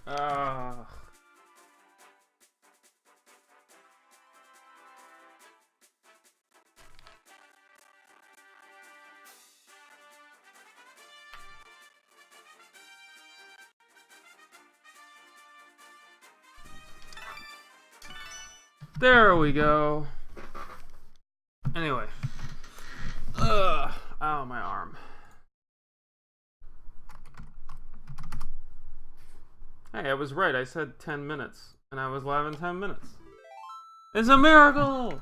Ah. There we go. Anyway. Ugh. Ow, my arm. Hey, I was right. I said 10 minutes. And I was live in 10 minutes. It's a miracle!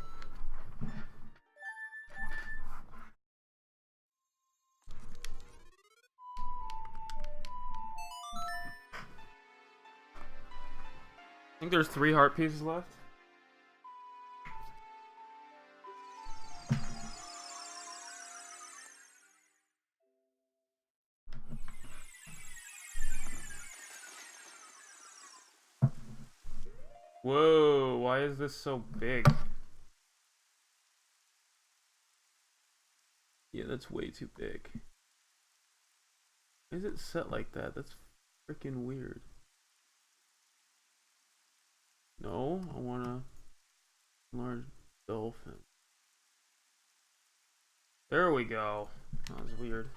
I think there's 3 heart pieces left. Whoa, why is this so big? Yeah, that's way too big. Why is it set like that? That's freaking weird. No, I want a large dolphin. There we go. That was weird.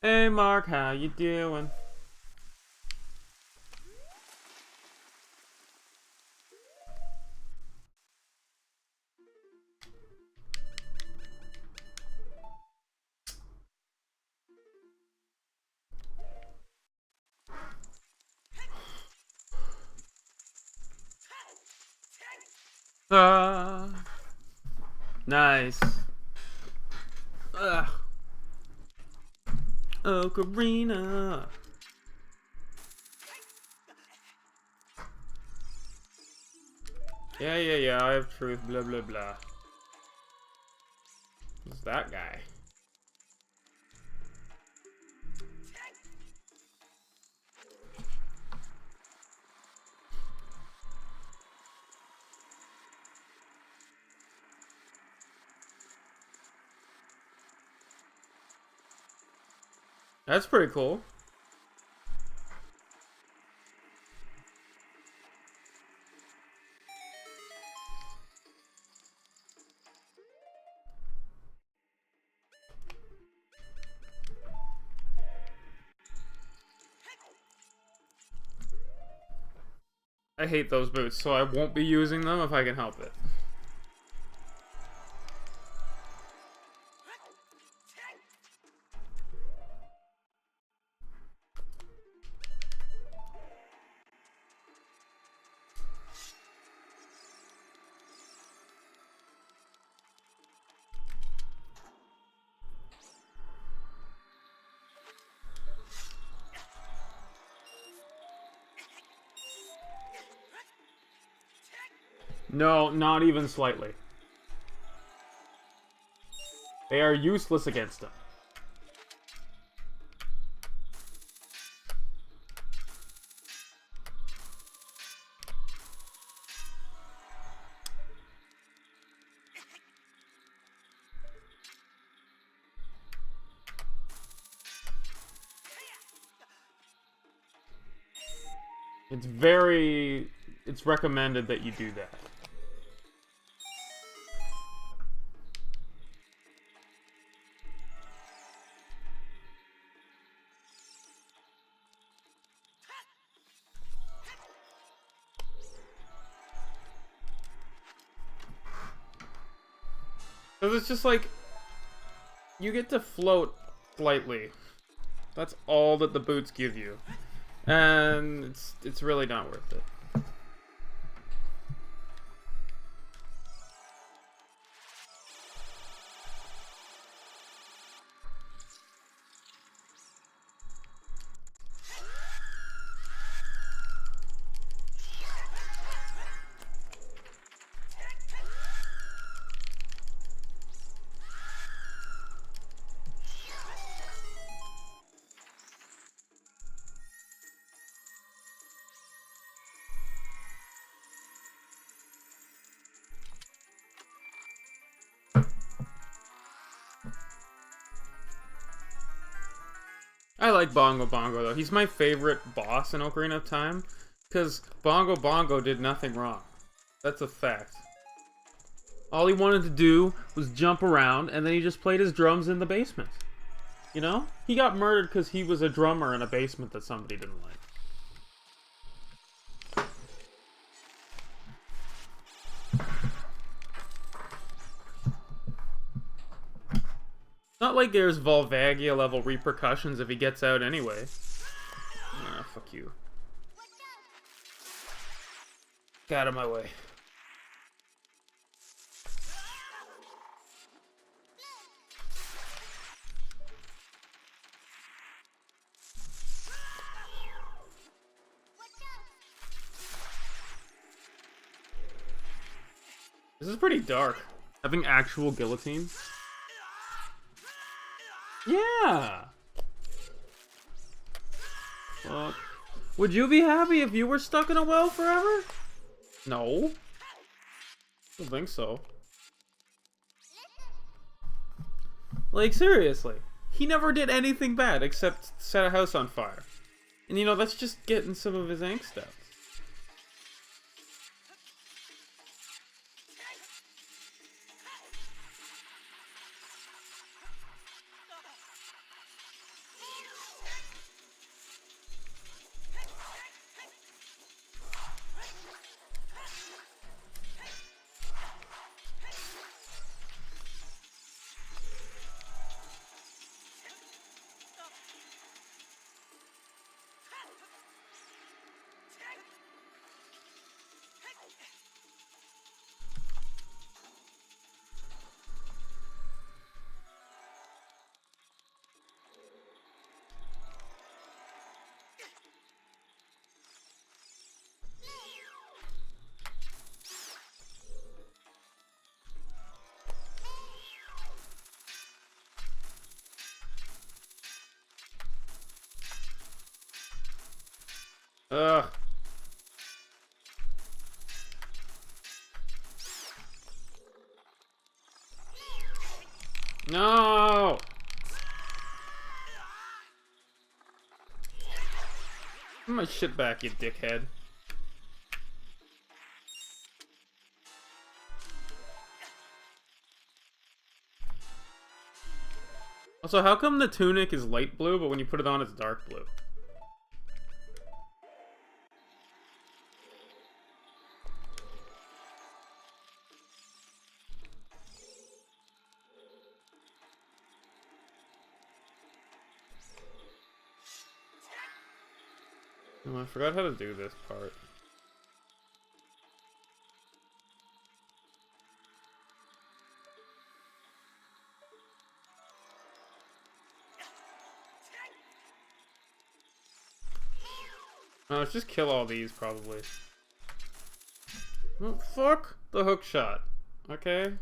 Hey Mark, how you doing? Nice. Ocarina. Yeah, I have truth, blah, blah, blah. Who's that guy? That's pretty cool. I hate those boots, so I won't be using them if I can help it. No, not even slightly. They are useless against him. It's recommended that you do that. Because it's just like, you get to float slightly. That's all that the boots give you. And it's really not worth it. I like Bongo Bongo, though. He's my favorite boss in Ocarina of Time, because Bongo Bongo did nothing wrong. That's a fact. All he wanted to do was jump around, and then he just played his drums in the basement. You know? He got murdered because he was a drummer in a basement that somebody didn't like. Not like there's Volvagia level repercussions if he gets out anyway. Ah, fuck you. Get out of my way. This is pretty dark. Having actual guillotine. Yeah! Fuck. Would you be happy if you were stuck in a well forever? No. Don't think so. Like, seriously. He never did anything bad except set a house on fire. And you know, that's just getting some of his angst out. Ugh. No! Give my shit back, you dickhead. Also, how come the tunic is light blue, but when you put it on, it's dark blue? Oh, I forgot how to do this part. No, let's just kill all these, probably. Oh, fuck the hook shot. Okay.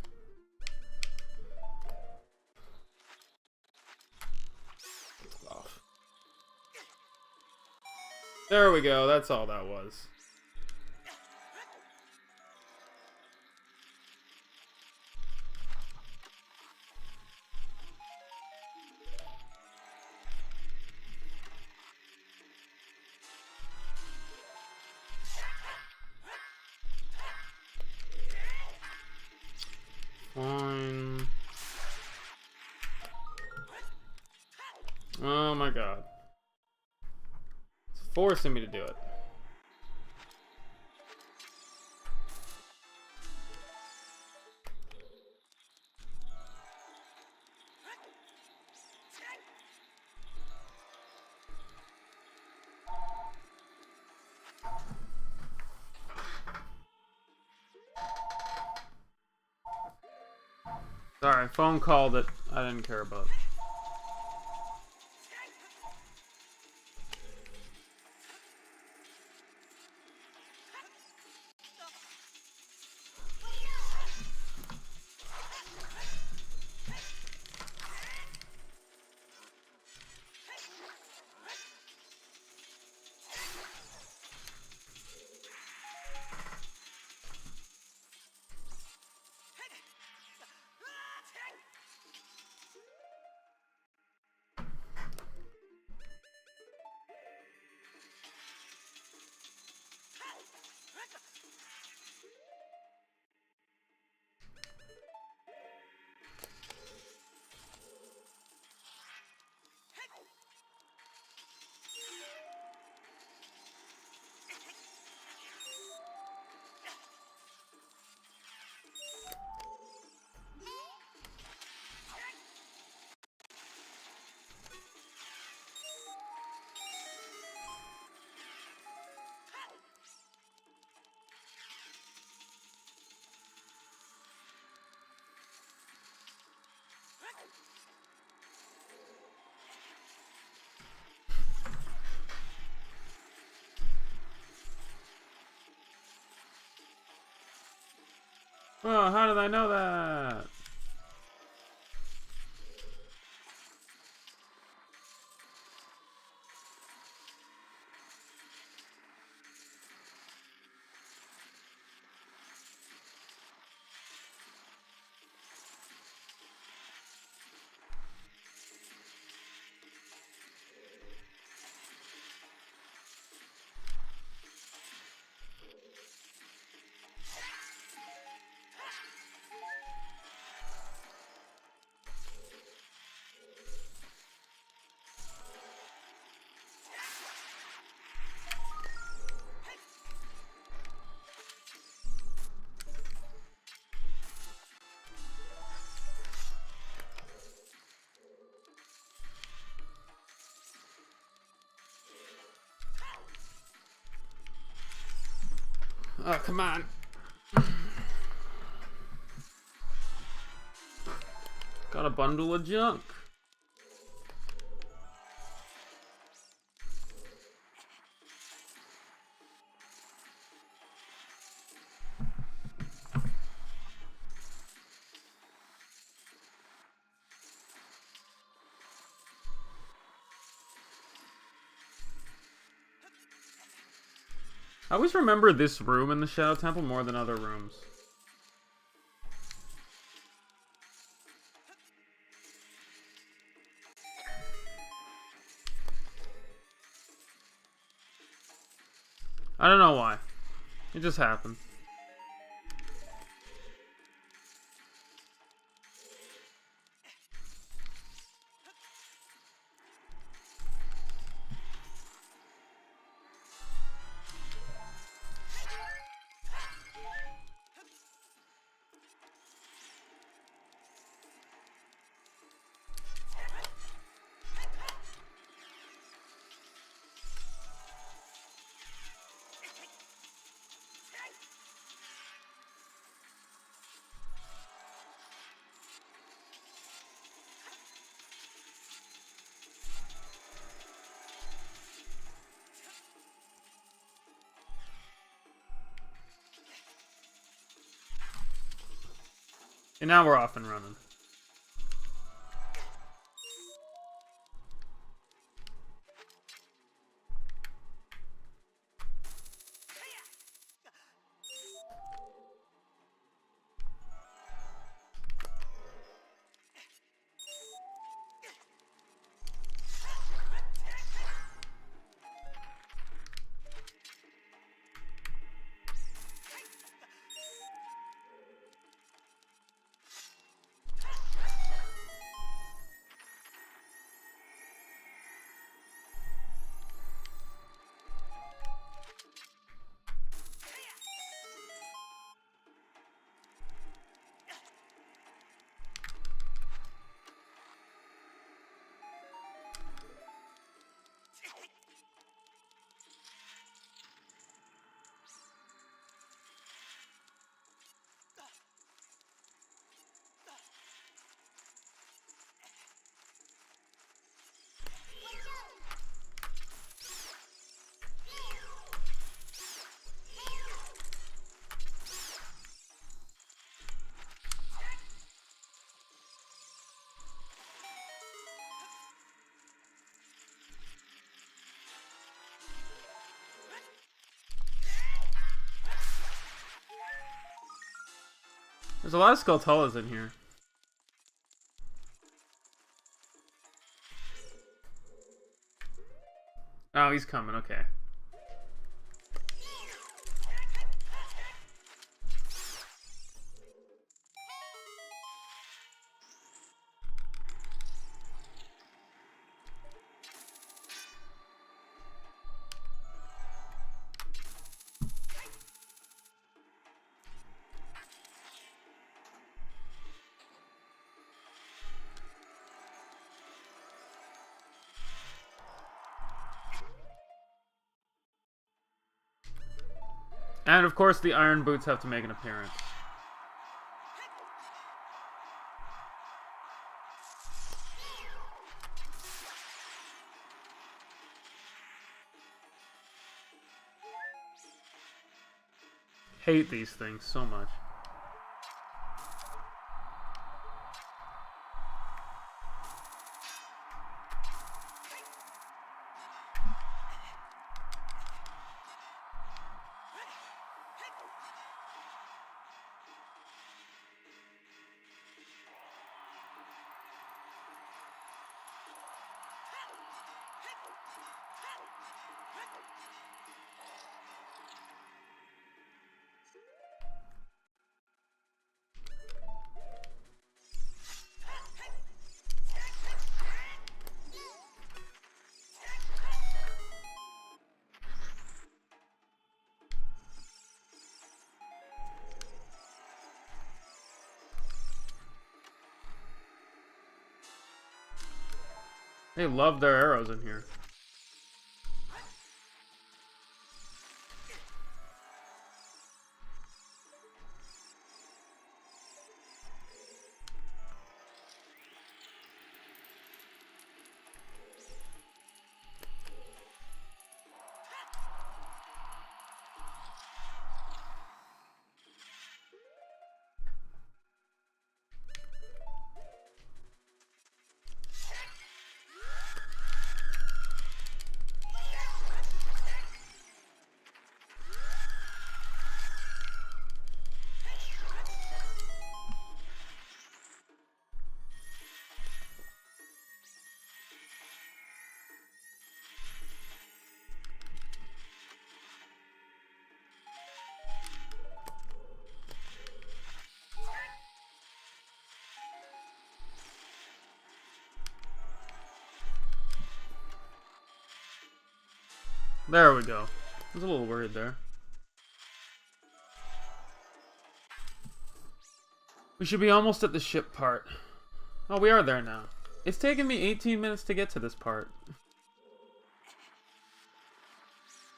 Off. There we go, that's all that was. Fine. Oh my god. It's forcing me to do it. Sorry, phone call that I didn't care about. Oh, how did I know that? Oh, come on. Got a bundle of junk. I always remember this room in the Shadow Temple more than other rooms. I don't know why. It just happened. And now we're off and running. There's a lot of Skulltulas in here. Oh, he's coming, okay. And of course the iron boots have to make an appearance. Hate these things so much. They love their arrows in here. There we go. I was a little worried there. We should be almost at the ship part. Oh, we are there now. It's taken me 18 minutes to get to this part.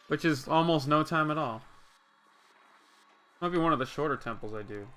Which is almost no time at all. Might be one of the shorter temples I do.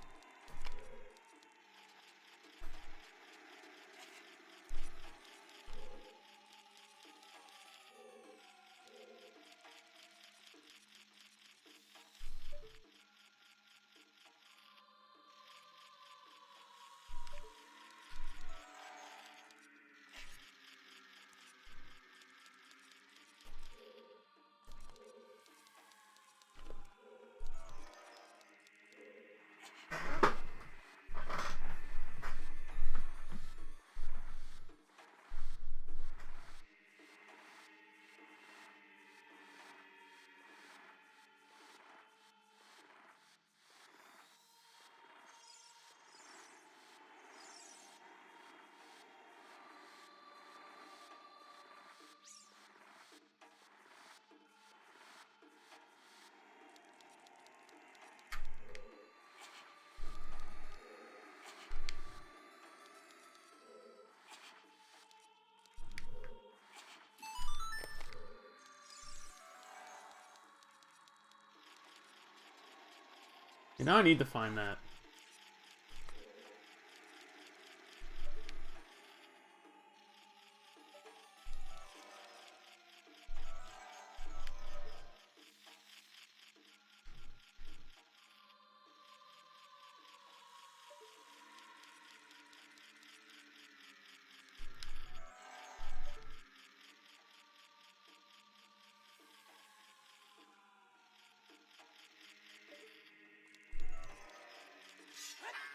You know, I need to find that.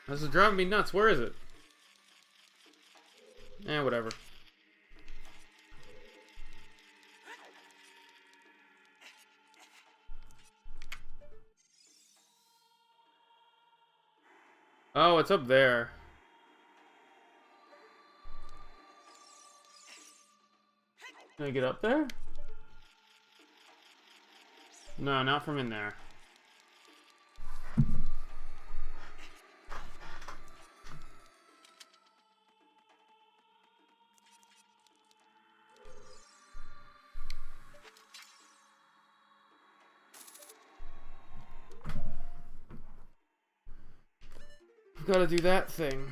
This is driving me nuts. Where is it? Eh, whatever. Oh, it's up there. Can I get up there? No, not from in there. I've got to do that thing.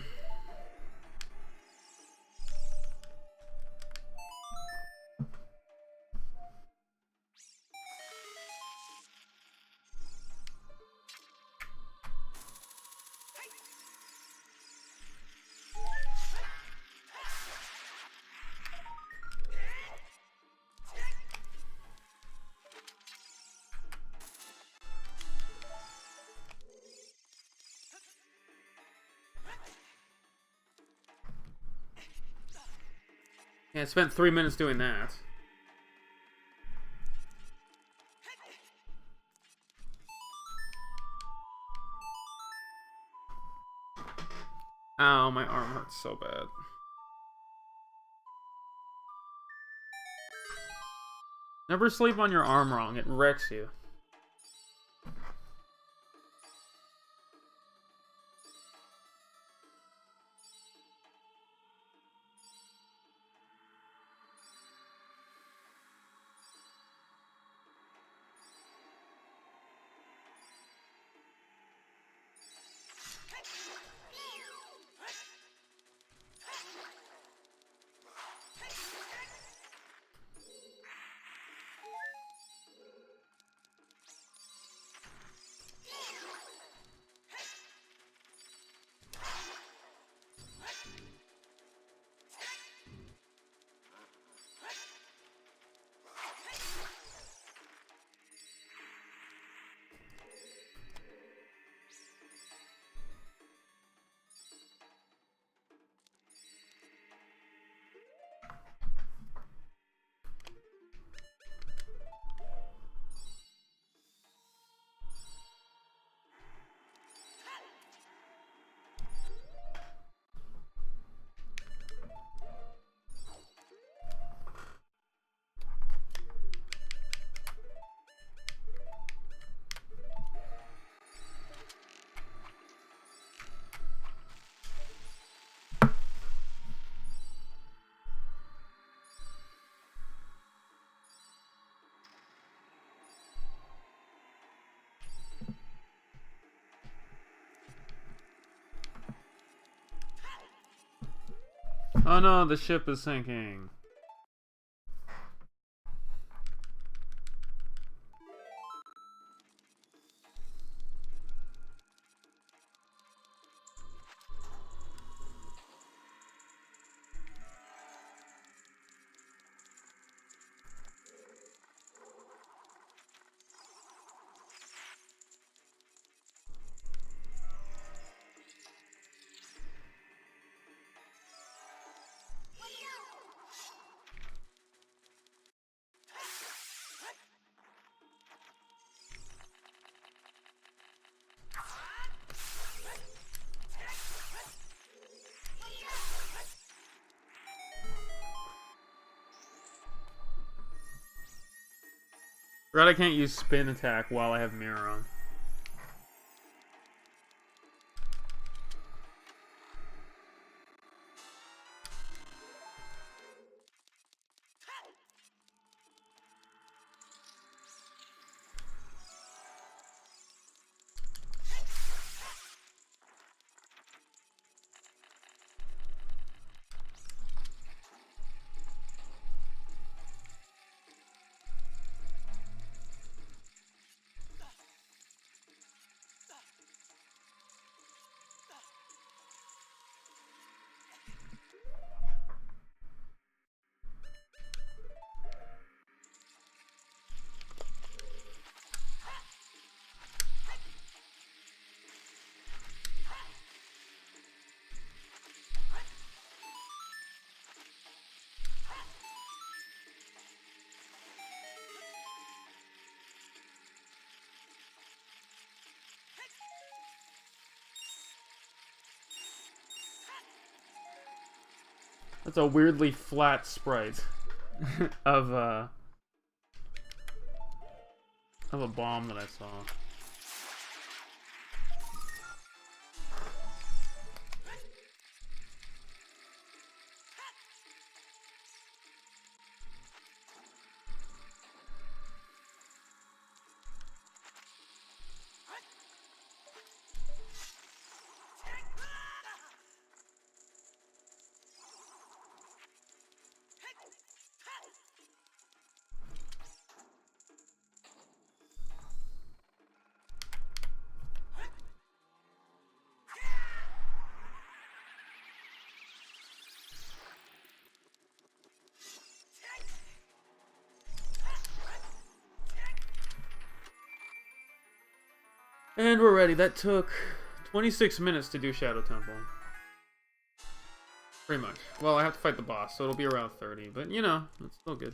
Yeah, I spent 3 minutes doing that. Ow, my arm hurts so bad. Never sleep on your arm wrong, it wrecks you. Oh no, the ship is sinking. Forgot I can't use spin attack while I have mirror on. That's a weirdly flat sprite of a bomb that I saw. And we're ready. That took 26 minutes to do Shadow Temple. Pretty much. Well, I have to fight the boss, so it'll be around 30. But, you know, it's still good.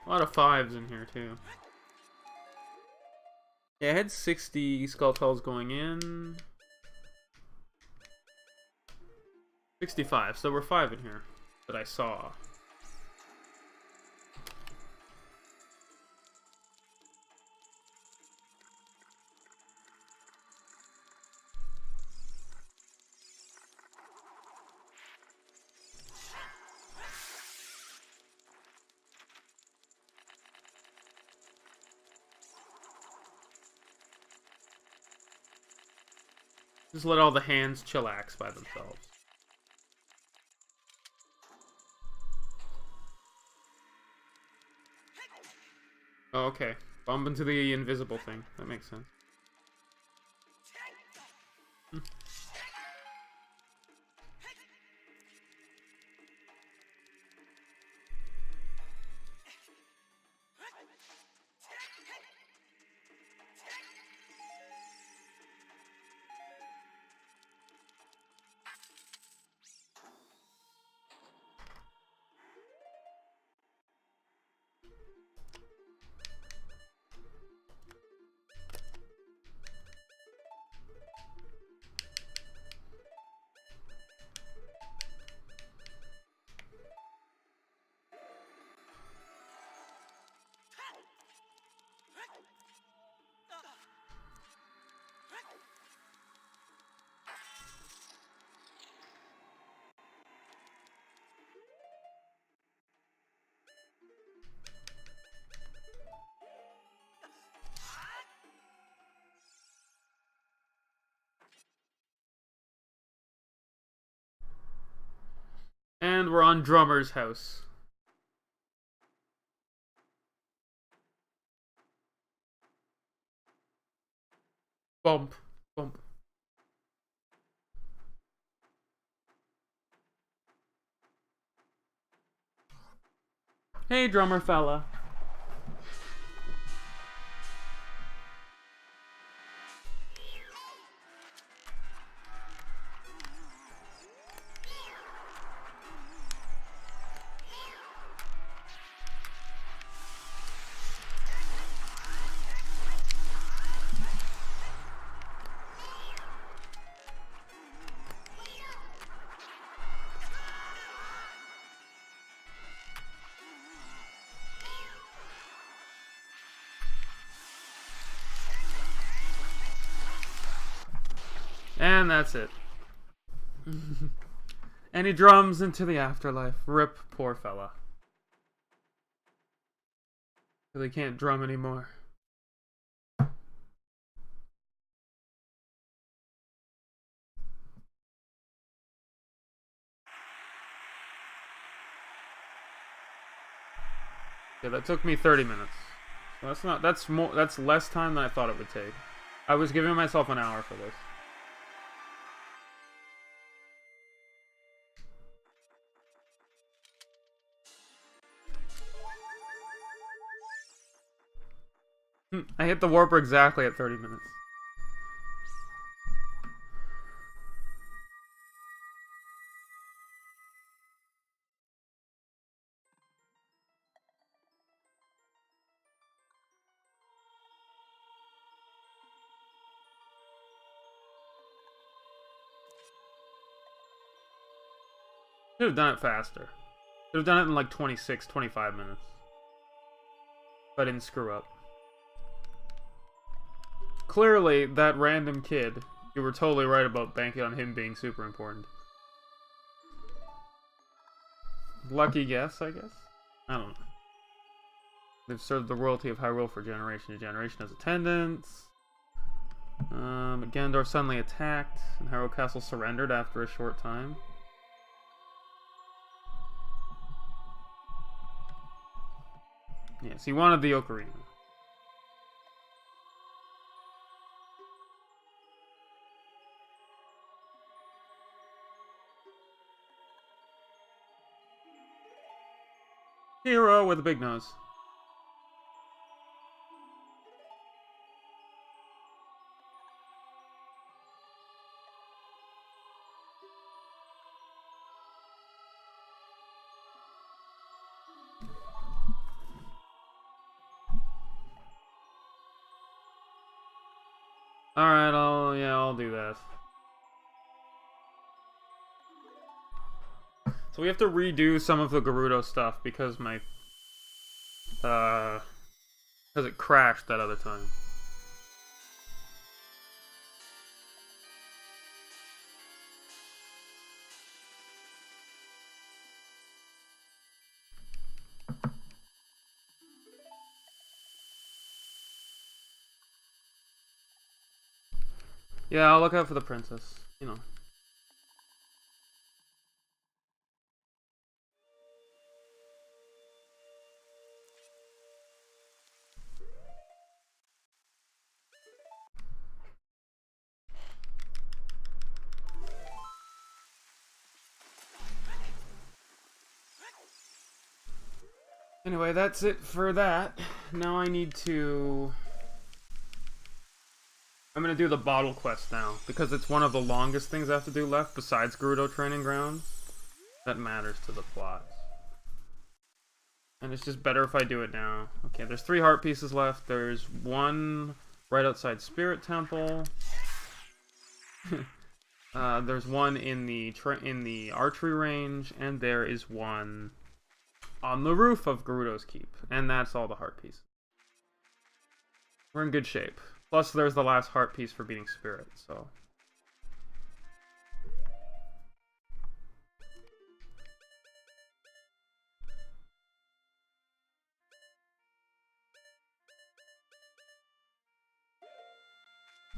A lot of 5s in here, too. Yeah, I had 60 Skull Tells going in. 65, so we're 5 in here that I saw. Just let all the hands chillax by themselves. Oh, okay. Bump into the invisible thing. That makes sense. And we're on Drummer's house. Bump. Bump. Hey, drummer fella. And that's it. And he drums into the afterlife. Rip, poor fella. Because he can't drum anymore. Yeah, that took me 30 minutes. So that's less time than I thought it would take. I was giving myself an hour for this. I hit the warper exactly at 30 minutes. Should have done it faster. Should have done it in like 26, 25 minutes. But I didn't screw up. Clearly, that random kid, you were totally right about banking on him being super important. Lucky guess, I guess? I don't know. They've served the royalty of Hyrule for generation to generation as attendants. Ganondorf suddenly attacked, and Hyrule Castle surrendered after a short time. Yes, he wanted the Ocarina. Hero with a big nose. Alright, I'll do that. So we have to redo some of the Gerudo stuff because because it crashed that other time. Yeah, I'll look out for the princess. You know. Anyway, that's it for that. Now I need to... I'm gonna do the bottle quest now, because it's one of the longest things I have to do left, besides Gerudo Training Ground. That matters to the plot. And it's just better if I do it now. Okay, there's 3 heart pieces left. There's 1 right outside Spirit Temple. There's 1 in the archery range, and there is 1 on the roof of Gerudo's Keep. And that's all the heart pieces. We're in good shape. Plus, there's the last heart piece for beating Spirit, so...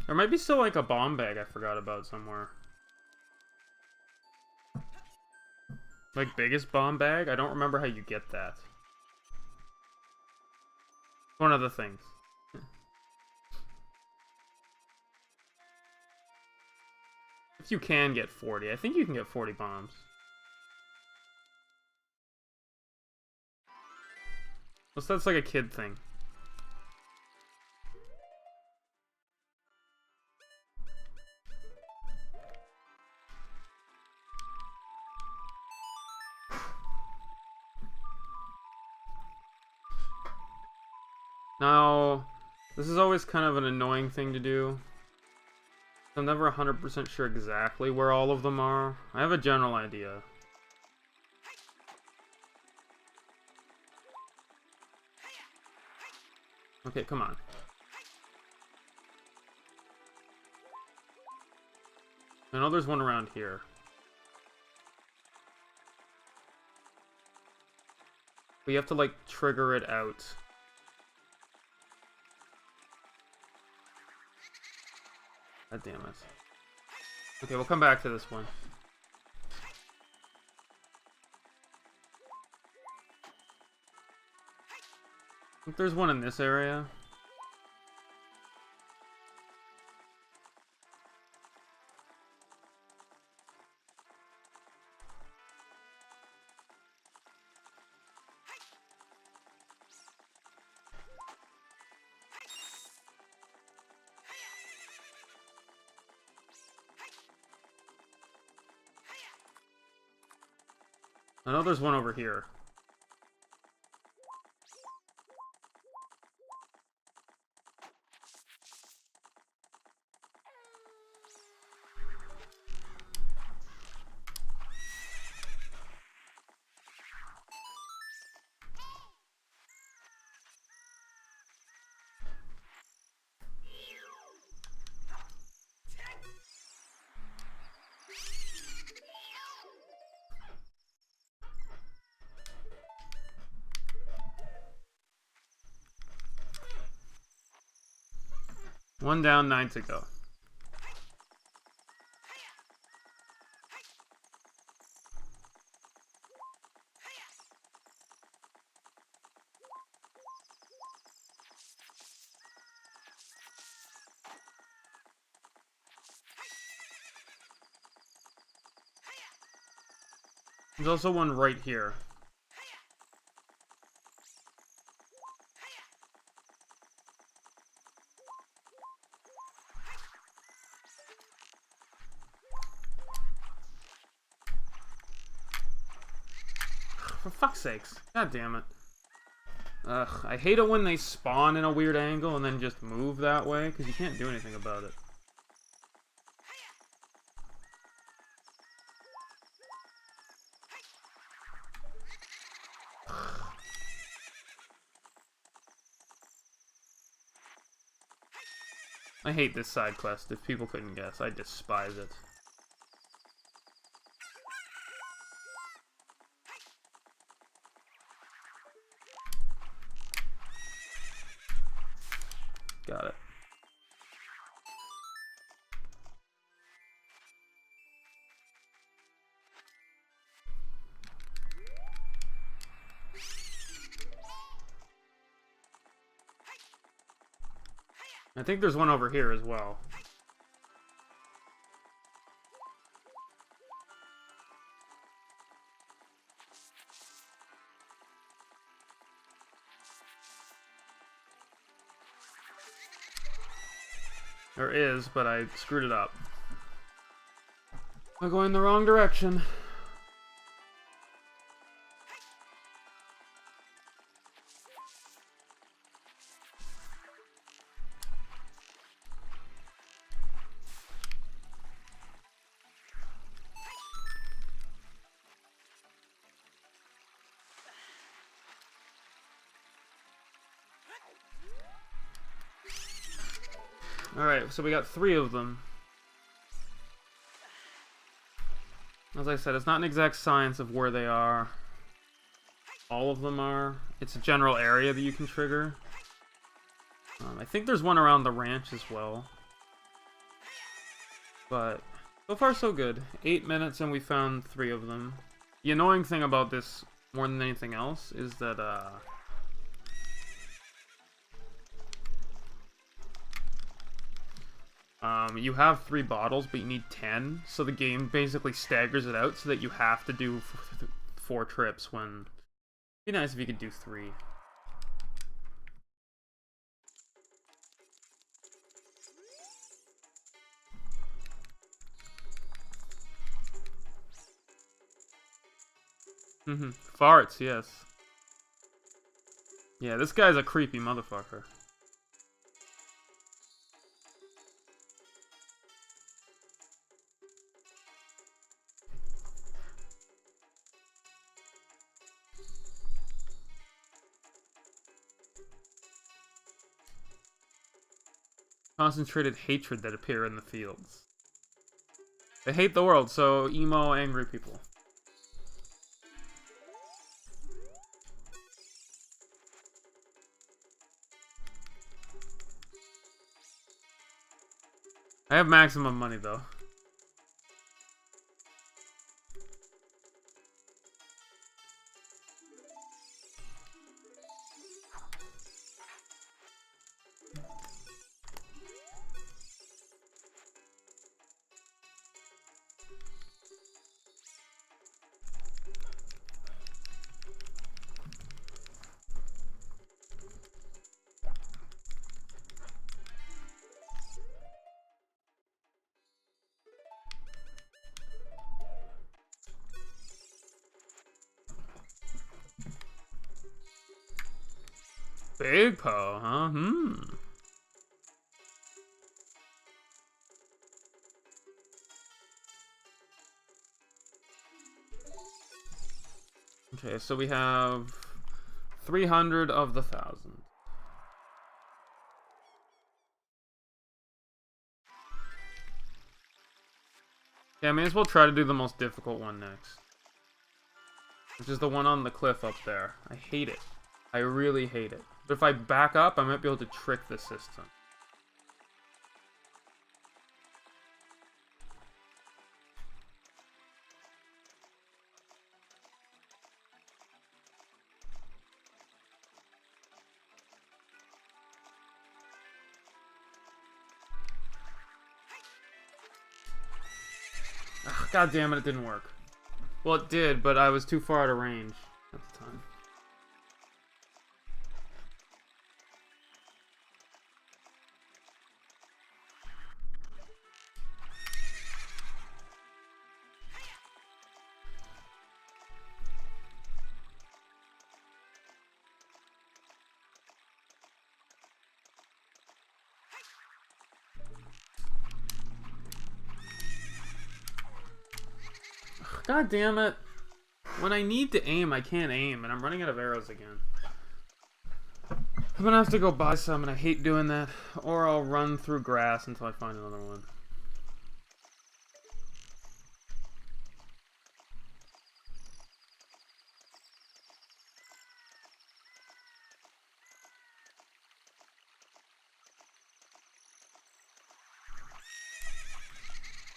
There might be still, like, a bomb bag I forgot about somewhere. Like, biggest bomb bag? I don't remember how you get that. One of the things. If you can get 40. I think you can get 40 bombs. Unless that's like a kid thing. Now, this is always kind of an annoying thing to do. I'm never 100% sure exactly where all of them are. I have a general idea. Okay, come on. I know there's one around here. But you have to, like, trigger it out. God damn it. Okay, we'll come back to this one. I think there's one in this area. I know there's one over here. One down, 9 to go. There's also one right here. For fuck's sakes. God damn it. Ugh, I hate it when they spawn in a weird angle and then just move that way, because you can't do anything about it. I hate this side quest, if people couldn't guess. I despise it. Got it. I think there's one over here as well. There is, but I screwed it up. I'm going the wrong direction. Alright, so we got 3 of them. As I said, it's not an exact science of where they are. All of them are. It's a general area that you can trigger. I think there's one around the ranch as well. But so far so good. 8 minutes and we found 3 of them. The annoying thing about this, more than anything else, is that, you have 3 bottles, but you need 10, so the game basically staggers it out so that you have to do 4 trips when... It'd be nice if you could do 3. Farts, yes. Yeah, this guy's a creepy motherfucker. Concentrated hatred that appear in the fields. They hate the world, so emo, angry people. I have maximum money, though. Big Poe, huh? Okay, so we have 300 of the 1,000. Yeah, I may as well try to do the most difficult one next. Which is the one on the cliff up there. I hate it. I really hate it. But if I back up, I might be able to trick the system. Ugh, God damn it, it didn't work. Well, it did, but I was too far out of range at the time. God damn it. When I need to aim, I can't aim, and I'm running out of arrows again. I'm gonna have to go buy some, and I hate doing that. Or I'll run through grass until I find another one.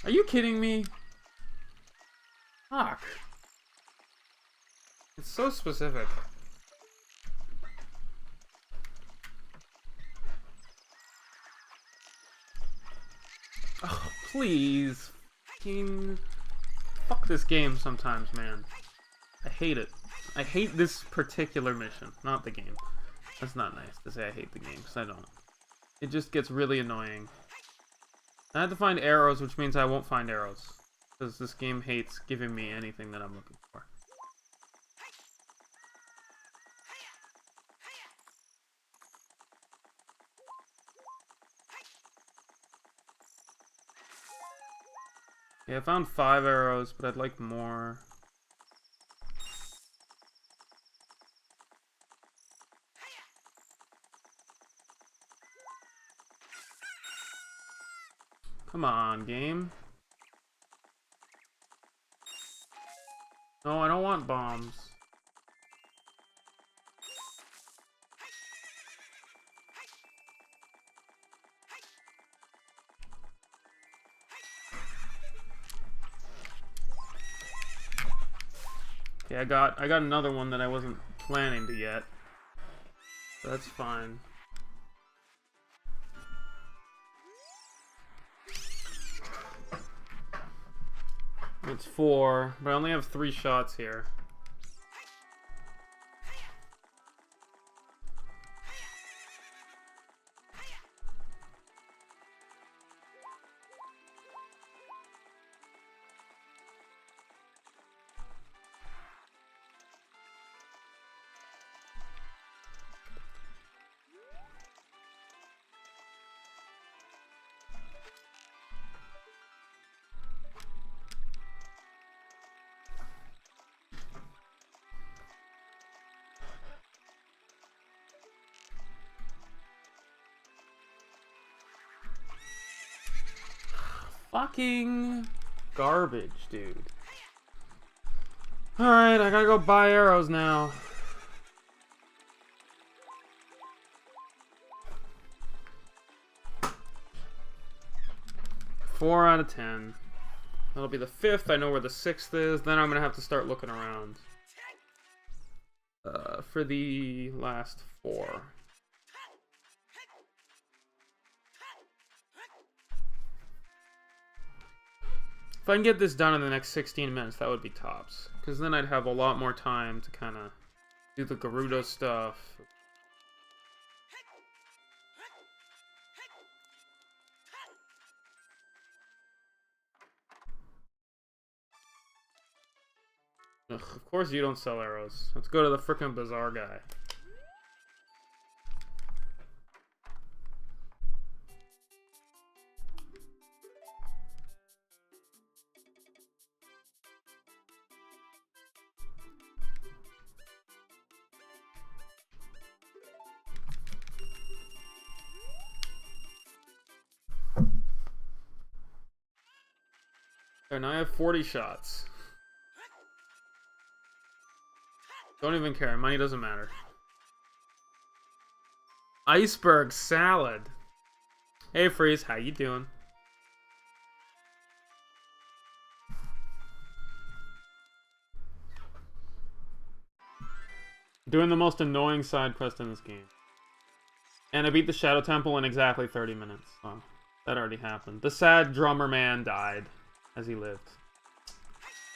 Are you kidding me? Fuck. It's so specific. Oh, please. Fuck this game sometimes, man. I hate it. I hate this particular mission, not the game. That's not nice to say I hate the game, because I don't. It just gets really annoying. I have to find arrows, which means I won't find arrows. Because this game hates giving me anything that I'm looking for. Yeah, I found 5 arrows, but I'd like more. Come on, game. No, I don't want bombs. Okay, I got another one that I wasn't planning to get. So that's fine. It's 4, but I only have 3 shots here. Fucking garbage, dude. Alright, I gotta go buy arrows now. Four out of 10. That'll be the 5th. I know where the 6th is. Then I'm gonna have to start looking around for the last 4. If I can get this done in the next 16 minutes, that would be tops. Because then I'd have a lot more time to kind of do the Gerudo stuff. Ugh, of course you don't sell arrows. Let's go to the frickin' bazaar guy. And now I have 40 shots. Don't even care. Money doesn't matter. Iceberg salad. Hey, Freeze. How you doing? Doing the most annoying side quest in this game. And I beat the Shadow Temple in exactly 30 minutes. So that already happened. The sad drummer man died as he lived.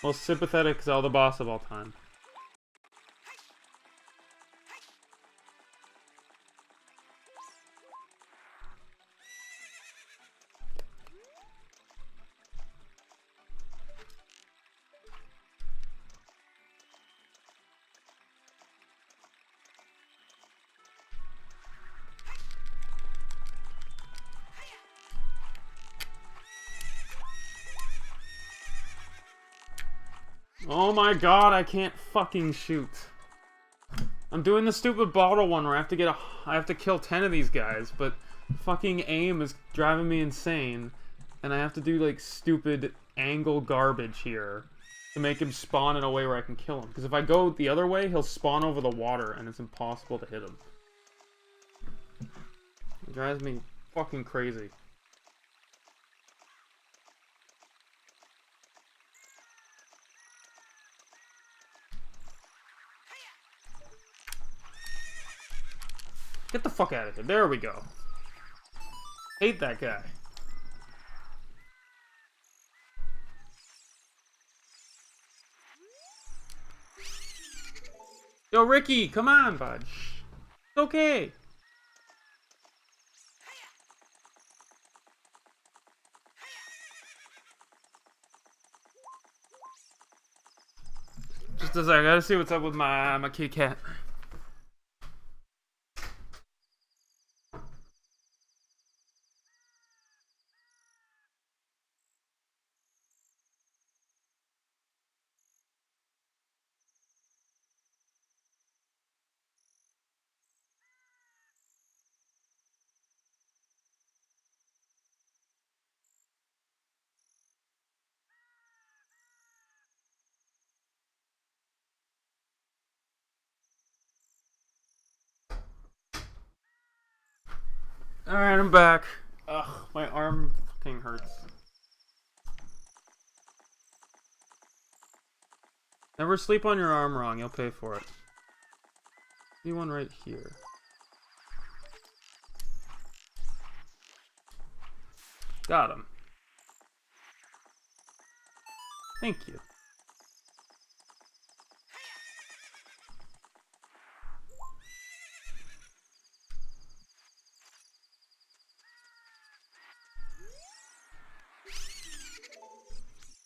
Most sympathetic Zelda boss of all time. Oh my god, I can't fucking shoot. I'm doing the stupid bottle one where I have to kill 10 of these guys, but fucking aim is driving me insane. And I have to do like stupid angle garbage here to make him spawn in a way where I can kill him. Because if I go the other way, he'll spawn over the water and it's impossible to hit him. It drives me fucking crazy. Get the fuck out of here. There we go. Hate that guy. Yo, Ricky, come on, bud. It's okay. Just a sec, I gotta see what's up with my kitty cat. Alright, I'm back. Ugh, my arm fucking hurts. Never sleep on your arm wrong, you'll pay for it. See one right here. Got him. Thank you.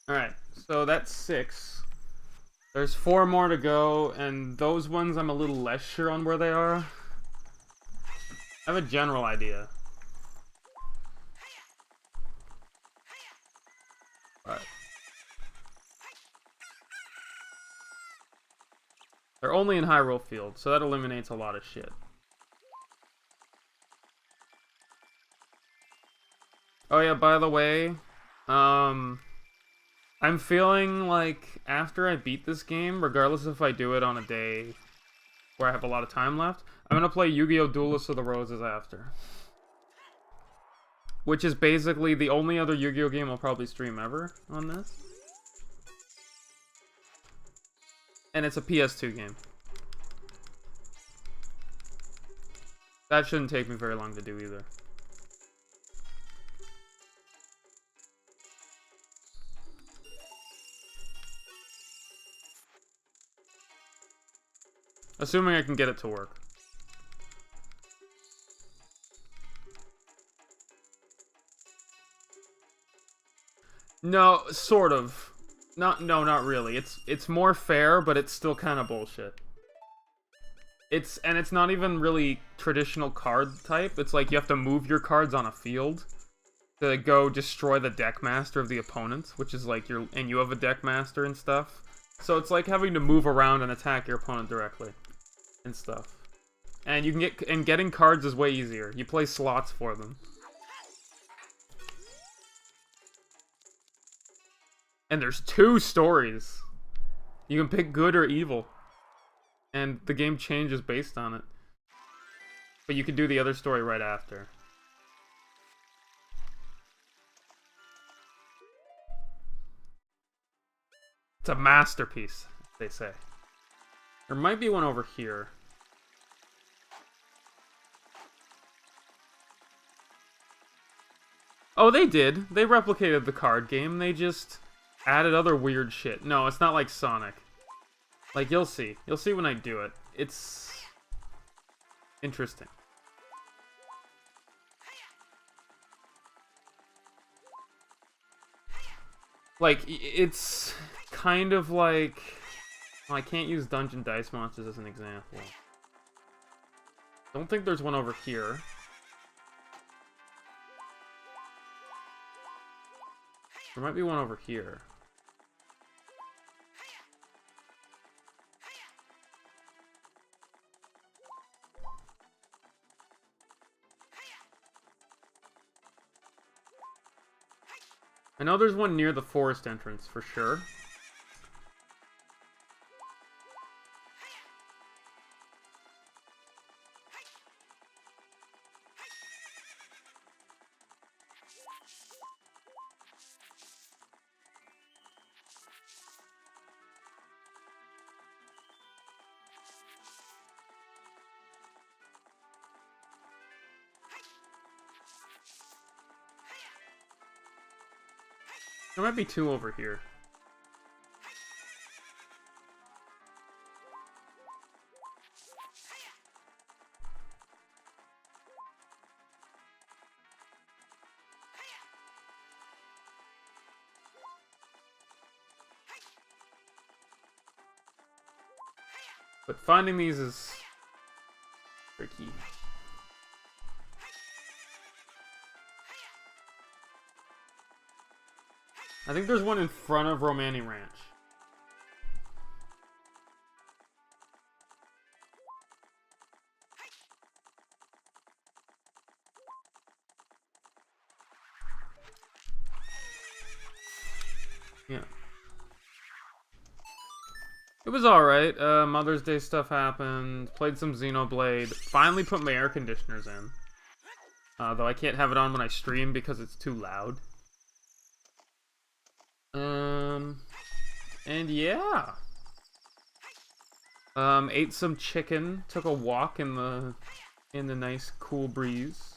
Alright, so that's 6. There's 4 more to go, and those ones I'm a little less sure on where they are. I have a general idea. But they're only in Hyrule Field, so that eliminates a lot of shit. Oh yeah, by the way, I'm feeling like after I beat this game, regardless if I do it on a day where I have a lot of time left, I'm gonna play Yu-Gi-Oh! Duelist of the Roses after. Which is basically the only other Yu-Gi-Oh! Game I'll probably stream ever on this. And it's a PS2 game. That shouldn't take me very long to do either. Assuming I can get it to work. No, sort of. No, not really. It's more fair, but it's still kind of bullshit. It's not even really traditional card type. It's like you have to move your cards on a field to go destroy the deck master of the opponent, which is like and you have a deck master and stuff. So it's like having to move around and attack your opponent directly and stuff. And you can getting cards is way easier. You play slots for them. And there's 2 stories. You can pick good or evil. And the game changes based on it. But you can do the other story right after. It's a masterpiece, they say. There might be one over here. Oh, they did. They replicated the card game. They just added other weird shit. No, it's not like Sonic. Like, you'll see. You'll see when I do it. It's interesting. Like, it's kind of like... Well, I can't use Dungeon Dice Monsters as an example. Don't think there's one over here. There might be one over here. I know there's one near the forest entrance, for sure. There might be 2 over here. But finding these is tricky. I think there's one in front of Romani Ranch. Yeah. It was alright. Mother's Day stuff happened. Played some Xenoblade. Finally put my air conditioners in. Though I can't have it on when I stream because it's too loud. And yeah. Ate some chicken. Took a walk in the nice cool breeze.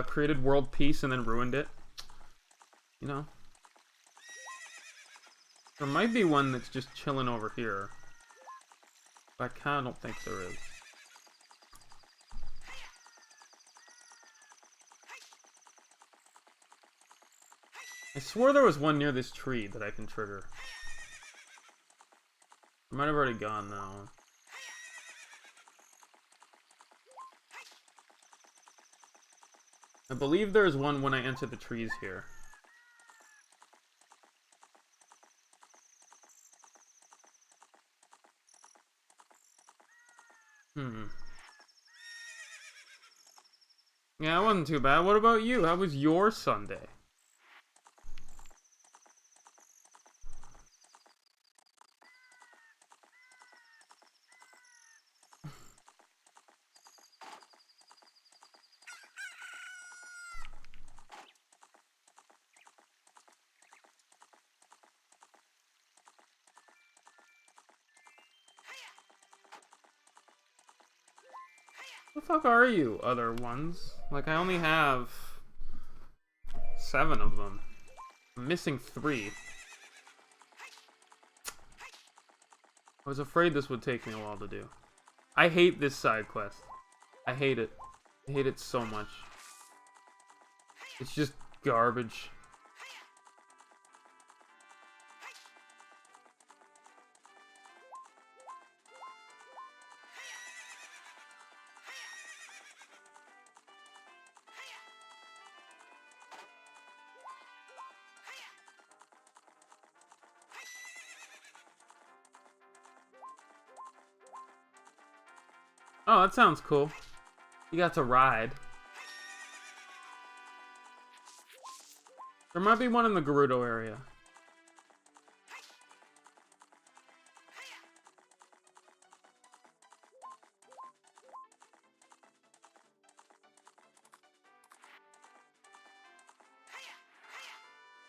Created world peace and then ruined it. You know? There might be one that's just chilling over here. But I kinda don't think there is. I swore there was one near this tree that I can trigger. I might have already gone now. I believe there's one when I enter the trees here. Yeah, it wasn't too bad. What about you? How was your Sunday? What the fuck are you, other ones? Like, I only have 7 of them. I'm missing 3. I was afraid this would take me a while to do. I hate this side quest. I hate it. I hate it so much. It's just garbage. Oh, that sounds cool. You got to ride. There might be one in the Gerudo area.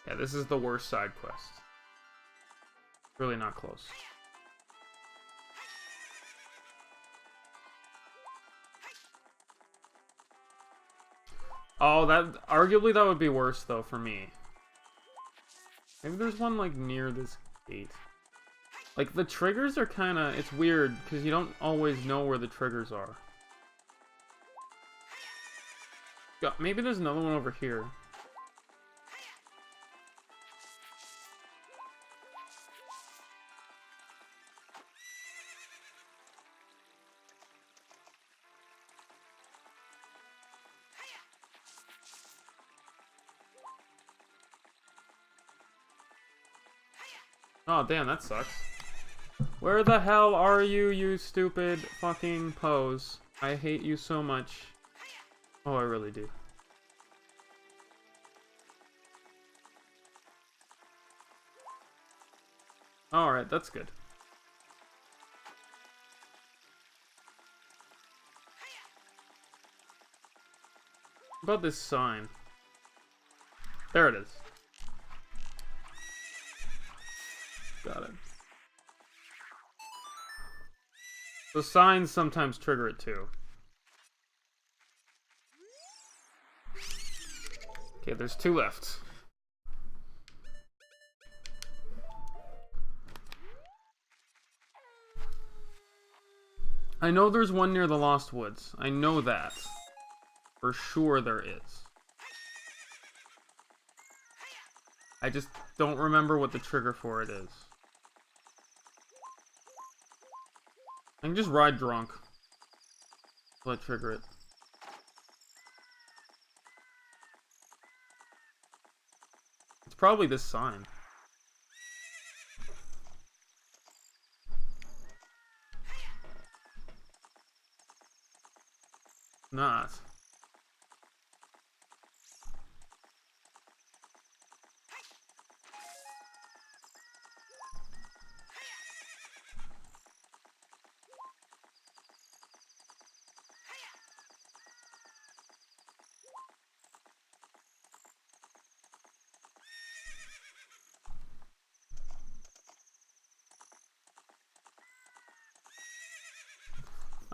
Yeah, this is the worst side quest. Really not close. Oh, arguably that would be worse though for me. Maybe there's one like near this gate. Like the triggers are it's weird because you don't always know where the triggers are. God, maybe there's another one over here. Oh, damn, that sucks. Where the hell are you, you stupid fucking pose? I hate you so much. Oh, I really do. Alright, that's good. What about this sign? There it is. Got it. The signs sometimes trigger it too. Okay, there's 2 left. I know there's one near the Lost Woods. I know that. For sure there is. I just don't remember what the trigger for it is. I can just ride drunk. Let trigger it. It's probably this sign. Not.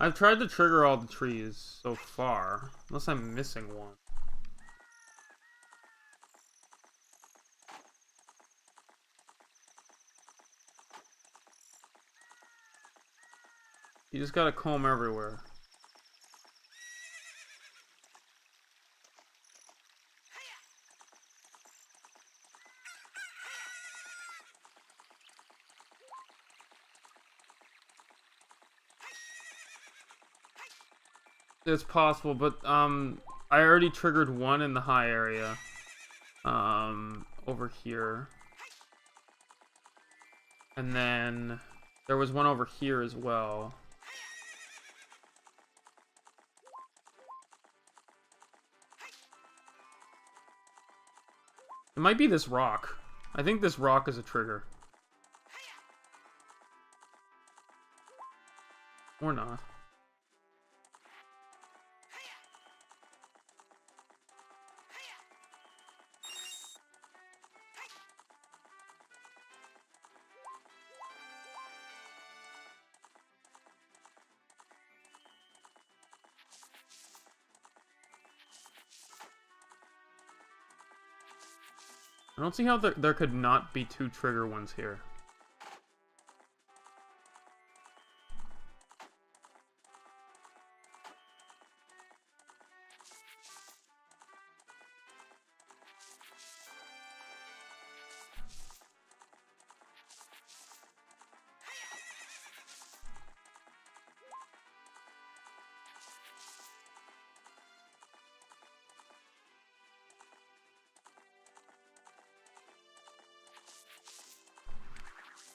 I've tried to trigger all the trees so far, unless I'm missing one. You just gotta comb everywhere. It's possible, but I already triggered one in the high area. Over here. And then there was one over here as well. It might be this rock. I think this rock is a trigger. Or not. I don't see how there could not be two trigger ones here.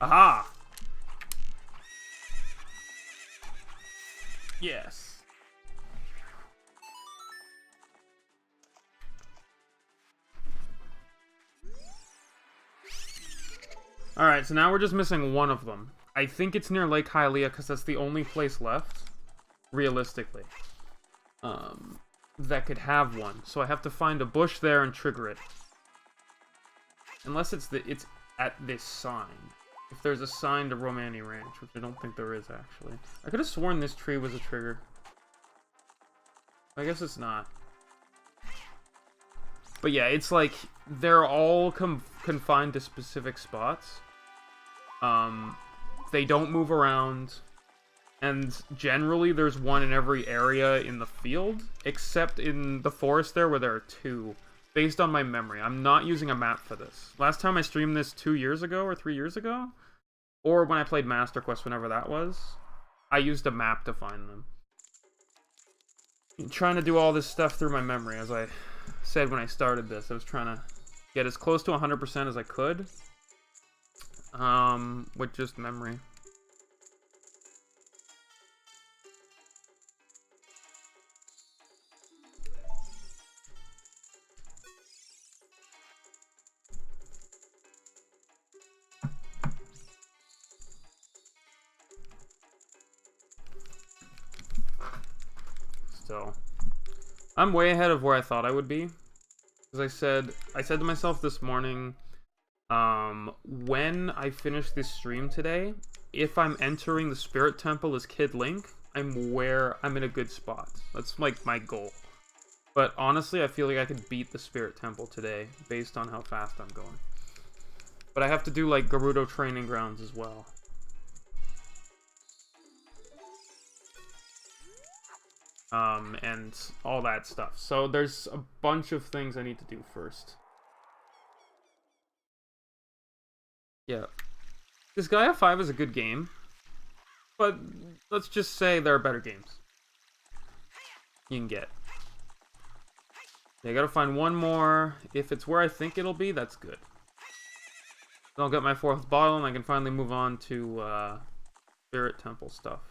Aha! Yes. Alright, so now we're just missing one of them. I think it's near Lake Hylia because that's the only place left, realistically, that could have one. So I have to find a bush there and trigger it. Unless it's at this sign. If there's a sign to Romani Ranch, which I don't think there is, actually. I could have sworn this tree was a trigger. I guess it's not. But yeah, it's like, they're all confined to specific spots. They don't move around. And generally, there's one in every area in the field, except in the forest there, where there are two. Based on my memory. I'm not using a map for this. Last time I streamed this 2 years ago, or 3 years ago, or when I played Master Quest, whenever that was, I used a map to find them. I'm trying to do all this stuff through my memory, as I said when I started this. I was trying to get as close to 100% as I could, with just memory. So, I'm way ahead of where I thought I would be. As I said to myself this morning, when I finish this stream today, if I'm entering the Spirit Temple as Kid Link, I'm in a good spot. That's like my goal. But honestly, I feel like I could beat the Spirit Temple today, based on how fast I'm going. But I have to do like Gerudo Training Grounds as well. And all that stuff. So there's a bunch of things I need to do first. Yeah. This Gaia 5 is a good game. But let's just say there are better games you can get. Yeah, I gotta find one more. If it's where I think it'll be, that's good. Then I'll get my 4th bottle and I can finally move on to Spirit Temple stuff.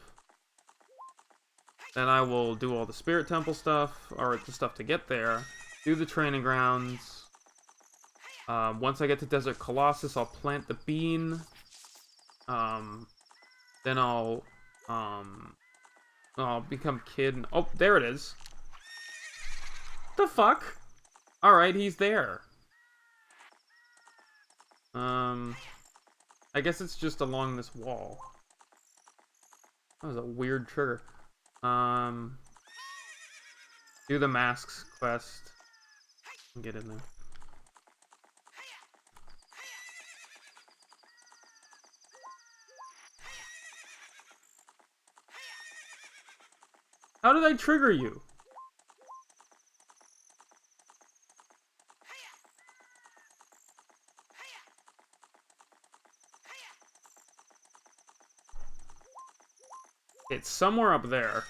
Then I will do all the Spirit Temple stuff, or the stuff to get there, do the training grounds. Once I get to Desert Colossus, I'll plant the bean. Then I'll become Kid. Oh, there it is. The fuck? Alright, he's there. I guess it's just along this wall. That was a weird trigger. Do the masks quest. Get in there. How did I trigger you? It's somewhere up there.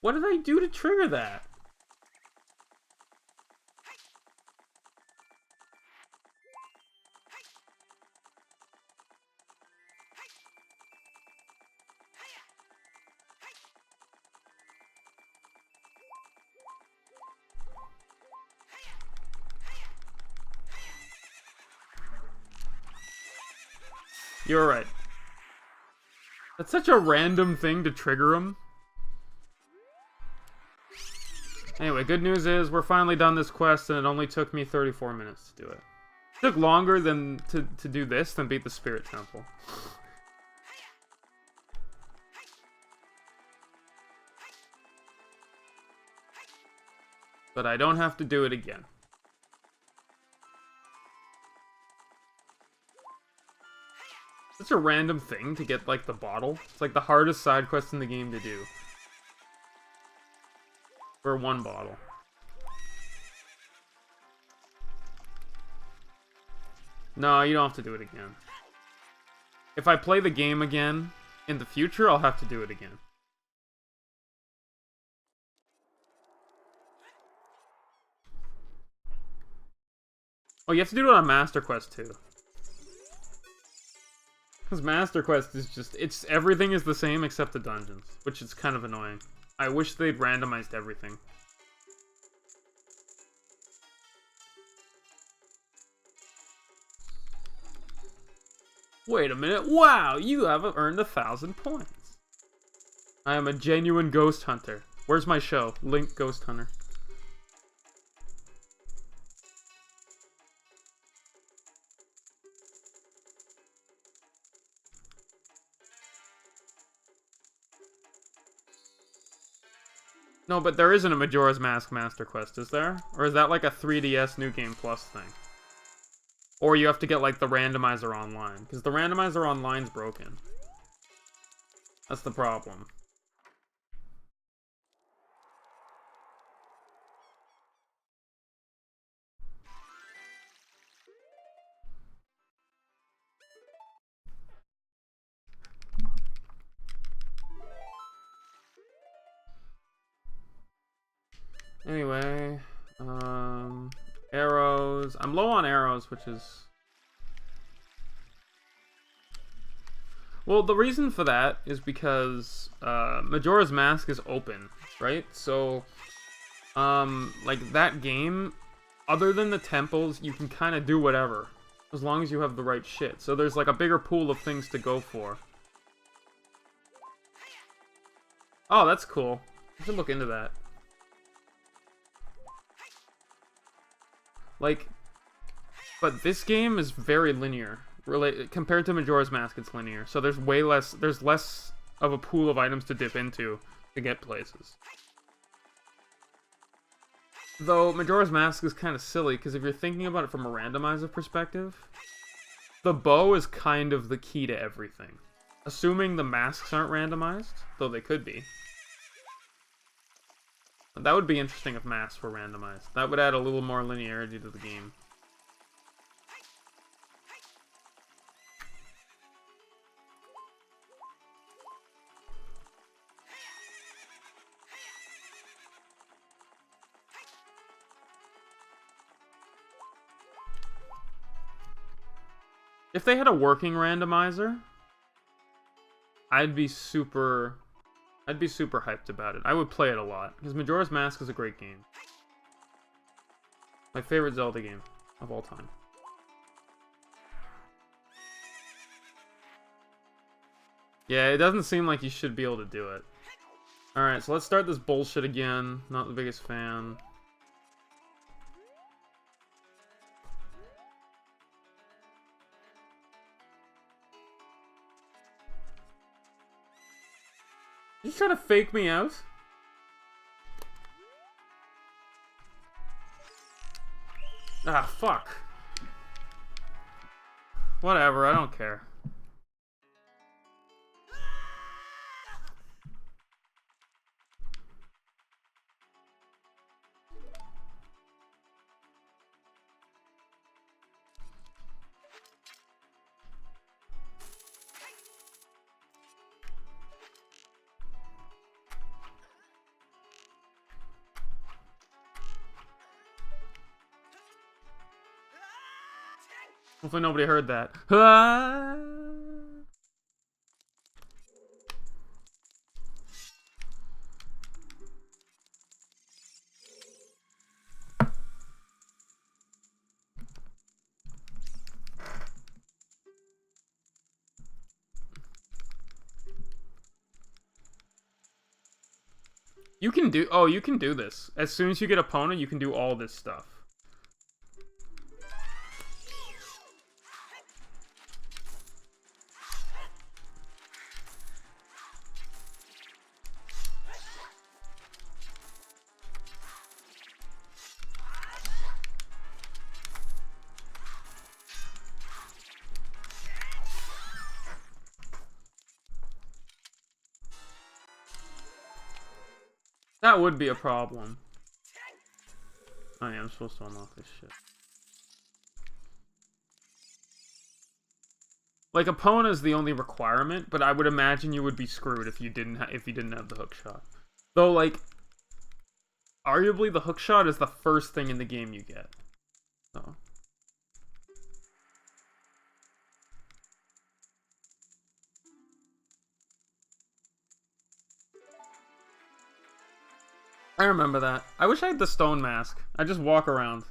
What did I do to trigger that? You're right. That's such a random thing to trigger him. Anyway, good news is we're finally done this quest, and it only took me 34 minutes to do it. It took longer than to do this than beat the Spirit Temple. But I don't have to do it again. Such a random thing to get, like, the bottle. It's like the hardest side quest in the game to do. For one bottle. No, you don't have to do it again. If I play the game again in the future, I'll have to do it again. Oh, you have to do it on Master Quest too. Because Master Quest is just, everything is the same except the dungeons, which is kind of annoying. I wish they'd randomized everything. Wait a minute, wow, you have earned 1,000 points. I am a genuine ghost hunter. Where's my show? Link Ghost Hunter. No, but there isn't a Majora's Mask Master Quest, is there? Or is that like a 3DS New Game Plus thing? Or you have to get like the randomizer online, because the randomizer online's broken. That's the problem. Anyway, arrows. I'm low on arrows, which is... Well, the reason for that is because Majora's Mask is open, right? So, like, that game, other than the temples, you can kind of do whatever, as long as you have the right shit. So there's, like, a bigger pool of things to go for. Oh, that's cool. I should look into that. Like, but this game is very linear. Compared to Majora's Mask, it's linear. So there's less of a pool of items to dip into to get places. Though Majora's Mask is kind of silly, because if you're thinking about it from a randomizer perspective, the bow is kind of the key to everything. Assuming the masks aren't randomized, though they could be. That would be interesting if masks were randomized. That would add a little more linearity to the game. If they had a working randomizer, I'd be super hyped about it. I would play it a lot, because Majora's Mask is a great game. My favorite Zelda game of all time. Yeah, it doesn't seem like you should be able to do it. Alright, so let's start this bullshit again. Not the biggest fan. You trying to fake me out? Ah, fuck. Whatever, I don't care. Hopefully nobody heard that. You can do... Oh, you can do this. As soon as you get opponent, you can do all this stuff. That would be a problem. Oh yeah, I'm supposed to unlock this shit. Like, Epona is the only requirement, but I would imagine you would be screwed if you didn't have the hook shot. Though, like, arguably the hook shot is the first thing in the game you get. So. I remember that. I wish I had the stone mask. I just walk around.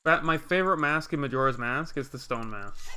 My favorite mask in Majora's Mask is the stone mask.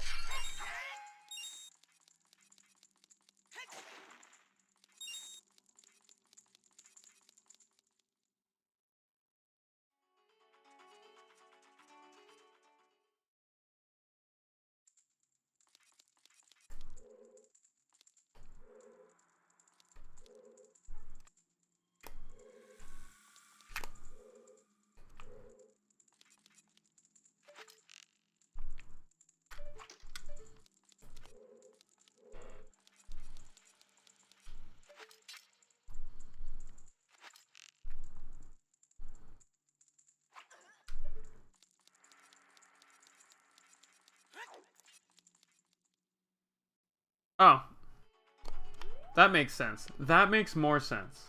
Oh. That makes sense. That makes more sense.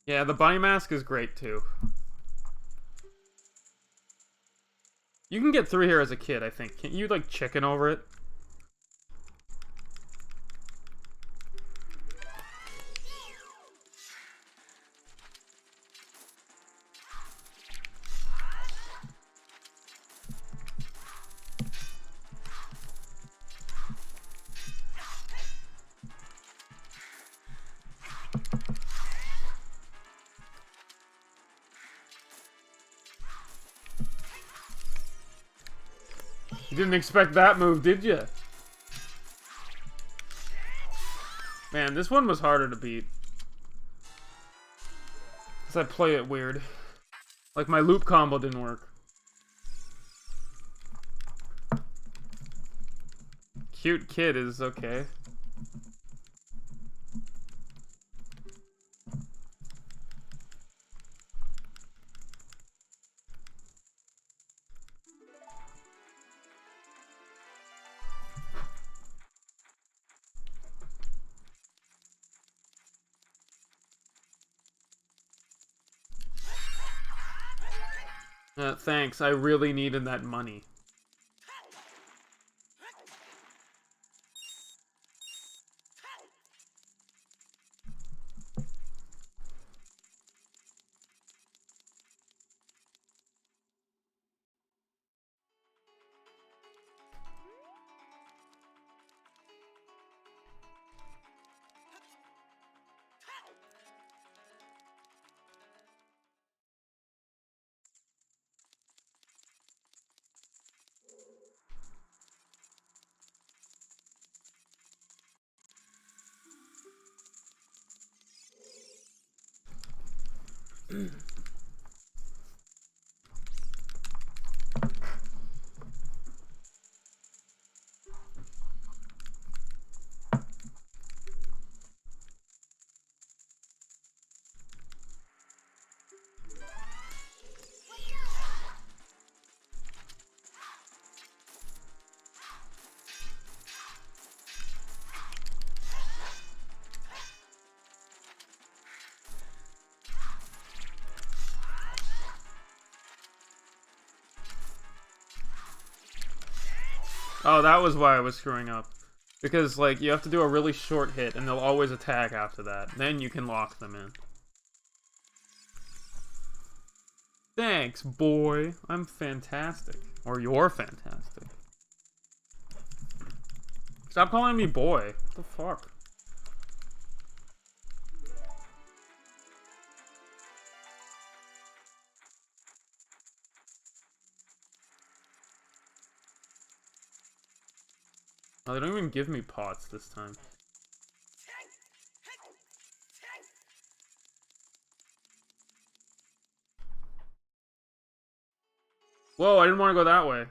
Yeah, the bunny mask is great too. You can get through here as a kid, I think. Can't you, like, chicken over it? You didn't expect that move, did you? Man, this one was harder to beat. Because I play it weird. Like, my loop combo didn't work. cute kid is okay. Thanks, I really needed that money. Oh, that was why I was screwing up. Because, like, you have to do a really short hit, and they'll always attack after that. Then you can lock them in. Thanks, boy. I'm fantastic. Or you're fantastic. Stop calling me boy. What the fuck? Oh, they don't even give me pots this time. Whoa, I didn't want to go that way.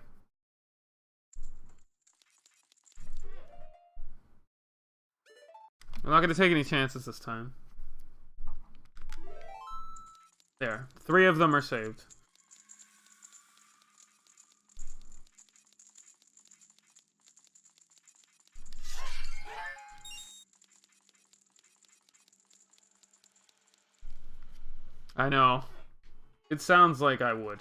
I'm not going to take any chances this time. There. 3 of them are saved. I know. It sounds like I would.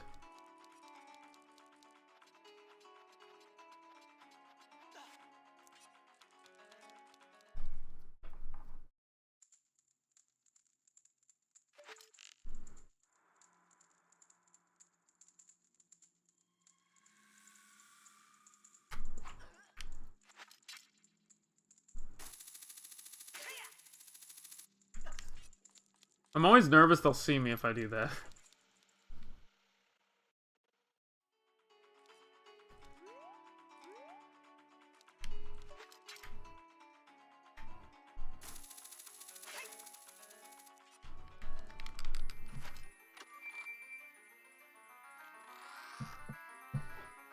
I'm always nervous they'll see me if I do that.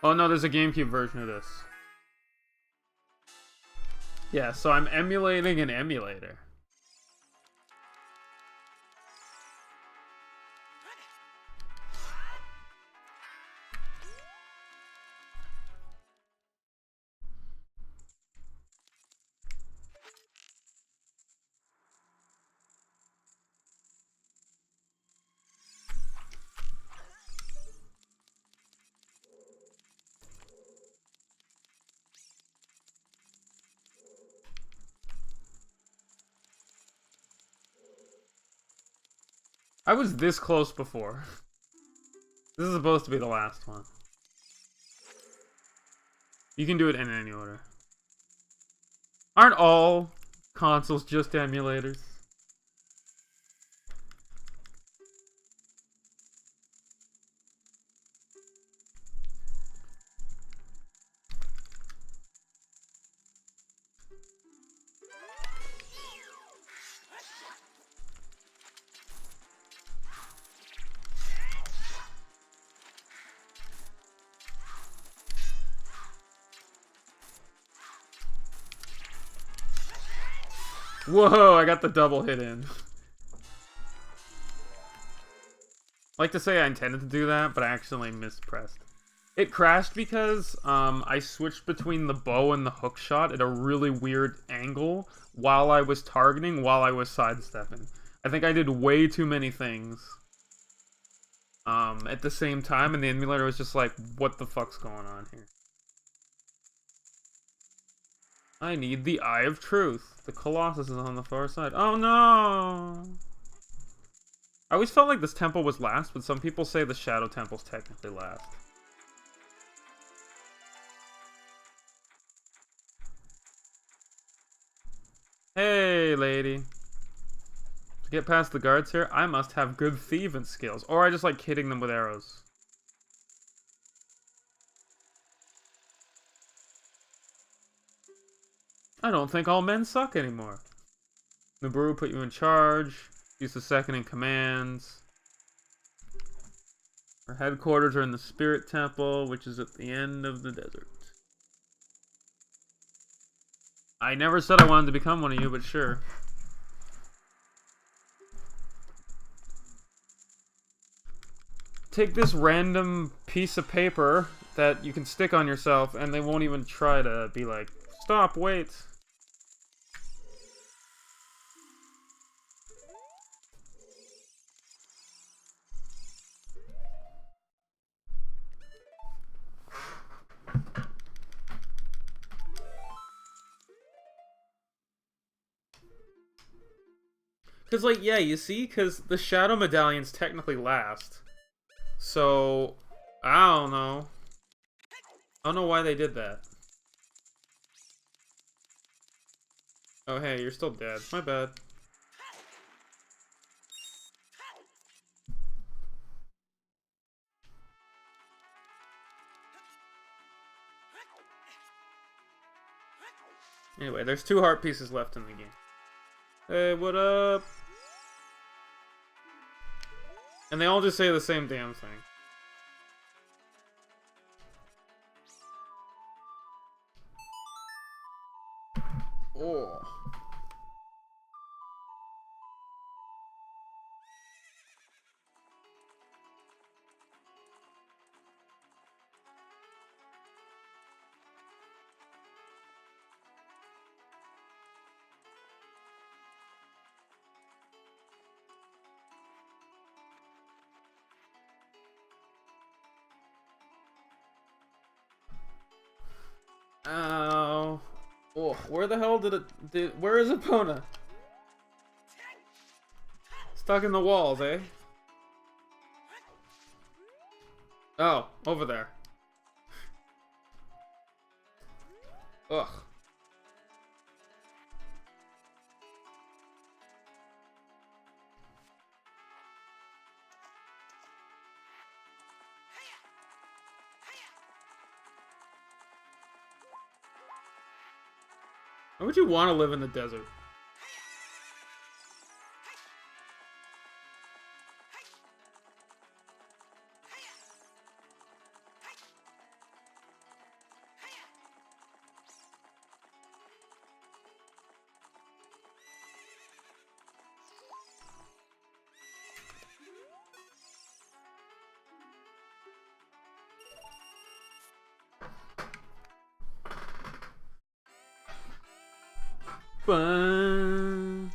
Oh no, there's a GameCube version of this. Yeah, so I'm emulating an emulator. I was this close before. This is supposed to be the last one. You can do it in any order. Aren't all consoles just emulators? Whoa, I got the double hit in. I like to say I intended to do that, but I accidentally mispressed. It crashed because I switched between the bow and the hook shot at a really weird angle while I was targeting, while I was sidestepping. I think I did way too many things at the same time, and the emulator was just like, what the fuck's going on here? I need the Eye of Truth. The Colossus is on the far side. Oh no! I always felt like this temple was last, but some people say the Shadow Temple's technically last. Hey, lady. To get past the guards here, I must have good thieving skills. Or I just like hitting them with arrows. I don't think all men suck anymore. Naburu put you in charge. Use the second in commands. Our headquarters are in the Spirit Temple, which is at the end of the desert. I never said I wanted to become one of you, but sure. Take this random piece of paper that you can stick on yourself, and they won't even try to be like, stop, wait. Because, like, yeah, you see? Because the Shadow Medallions technically last. So, I don't know. I don't know why they did that. Oh, hey, you're still dead. My bad. Anyway, there's 2 heart pieces left in the game. Hey, what up? And they all just say the same damn thing. Oh. Ow. Oh, where the hell did it... where is Epona? Stuck in the walls, eh? Oh, over there. Ugh. Why would you want to live in the desert? Fun.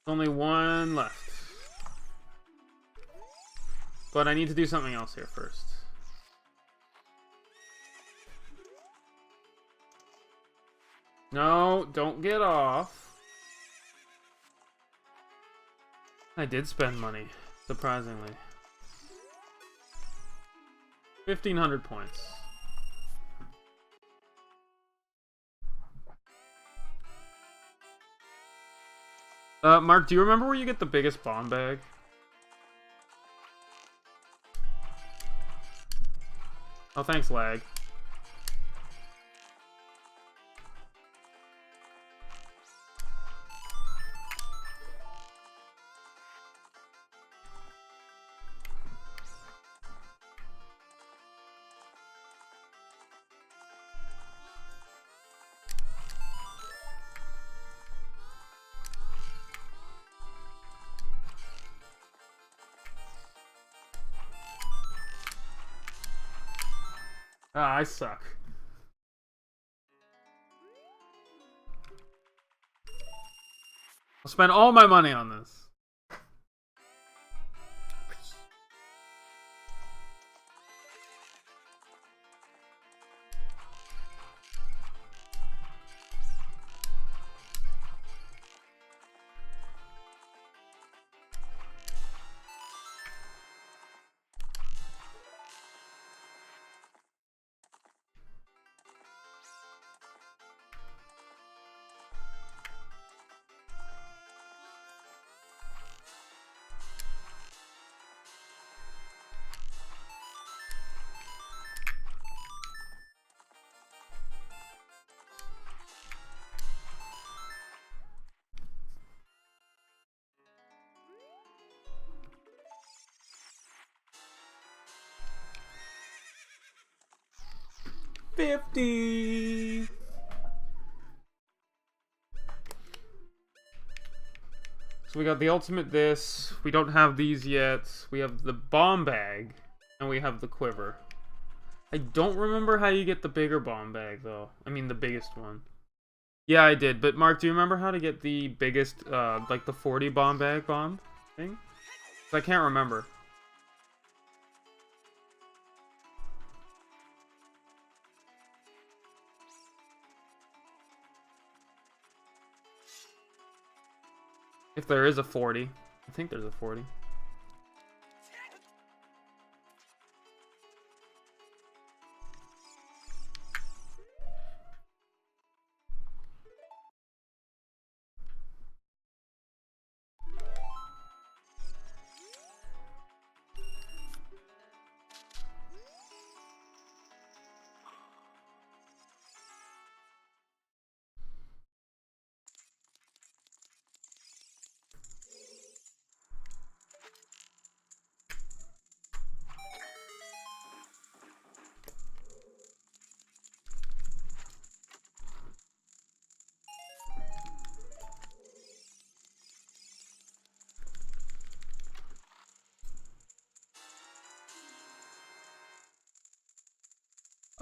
Only one left. But I need to do something else here first. No, don't get off. I did spend money, surprisingly. 1,500 points. Mark, do you remember where you get the biggest bomb bag? Oh, thanks, lag. Ah, I suck. I'll spend all my money on this. $50. So we got the ultimate this. We don't have these yet. We have the bomb bag. And we have the quiver. I don't remember how you get the bigger bomb bag, though. I mean, the biggest one. Yeah, I did. But, Mark, do you remember how to get the biggest, like the 40 bomb bag bomb thing? 'Cause I can't remember. If there is a 40. I think there's a 40.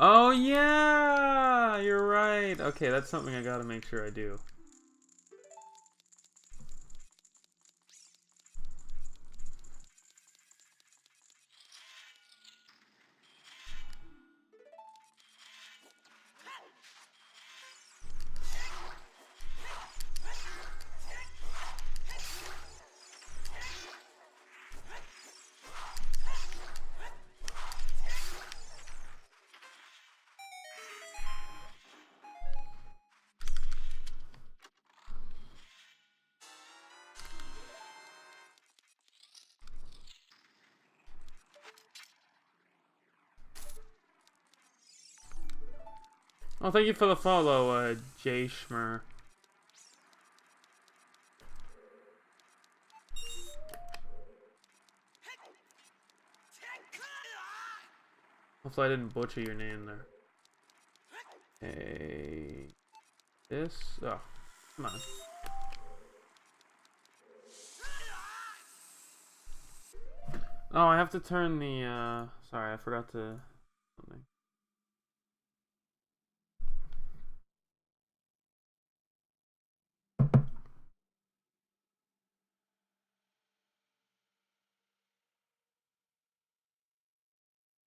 Oh, yeah! You're right. Okay, that's something I gotta make sure I do. Oh, thank you for the follow, Jay Schmer. Hopefully I didn't butcher your name there. Hey, this? Oh, come on. Oh, I have to turn the, sorry, I forgot to... something.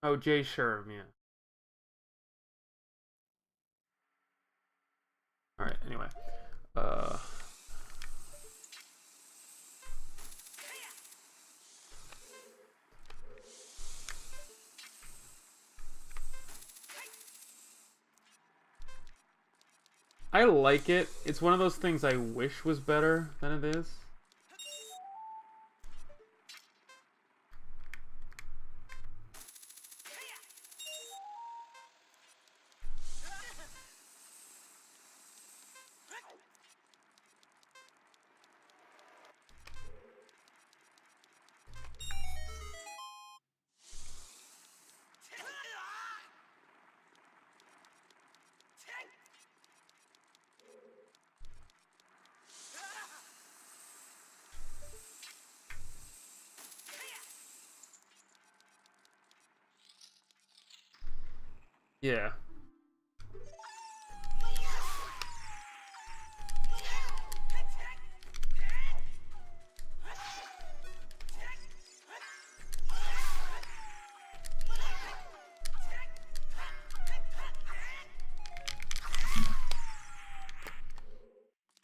Oh, Jay Sherm, yeah. Alright, anyway. Uh... I like it. It's one of those things I wish was better than it is. Yeah.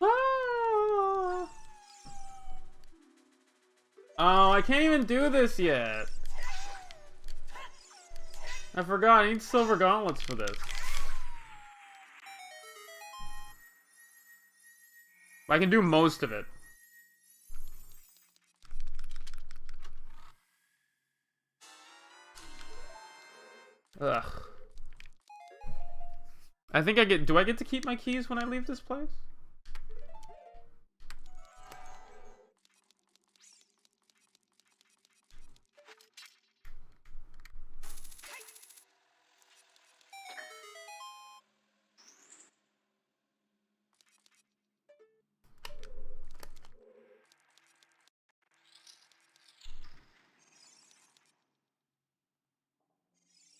Ah! Oh, I can't even do this yet. I forgot. I need silver gauntlets for this. I can do most of it. Ugh. I think I get... Do I get to keep my keys when I leave this place?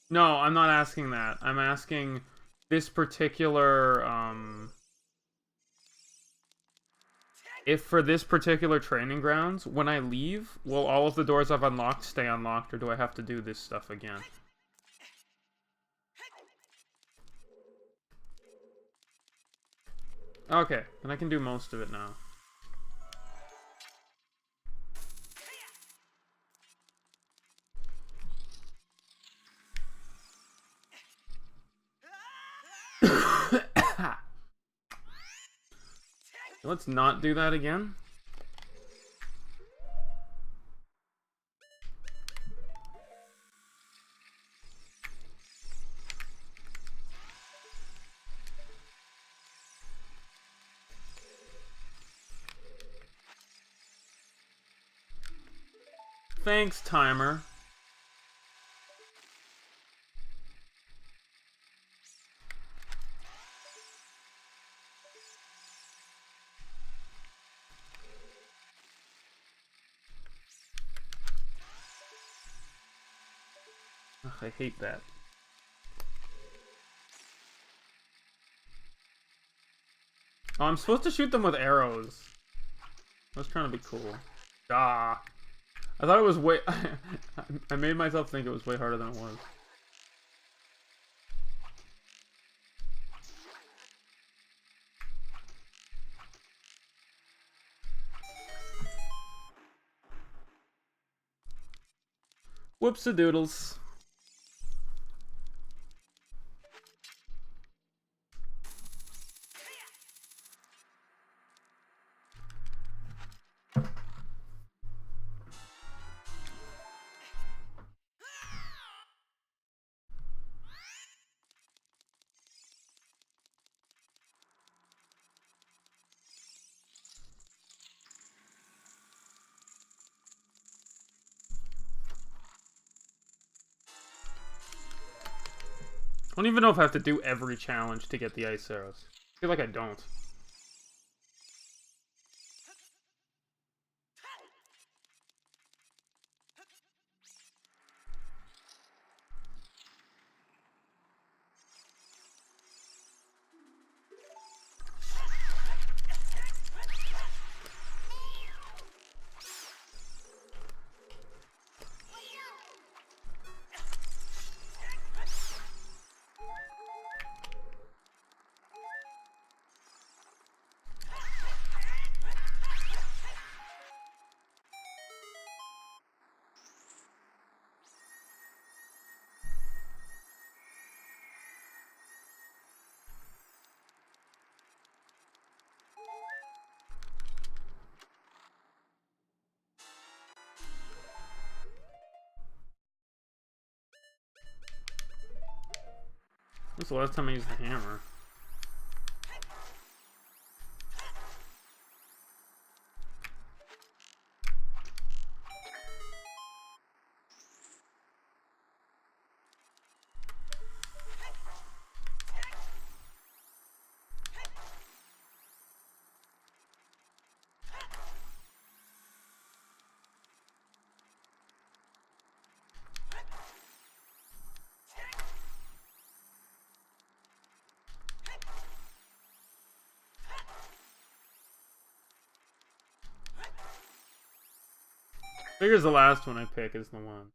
No, I'm not asking that. I'm asking this particular, if for this particular training grounds, when I leave, will all of the doors I've unlocked stay unlocked, or do I have to do this stuff again? Okay, then I can do most of it now. Let's not do that again. Thanks, timer. Ugh, I hate that. Oh, I'm supposed to shoot them with arrows. I was trying to be cool. Ah. I thought it was way... I made myself think it was way harder than it was. Whoops-a-doodles. I don't even know if I have to do every challenge to get the ice arrows. I feel like I don't. When's the last time I used the hammer? Figures the last one I pick is the one.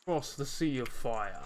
Across the sea of fire.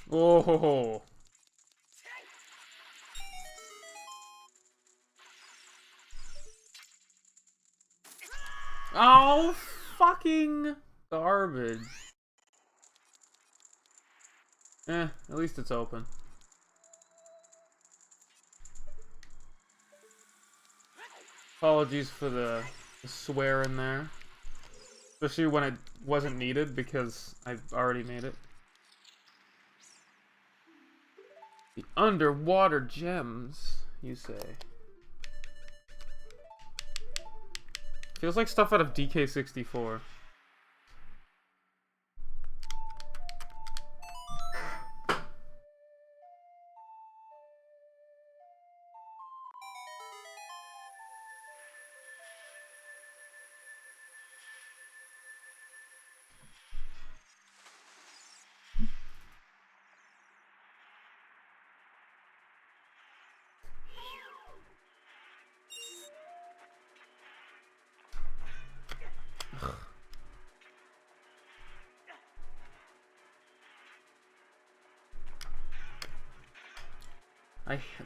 Oh. Oh, fucking garbage. At least it's open. Apologies for the swear in there. Especially when it wasn't needed because I've already made it. The underwater gems, you say? Feels like stuff out of DK64.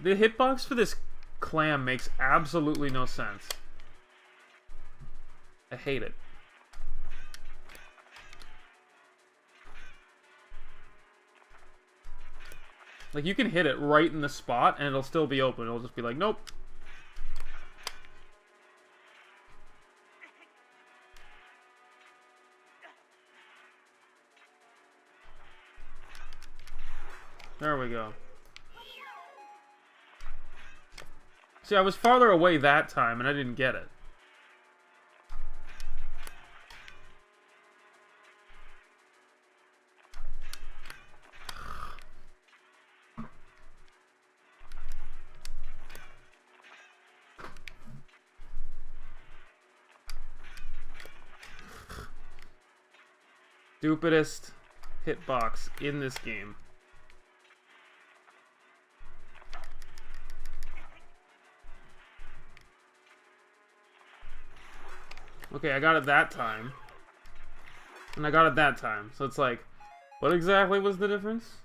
The hitbox for this clam makes absolutely no sense. I hate it. Like, you can hit it right in the spot and it'll still be open. It'll just be like, nope. There we go. See, I was farther away that time and I didn't get it. Stupidest hitbox in this game. Okay, I got it that time. And I got it that time. So it's like, what exactly was the difference?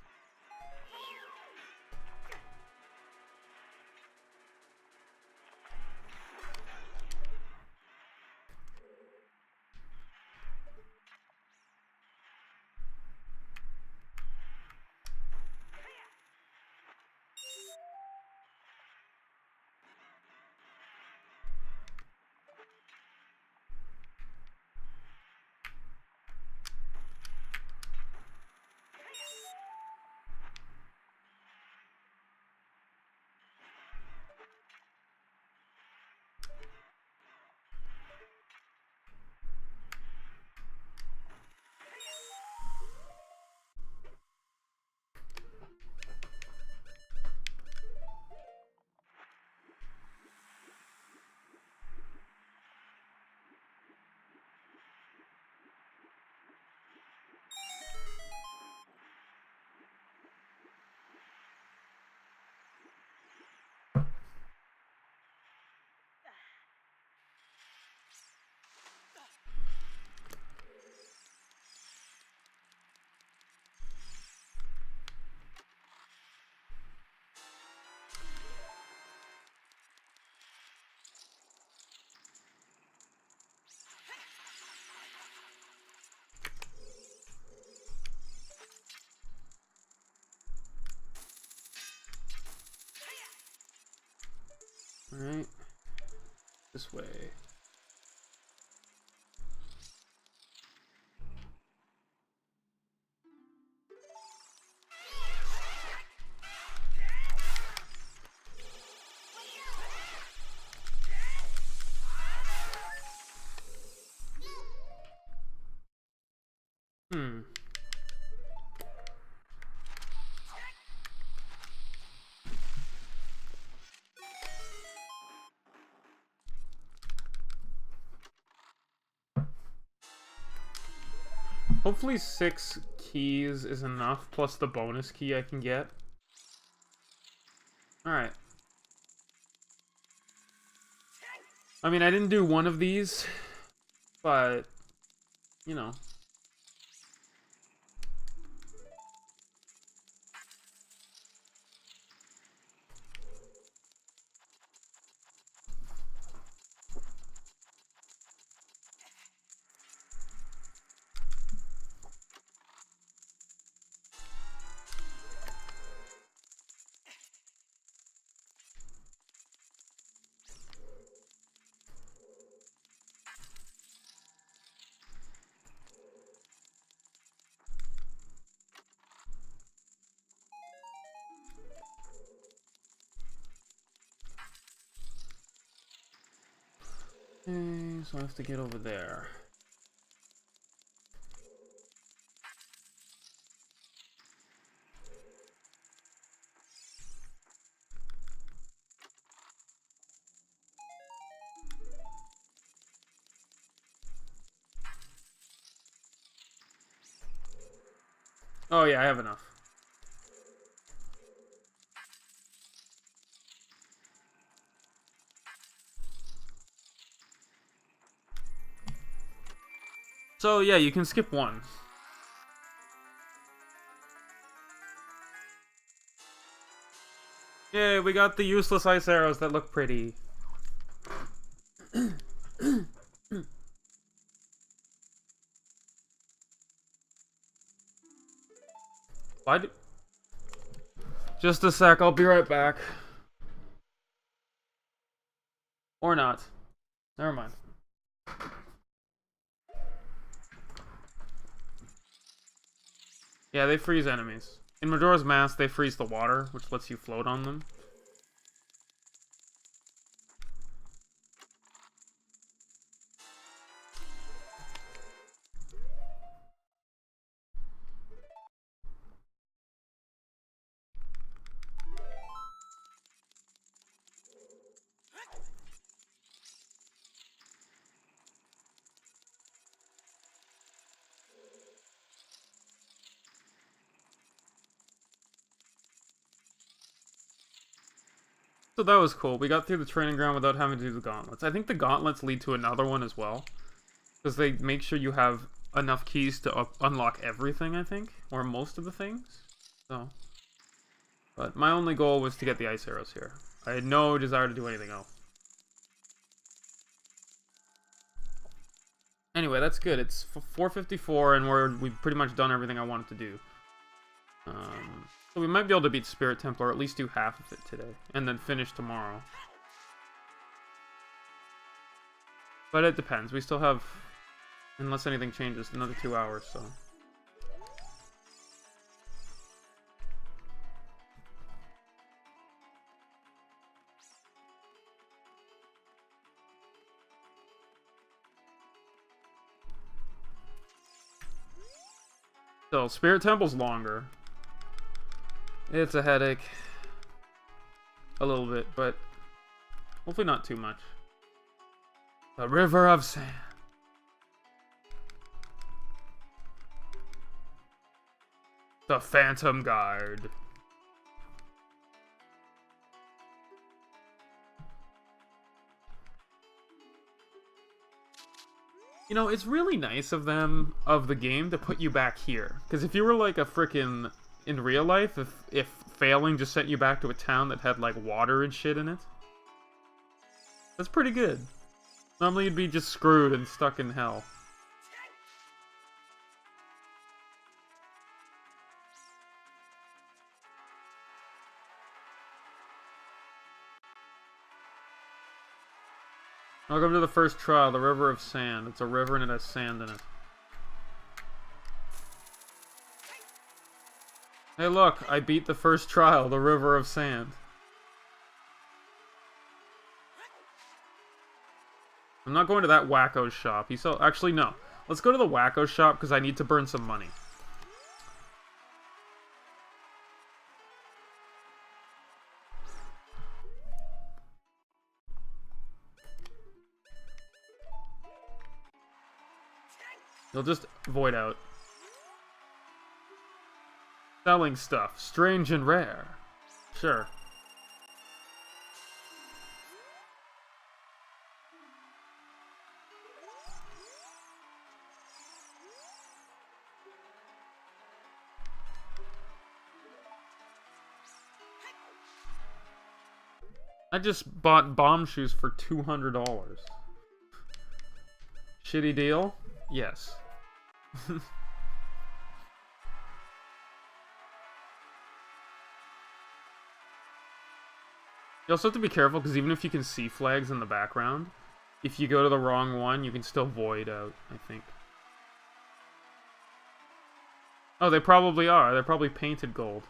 Alright. This way. Hopefully 6 keys is enough, plus the bonus key I can get. Alright. I mean, I didn't do one of these, but, you know. Okay, so I have to get over there. Oh yeah, I have enough. So yeah, you can skip one. Yeah, we got the useless ice arrows that look pretty. Why do... Just a sec, I'll be right back. Or not. Never mind. Yeah, they freeze enemies. In Majora's Mask, they freeze the water, which lets you float on them. So that was cool. We got through the training ground without having to do the gauntlets. I think the gauntlets lead to another one as well. Because they make sure you have enough keys to unlock everything, I think. Or most of the things. So. But my only goal was to get the ice arrows here. I had no desire to do anything else. Anyway, that's good. It's 4:54 and we've pretty much done everything I wanted to do. So we might be able to beat Spirit Temple, or at least do half of it today. And then finish tomorrow. But it depends. We still have, unless anything changes, another 2 hours, so. So, Spirit Temple's longer. It's a headache. A little bit, but hopefully not too much. The River of Sand. The Phantom Guard. You know, it's really nice of them, of the game, to put you back here. Because if you were like a frickin'... in real life, if failing just sent you back to a town that had, like, water and shit in it, that's pretty good. Normally you'd be just screwed and stuck in hell. Welcome to the first trial, the River of Sand. It's a river and it has sand in it. Hey look, I beat the first trial, the River of Sand. I'm not going to that wacko shop. Actually, no. Let's go to the wacko shop because I need to burn some money. You'll just void out. Selling stuff. Strange and rare. Sure. I just bought bomb shoes for $200. Shitty deal? Yes. You also have to be careful, because even if you can see flags in the background, if you go to the wrong one, you can still void out, I think. Oh, they probably are. They're probably painted gold.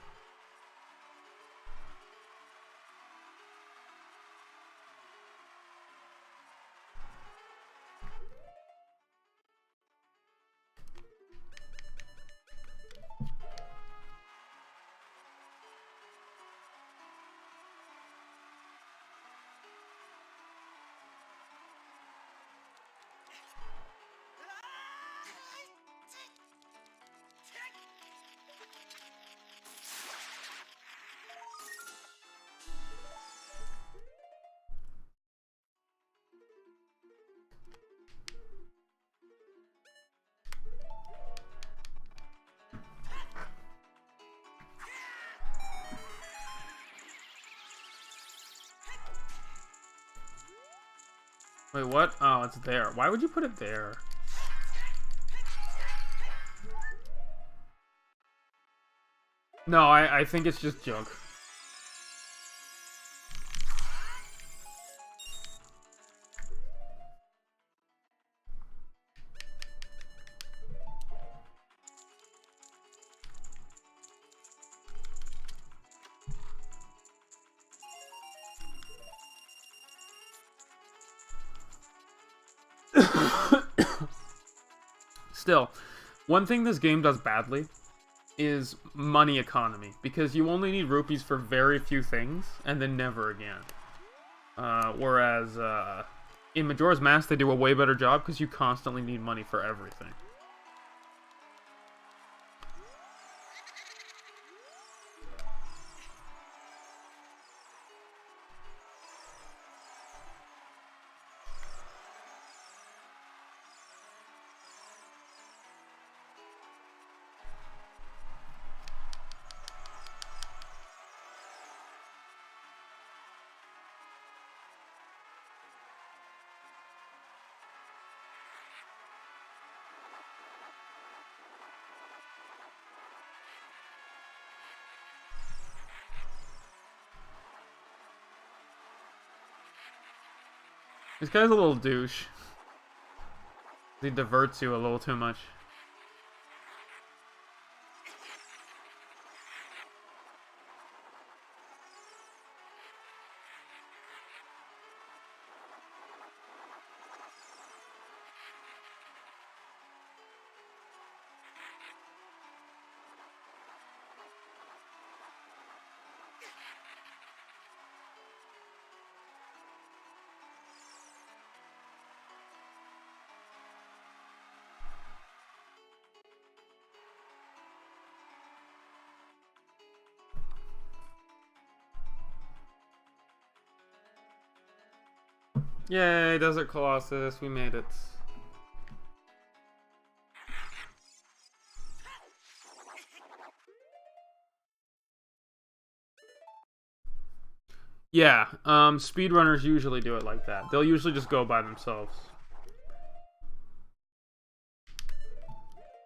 Wait, what? Oh, it's there. Why would you put it there? No, I think it's just junk. Still, one thing this game does badly is money economy, because you only need rupees for very few things, and then never again. Whereas, in Majora's Mask, they do a way better job, because you constantly need money for everything. This guy's a little douche. He diverts you a little too much. Yay, Desert Colossus, we made it. Yeah, speedrunners usually do it like that. They'll usually just go by themselves.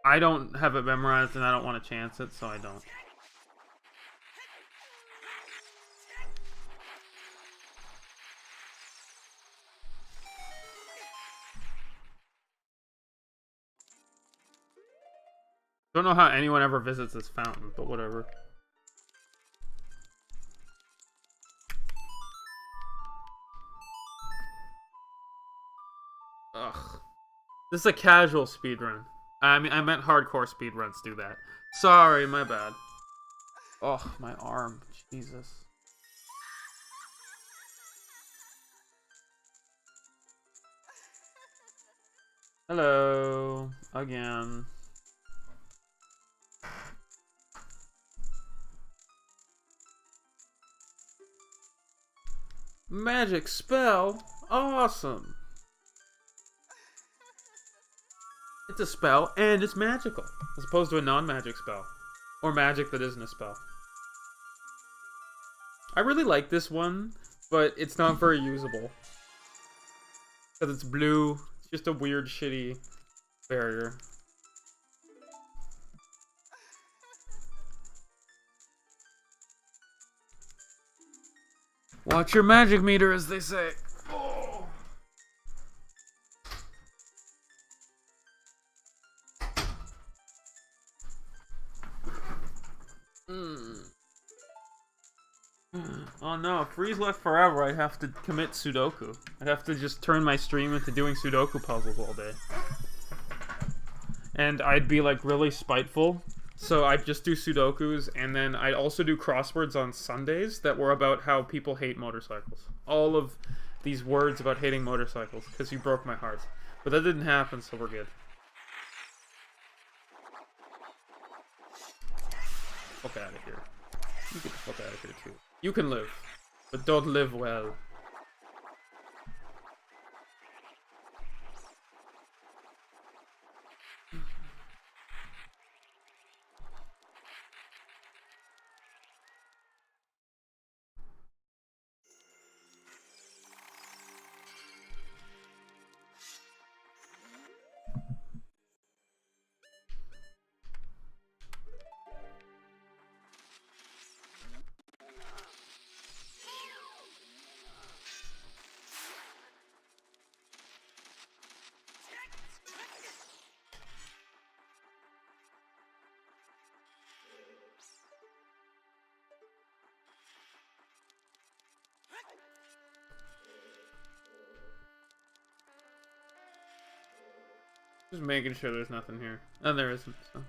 I don't have it memorized and I don't want to chance it, so I don't. Don't know how anyone ever visits this fountain, but whatever. Ugh. This is a casual speedrun. I mean, I meant hardcore speedruns do that. Sorry, my bad. Oh, my arm. Jesus. Hello. Again. Magic spell? Awesome. It's a spell, and it's magical. As opposed to a non-magic spell. Or magic that isn't a spell. I really like this one, but it's not very usable. Because it's blue. It's just a weird, shitty barrier. Watch your magic meter, as they say. Oh. Oh no, if Freeze left forever, I'd have to commit Sudoku. I'd have to just turn my stream into doing Sudoku puzzles all day. And I'd be like really spiteful. So I'd just do Sudokus, and then I'd also do crosswords on Sundays that were about how people hate motorcycles. All of these words about hating motorcycles, because you broke my heart. But that didn't happen, so we're good. Fuck out of here. You get the fuck out of here too. You can live, but don't live well. Just making sure there's nothing here. And there isn't, so.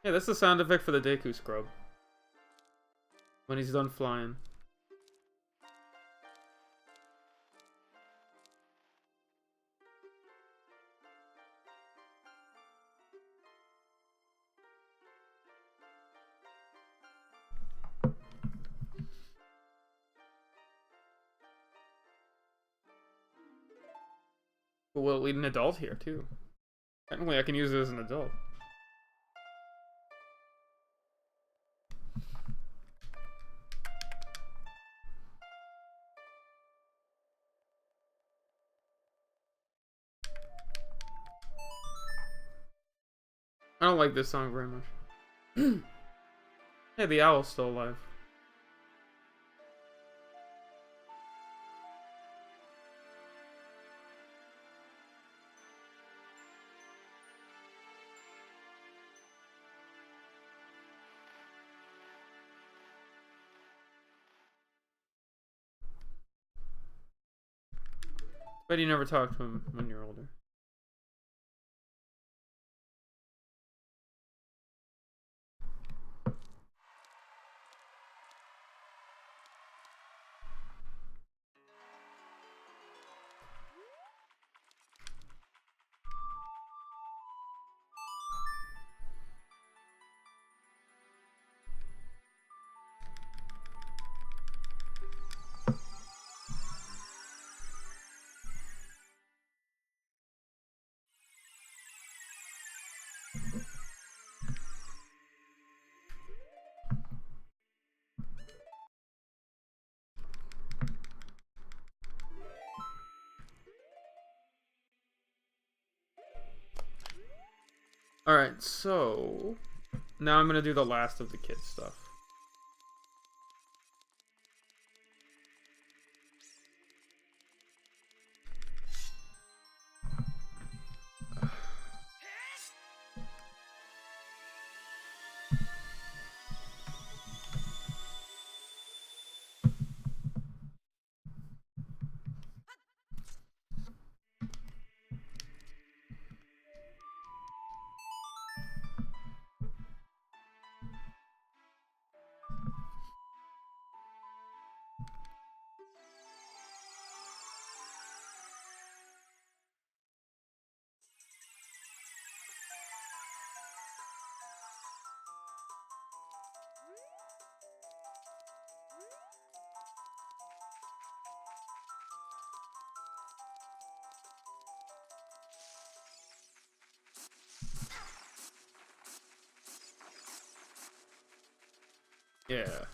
Yeah, that's the sound effect for the Deku Scrub. When he's done flying. But we'll lead an adult here, too. Technically, I can use it as an adult. I don't like this song very much. Hey, the owl's still alive. Bet you never talk to him when you're older. Alright, so... Now I'm gonna do the last of the kid stuff. Yeah.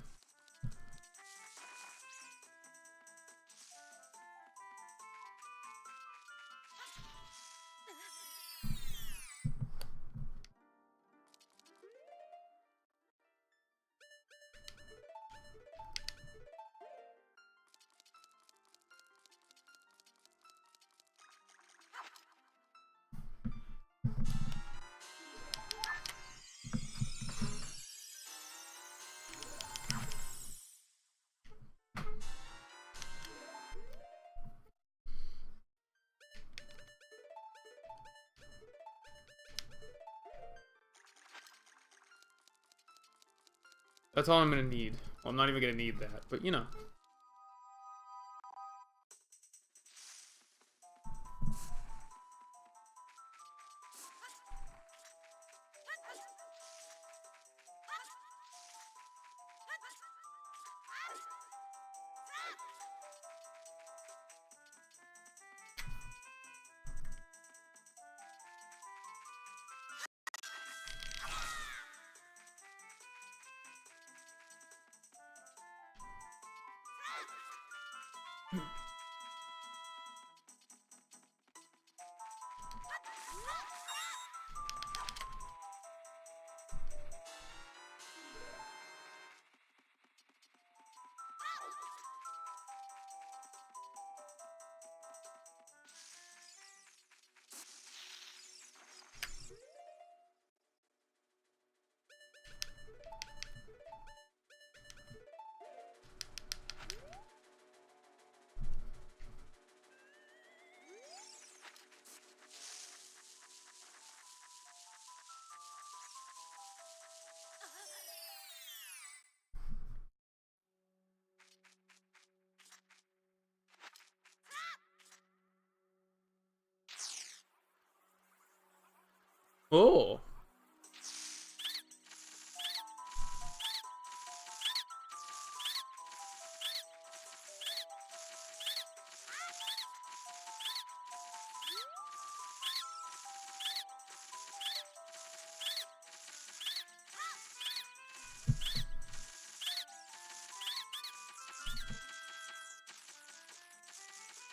That's all I'm gonna need. Well, I'm not even gonna need that, but you know. Oh.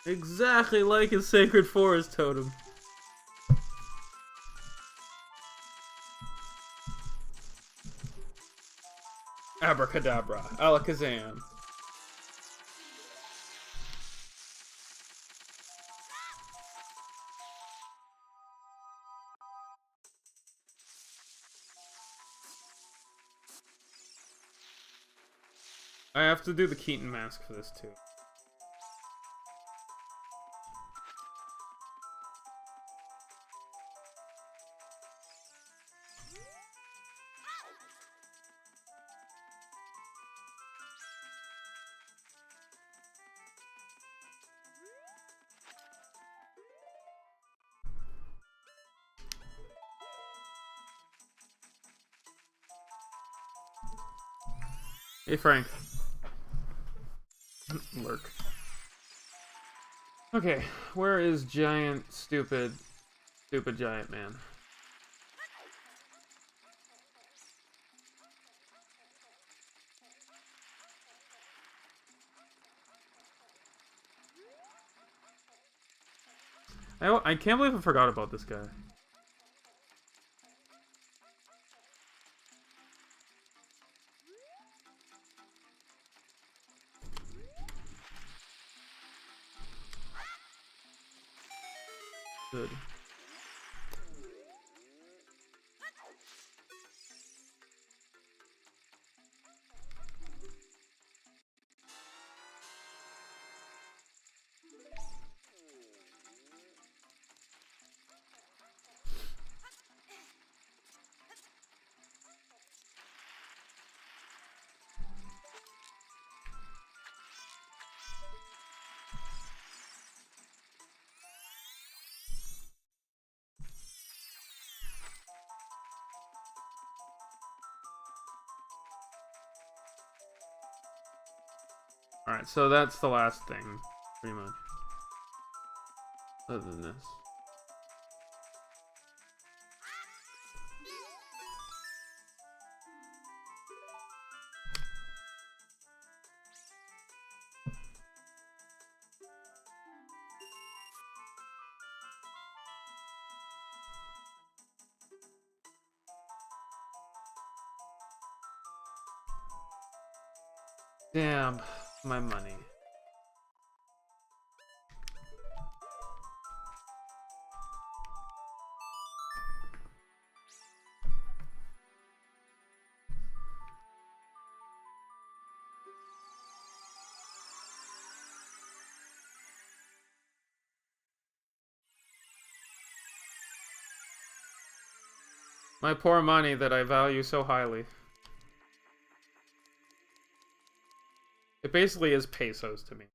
Exactly like his sacred forest totem. Abracadabra. Alakazam. I have to do the Keaton mask for this too. Hey, Frank. Lurk. Okay, where is giant, stupid giant man? I can't believe I forgot about this guy. Good. Alright, so that's the last thing, pretty much. Other than this. Damn, my money. My poor money that I value so highly. It basically is pesos to me.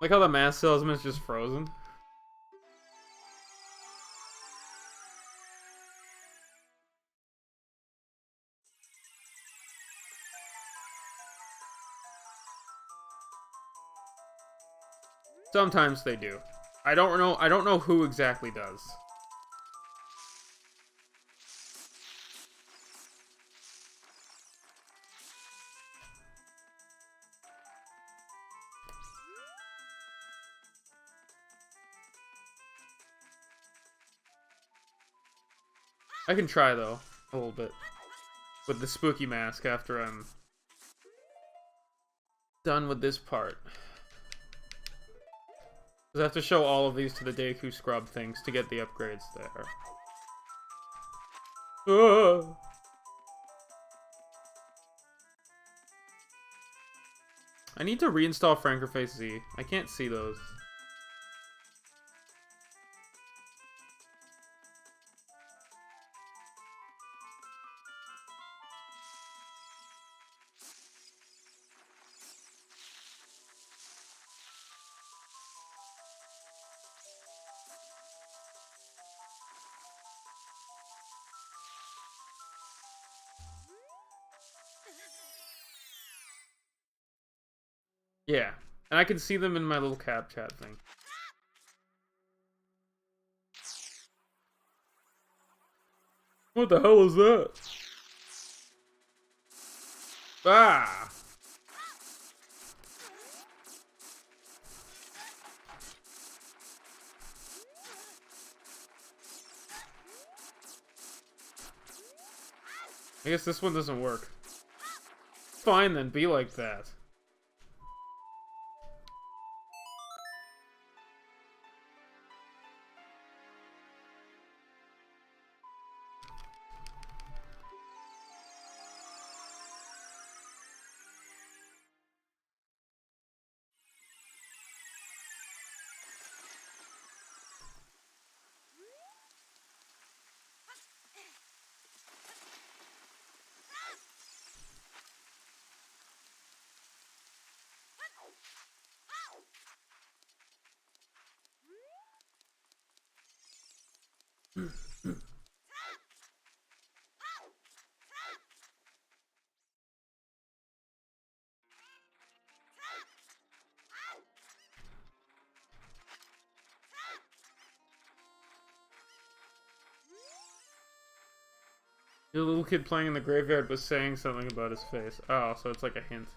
Like how the mask salesman is just frozen. Sometimes they do. I don't know who exactly does. I can try though, a little bit. With the spooky mask after I'm done with this part. Because I have to show all of these to the Deku Scrub things to get the upgrades there. Ah! I need to reinstall Frankerface Z. I can't see those. Yeah, and I can see them in my little cap chat thing. What the hell is that? Ah! I guess this one doesn't work. Fine then, be like that. The little kid playing in the graveyard was saying something about his face. Oh, so it's like a hint.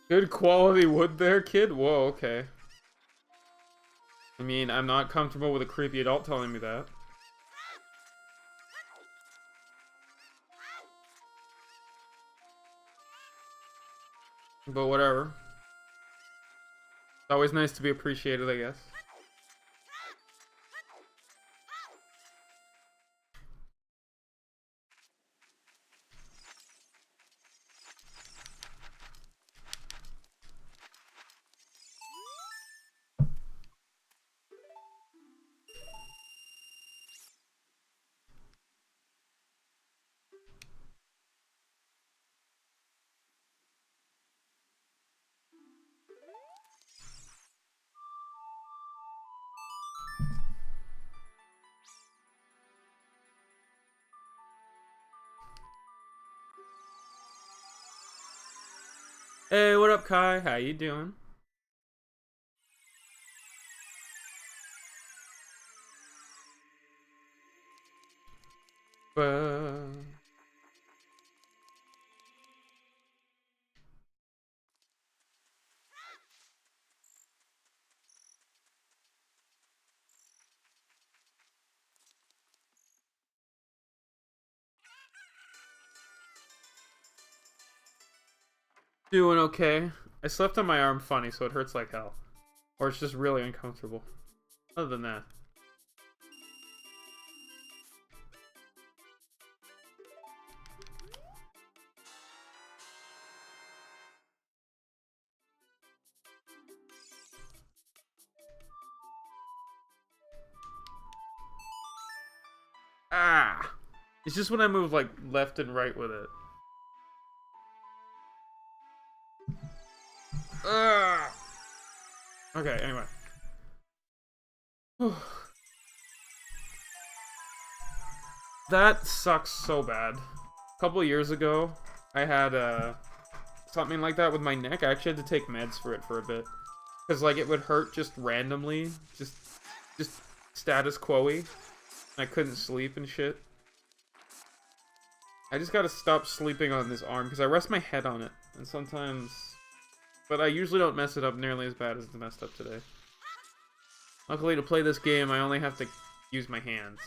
Good quality wood there, kid? Whoa, okay. I mean, I'm not comfortable with a creepy adult telling me that. But whatever. It's always nice to be appreciated, I guess. Hey, what up, Kai? How you doing? Doing okay. I slept on my arm funny, so it hurts like hell. Or it's just really uncomfortable. Other than that. Ah! It's just when I move, like, left and right with it. Ah! Okay, anyway. That sucks so bad. A couple years ago, I had something like that with my neck. I actually had to take meds for it for a bit. Because, like, it would hurt just randomly. Just status quo-y. I couldn't sleep and shit. I just gotta stop sleeping on this arm, because I rest my head on it. And sometimes... But I usually don't mess it up nearly as bad as it messed up today. Luckily, to play this game, I only have to use my hands.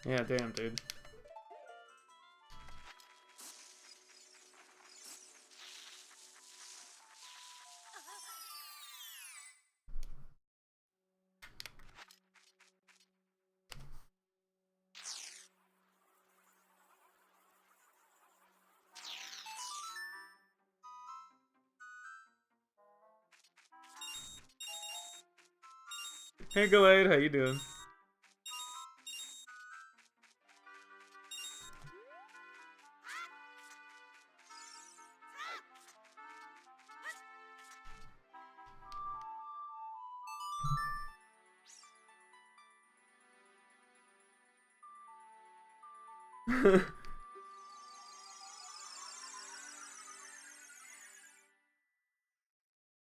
Yeah, damn, dude. Hey, Gallade, how you doing?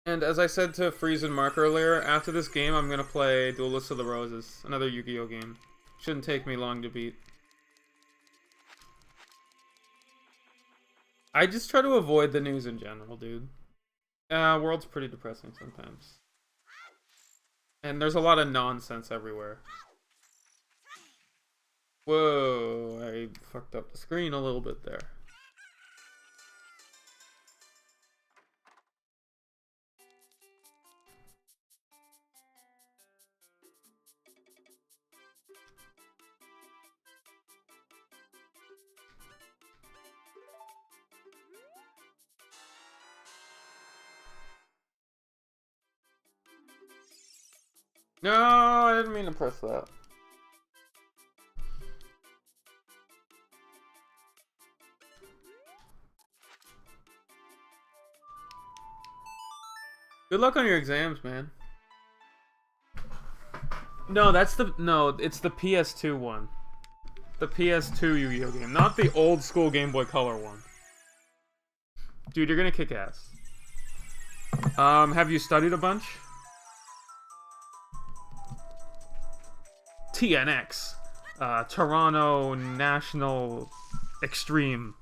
And as I said to Freeze and Mark earlier, after this game I'm gonna play Duelist of the Roses, another Yu-Gi-Oh game. Shouldn't take me long to beat. I just try to avoid the news in general, dude. World's pretty depressing sometimes. And there's a lot of nonsense everywhere. Whoa, I fucked up the screen a little bit there. No, I didn't mean to press that. Good luck on your exams, man. No, it's the PS2 one. The PS2 Yu-Gi-Oh game, not the old school Game Boy Color one. Dude, you're gonna kick ass. Have you studied a bunch? TNX. Toronto National Extreme.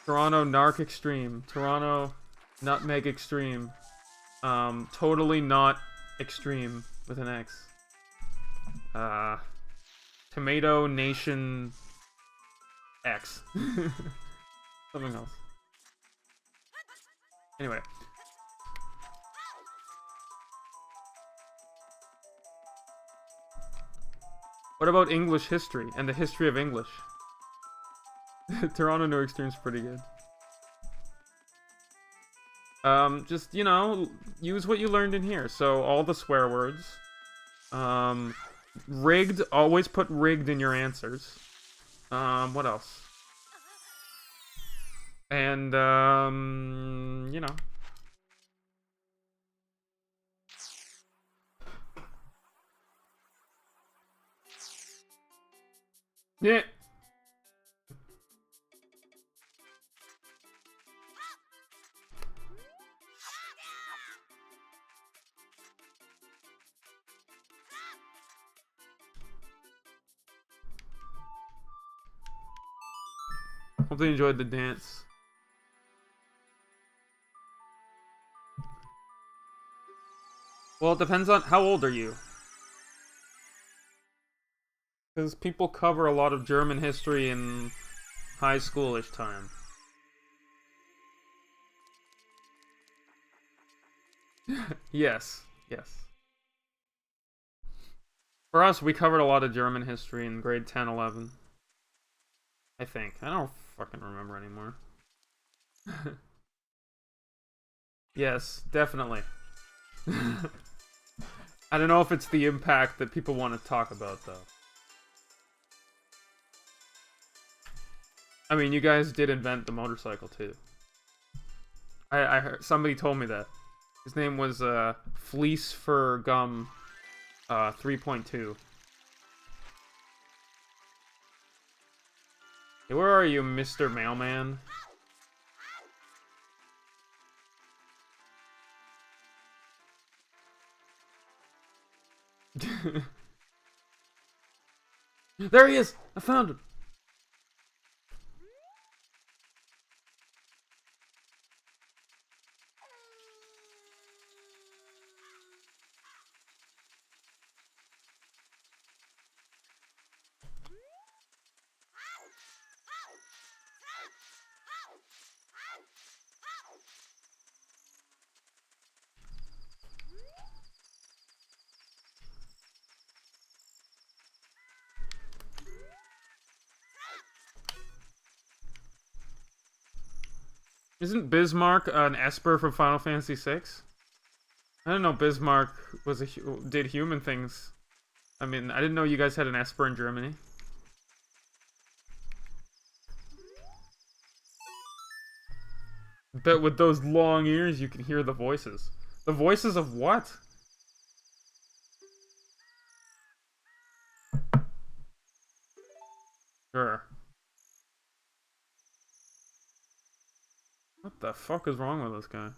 Toronto Narc Extreme. Toronto Nutmeg Extreme. Totally not extreme with an X. Tomato Nation X. Something else. Anyway. What about English history and the history of English? Toronto No Extreme's pretty good. Just, you know, use what you learned in here. So, all the swear words. Rigged, always put rigged in your answers. What else? And, you know. Yeah. Hope they enjoyed the dance. Well, it depends on how old are you? Because people cover a lot of German history in high schoolish time. Yes, yes. For us, we covered a lot of German history in grade 10, 11. I think. I don't fucking remember anymore. Yes, definitely. I don't know if it's the impact that people want to talk about, though. I mean, you guys did invent the motorcycle, too. I heard, somebody told me that. His name was, Fleece for Gum, 3.2. Hey, where are you, Mr. Mailman? There he is! I found him! Isn't Bismarck an Esper from Final Fantasy VI? I didn't know Bismarck was did human things. I mean, I didn't know you guys had an Esper in Germany. Bet with those long ears you can hear the voices. The voices of what? Sure. What the fuck is wrong with this guy?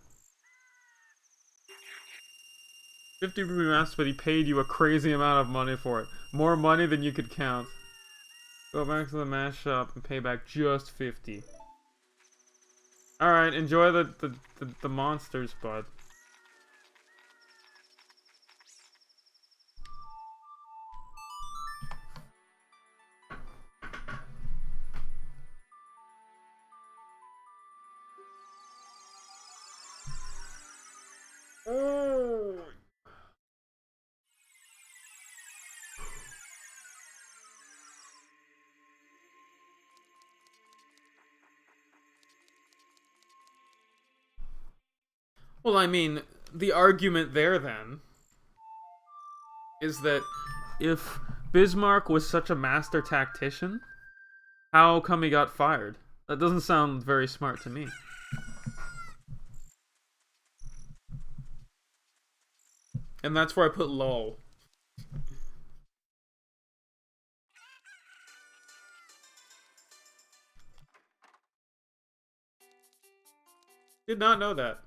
50 remastered, but he paid you a crazy amount of money for it. More money than you could count. Go back to the mash shop and pay back just 50. Alright, enjoy the monsters, bud. Well, I mean, the argument there then is that if Bismarck was such a master tactician, how come he got fired? That doesn't sound very smart to me. And that's where I put lol. Did not know that.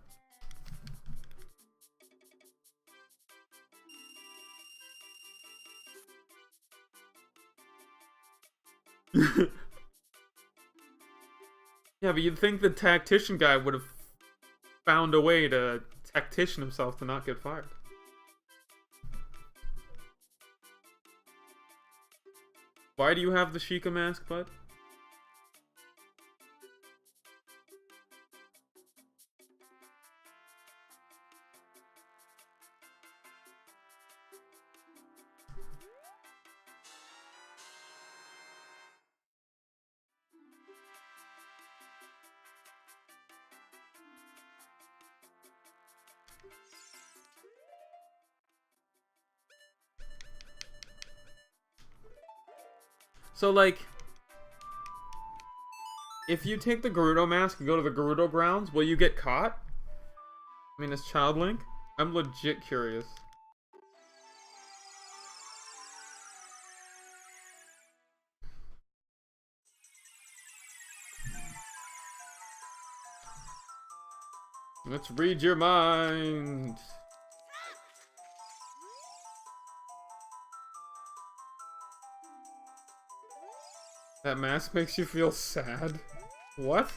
Yeah, but you'd think the tactician guy would have found a way to tactician himself to not get fired. Why do you have the Sheikah mask, bud? So, like, if you take the Gerudo mask and go to the Gerudo grounds, will you get caught? I mean, as Child Link? I'm legit curious. Let's read your mind. That mask makes you feel sad? What?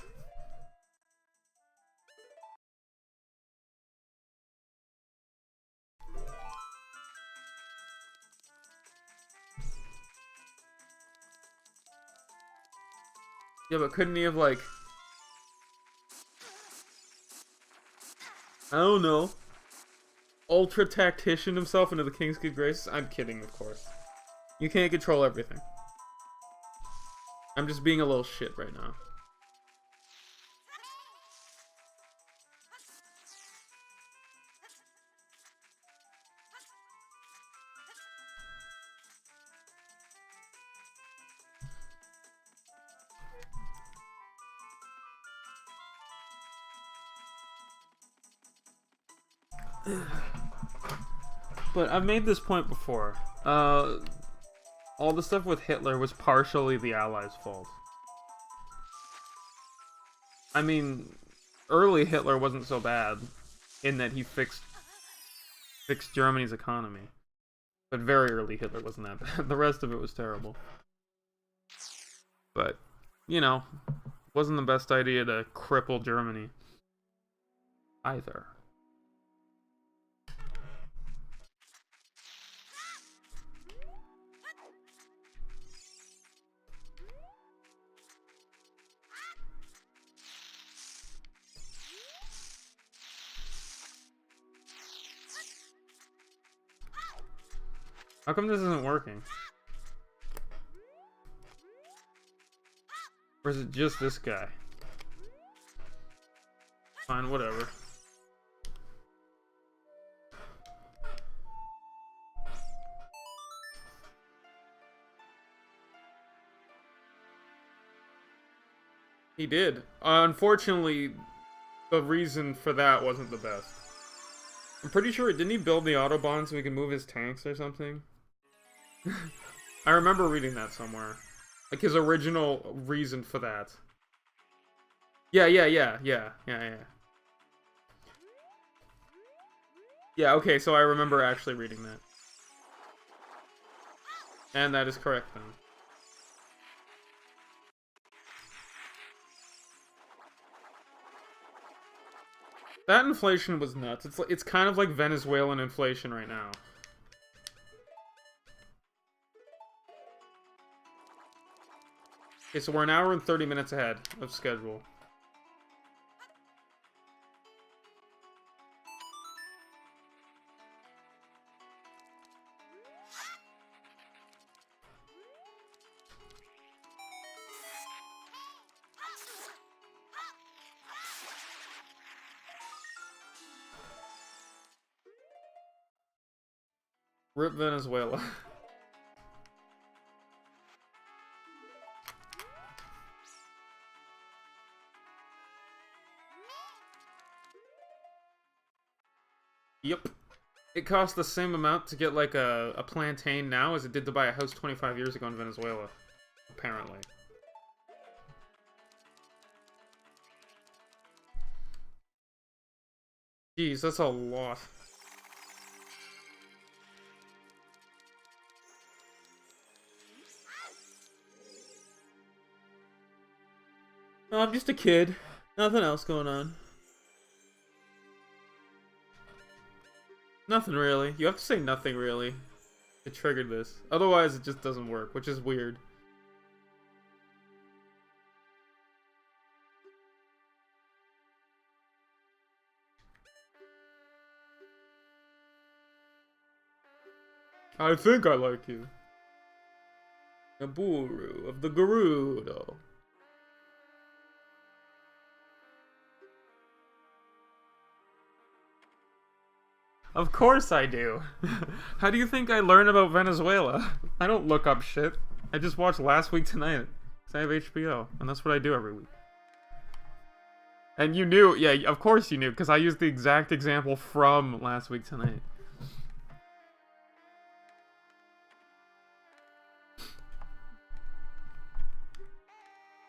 Yeah, but couldn't he have, like... I don't know. Ultra tactician himself into the King's Good Graces? I'm kidding, of course. You can't control everything. I'm just being a little shit right now. But I've made this point before. All the stuff with Hitler was partially the Allies' fault. I mean, early Hitler wasn't so bad in that he fixed Germany's economy. But very early Hitler wasn't that bad. The rest of it was terrible. But, you know, wasn't the best idea to cripple Germany either. How come this isn't working? Or is it just this guy? Fine, whatever. He did. Unfortunately, the reason for that wasn't the best. I'm pretty sure, didn't he build the Autobahn so he could move his tanks or something? I remember reading that somewhere. Like his original reason for that. Yeah. Yeah, okay, so I remember actually reading that. And that is correct then. That inflation was nuts. It's kind of like Venezuelan inflation right now. Okay, so we're an hour and 30 minutes ahead of schedule. Rip Venezuela. Yep. It costs the same amount to get like a plantain now as it did to buy a house 25 years ago in Venezuela. Apparently. Jeez, that's a lot. No, I'm just a kid. Nothing else going on. Nothing really. You have to say nothing really. It triggered this. Otherwise, it just doesn't work, which is weird. I think I like you. Naburu of the Gerudo. Of course I do. How do you think I learn about Venezuela? I don't look up shit. I just watched Last Week Tonight. Because I have HBO, and that's what I do every week. And you knew, yeah, of course you knew, because I used the exact example from Last Week Tonight.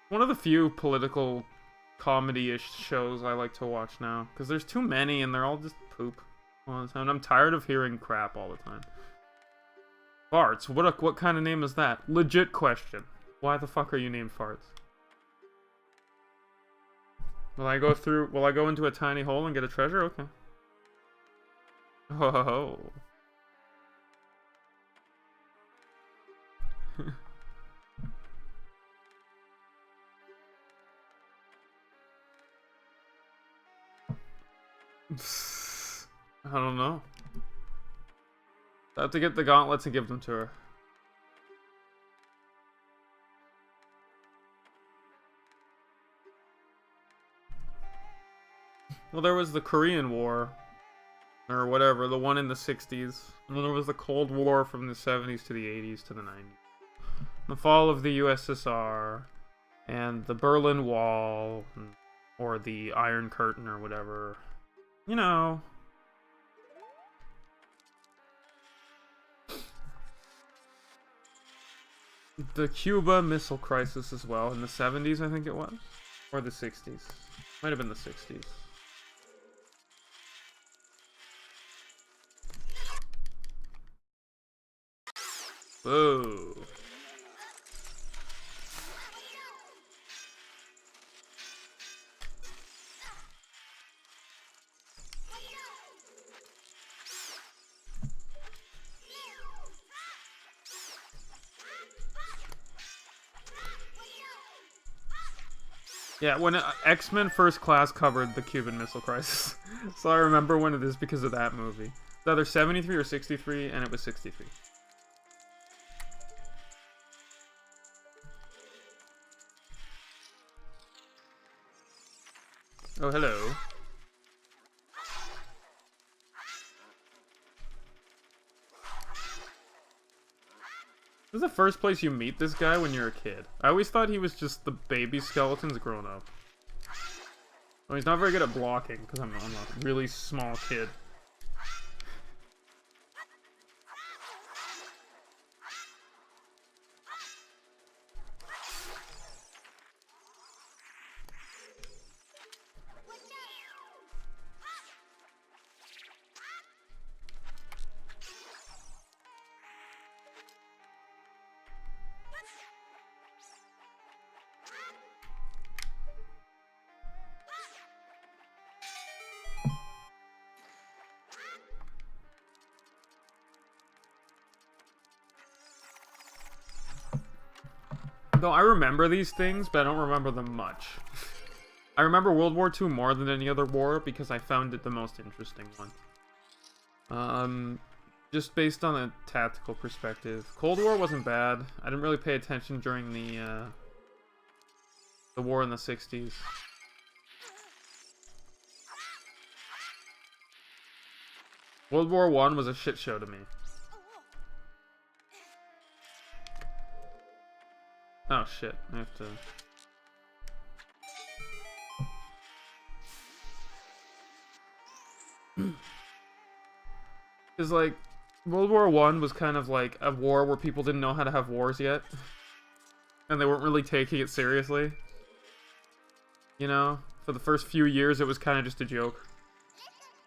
One of the few political comedy-ish shows I like to watch now. Because there's too many, and they're all just poop all the time. I'm tired of hearing crap all the time. Farts? What kind of name is that? Legit question. Why the fuck are you named Farts? Will I go into a tiny hole and get a treasure? Okay. Oh. I don't know. I have to get the gauntlets and give them to her. Well, there was the Korean War. Or whatever, the one in the 60s. And then there was the Cold War from the 70s to the 80s to the 90s. The fall of the USSR. And the Berlin Wall. Or the Iron Curtain or whatever. You know. The Cuba Missile Crisis as well. In the 70s, I think it was. Or the 60s. Might have been the 60s. Whoa. Yeah, when X-Men First Class covered the Cuban Missile Crisis. So I remember when it is because of that movie. It's either 73 or 63, and it was 63. Oh, hello. This is the first place you meet this guy when you're a kid. I always thought he was just the baby skeletons grown up. Well, he's not very good at blocking, because I'm a really small kid. Though I remember these things, but I don't remember them much. I remember World War II more than any other war because I found it the most interesting one. Just based on a tactical perspective. Cold War wasn't bad. I didn't really pay attention during the war in the 60s. World War I was a shit show to me. Oh shit, I have to... Because, like, World War I was kind of like a war where people didn't know how to have wars yet. And they weren't really taking it seriously. You know? For the first few years, it was kind of just a joke.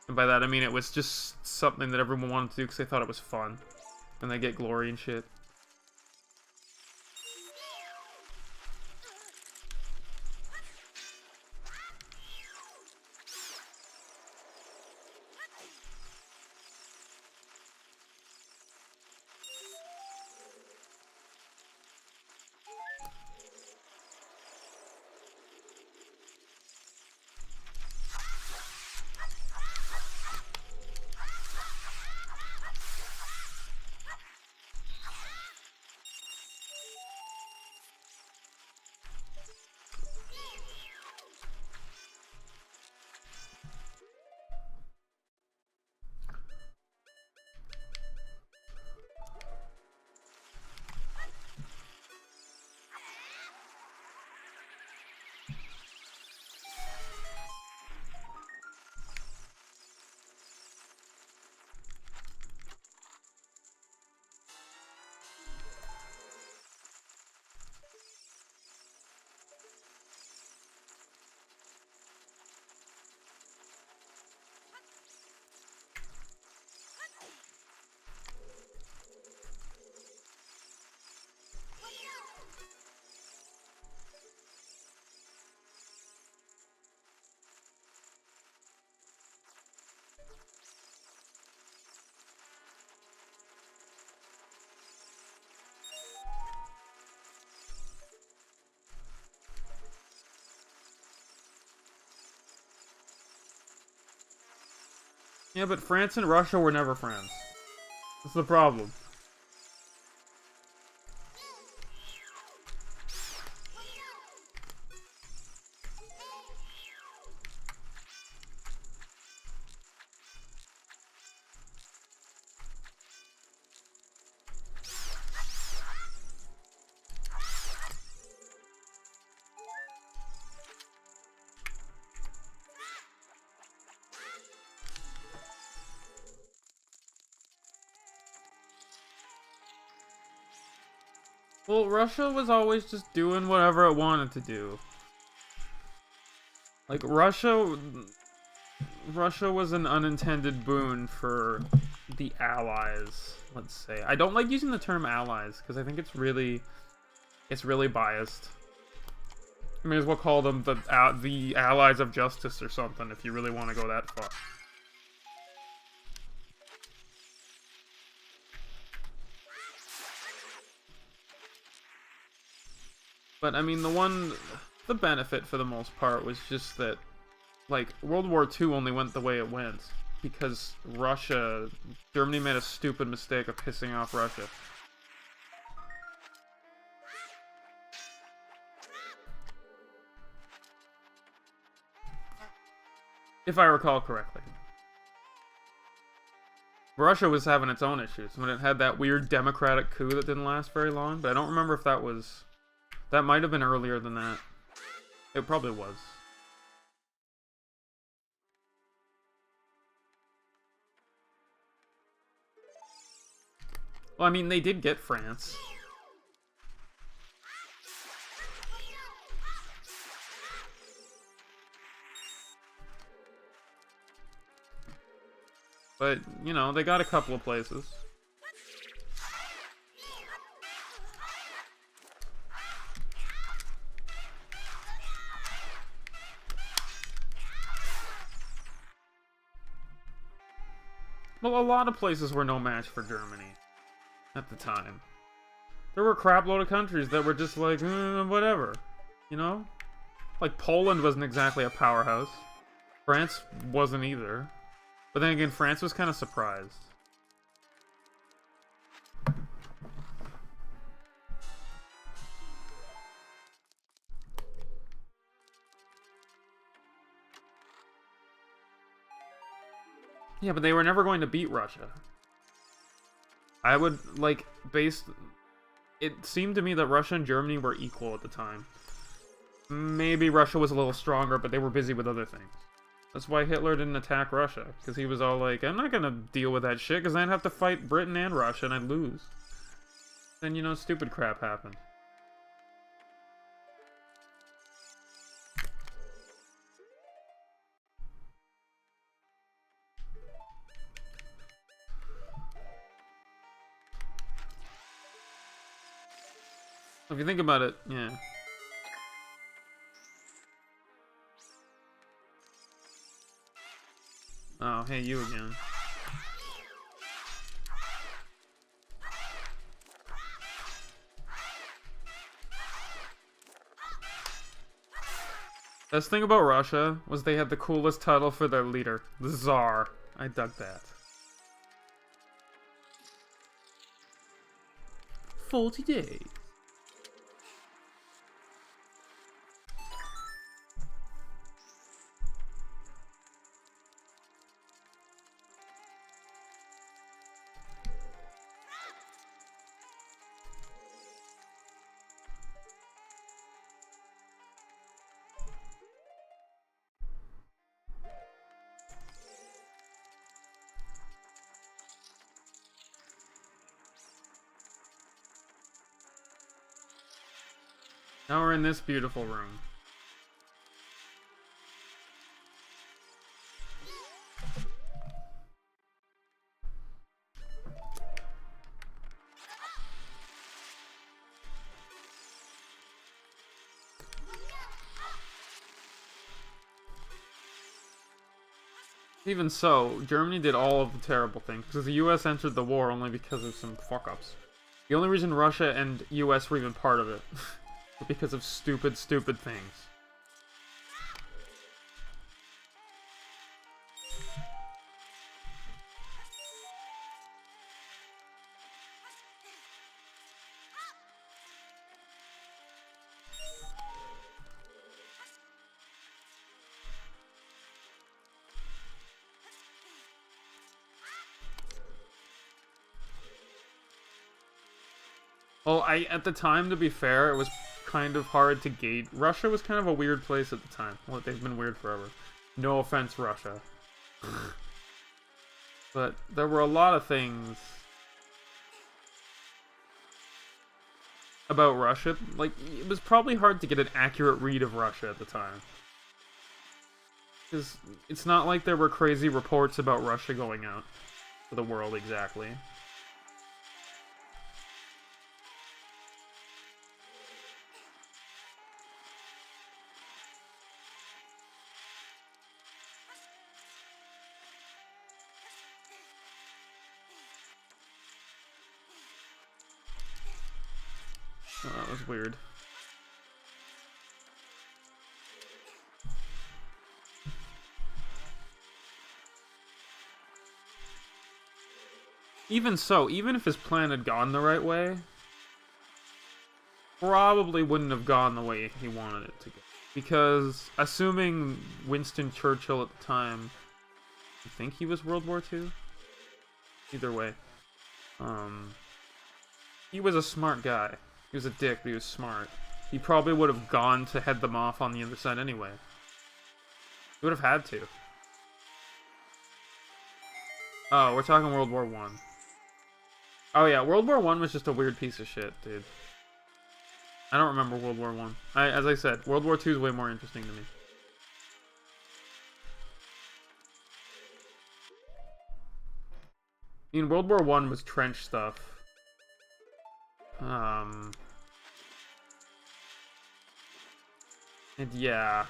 And by that, I mean it was just something that everyone wanted to do because they thought it was fun. And they get glory and shit. Yeah, but France and Russia were never friends. That's the problem. Well, Russia was always just doing whatever it wanted to do. Like, Russia was an unintended boon for the Allies, let's say. I don't like using the term allies, because I think it's really biased. You may as well call them the Allies of Justice or something, if you really want to go that far. But, I mean, the benefit for the most part was just that, like, World War II only went the way it went because Germany made a stupid mistake of pissing off Russia. If I recall correctly. Russia was having its own issues when it had that weird democratic coup that didn't last very long, but I don't remember if that was... That might have been earlier than that. It probably was. Well, I mean, they did get France. But, you know, they got a couple of places. Well, a lot of places were no match for Germany at the time. There were a crap load of countries that were just like, whatever, you know? Like, Poland wasn't exactly a powerhouse. France wasn't either. But then again, France was kind of surprised. Yeah, but they were never going to beat Russia. I would, like, it seemed to me that Russia and Germany were equal at the time. Maybe Russia was a little stronger, but they were busy with other things. That's why Hitler didn't attack Russia, because he was all like, I'm not gonna deal with that shit, because I'd have to fight Britain and Russia, and I'd lose. Then, you know, stupid crap happened. If you think about it, yeah. Oh, hey, you again. Best thing about Russia was they had the coolest title for their leader, the Tsar. I dug that. 40 days. Now we're in this beautiful room. Even so, Germany did all of the terrible things, because the US entered the war only because of some fuck-ups. The only reason Russia and US were even part of it was because of stupid, stupid things. Well, at the time, to be fair, it was kind of hard to gauge. Russia was kind of a weird place at the time. Well, they've been weird forever. No offense, Russia. But there were a lot of things about Russia. Like, it was probably hard to get an accurate read of Russia at the time. Because it's not like there were crazy reports about Russia going out to the world exactly. Oh, that was weird. Even so, even if his plan had gone the right way, probably wouldn't have gone the way he wanted it to go. Because, assuming Winston Churchill at the time, I think he was World War II? Either way. He was a smart guy. He was a dick, but he was smart. He probably would have gone to head them off on the other side anyway. He would have had to. Oh, we're talking World War I. Oh yeah, World War I was just a weird piece of shit, dude. I don't remember World War I. As I said, World War II is way more interesting to me. I mean, World War I was trench stuff. And yeah.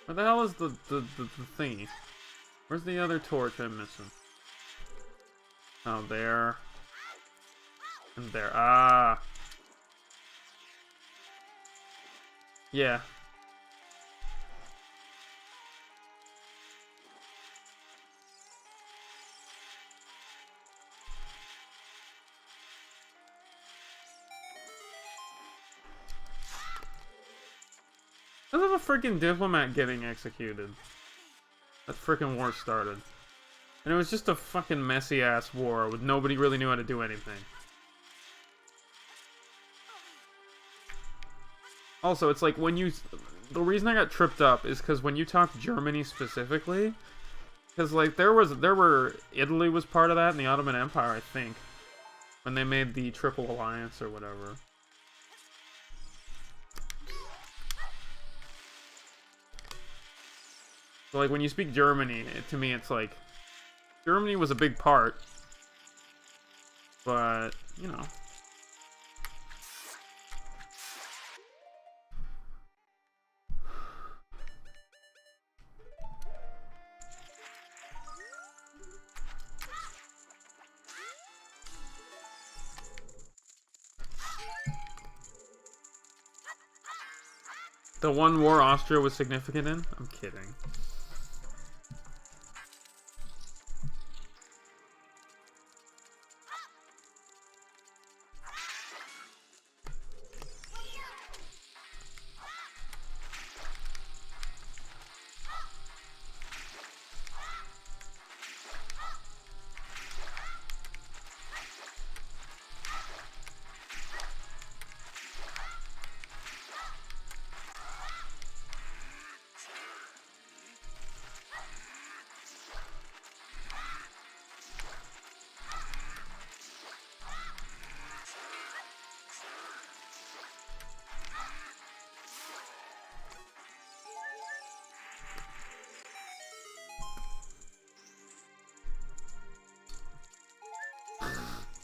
Where the hell is the thingy? Where's the other torch I'm missing? Oh, there. And there. Ah. Yeah. Because of a freaking diplomat getting executed. That freaking war started. And it was just a fucking messy-ass war with nobody really knew how to do anything. Also, it's like when you... The reason I got tripped up is because when you talk Germany specifically... Because, like, there were... Italy was part of that in the Ottoman Empire, I think. When they made the Triple Alliance or whatever. So, like, when you speak Germany, to me it's like... Germany was a big part. But, you know... The one war Austria was significant in? I'm kidding.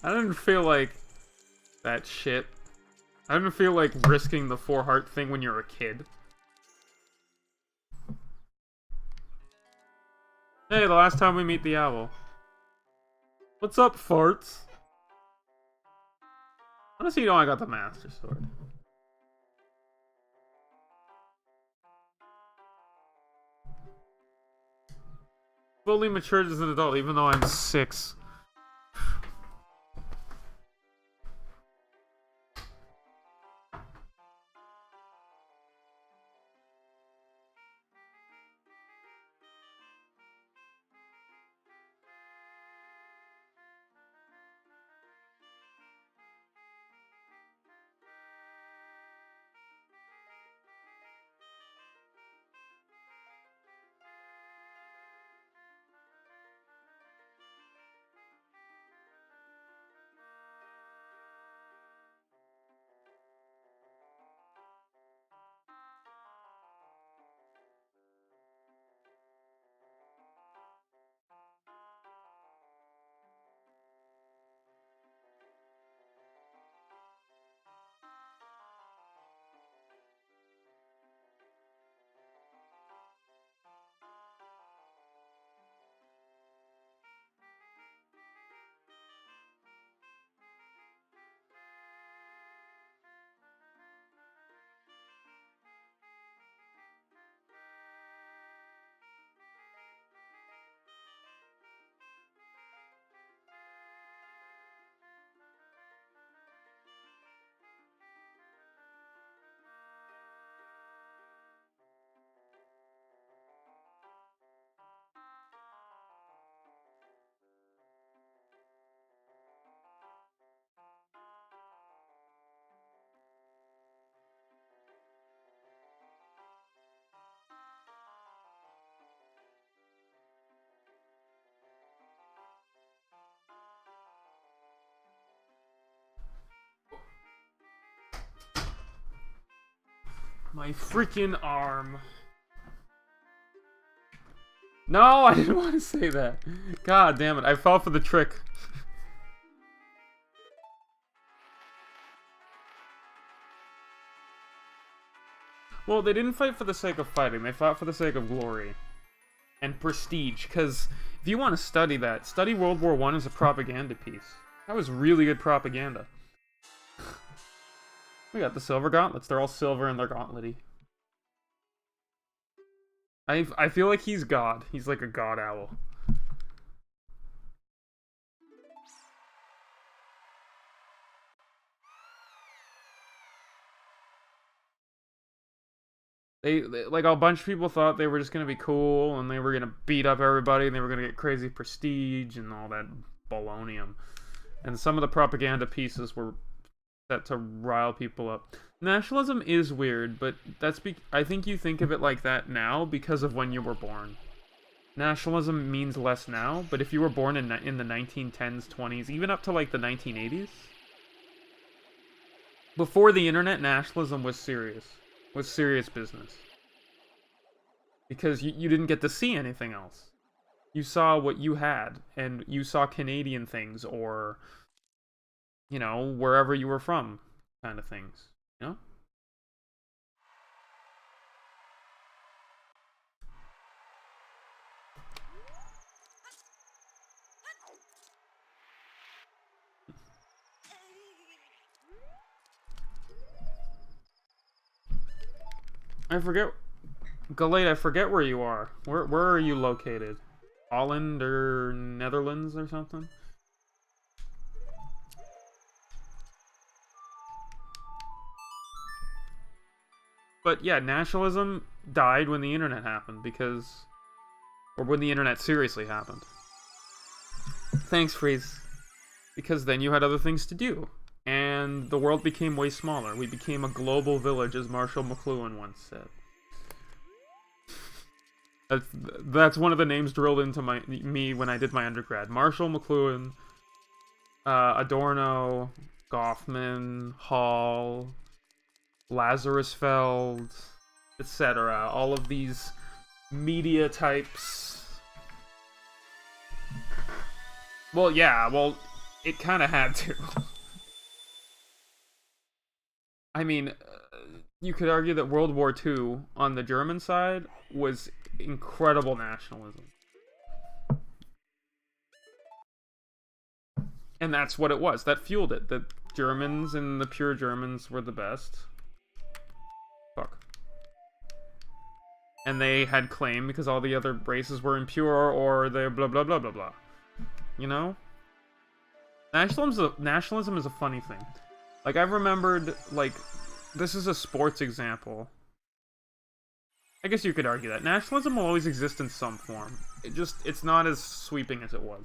I didn't feel like that shit. I didn't feel like risking the 4-heart thing when you're a kid. Hey, the last time we meet the owl. What's up, farts? Honestly, you know I got the Master Sword. Fully matured as an adult, even though I'm 6. My freaking arm. No, I didn't want to say that. God damn it, I fell for the trick. Well, they didn't fight for the sake of fighting. They fought for the sake of glory. And prestige. Because if you want to study that, study World War I as a propaganda piece. That was really good propaganda. We got the silver gauntlets. They're all silver and they're gauntletty. I feel like he's God. He's like a god owl. Like a bunch of people thought they were just gonna be cool and they were gonna beat up everybody and they were gonna get crazy prestige and all that balonium. And some of the propaganda pieces were set to rile people up. Nationalism is weird, but I think you think of it like that now because of when you were born. Nationalism means less now, but if you were born in the 1910s, 20s, even up to like the 1980s, before the internet, nationalism was serious business. Because you didn't get to see anything else. You saw what you had, and you saw Canadian things, or, you know, wherever you were from, kind of things. You know? I forget... Galate, I forget where you are. Where are you located? Holland or Netherlands or something? But yeah, nationalism died when the internet happened because... Or when the internet seriously happened. Thanks, Freeze. Because then you had other things to do. And the world became way smaller. We became a global village, as Marshall McLuhan once said. That's one of the names drilled into me when I did my undergrad. Marshall McLuhan, Adorno, Goffman, Hall, Lazarus Feld, etc. All of these media types. Well, yeah, it kind of had to. I mean, you could argue that World War II on the German side was incredible nationalism. And that's what it was. That fueled it. The Germans and the pure Germans were the best. Fuck. And they had claim because all the other races were impure or they're blah blah blah blah blah. You know? Nationalism is a funny thing. Like, I've remembered, like, this is a sports example. I guess you could argue that. Nationalism will always exist in some form. It's not as sweeping as it was.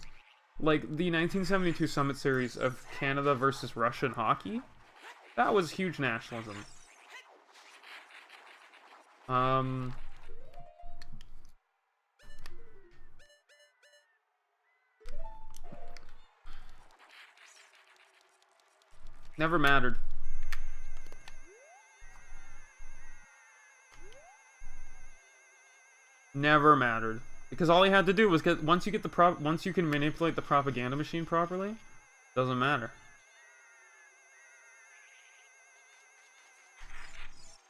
Like, the 1972 Summit Series of Canada versus Russia in hockey, that was huge nationalism. Never mattered. Never mattered. Because all he had to do was once you can manipulate the propaganda machine properly, doesn't matter.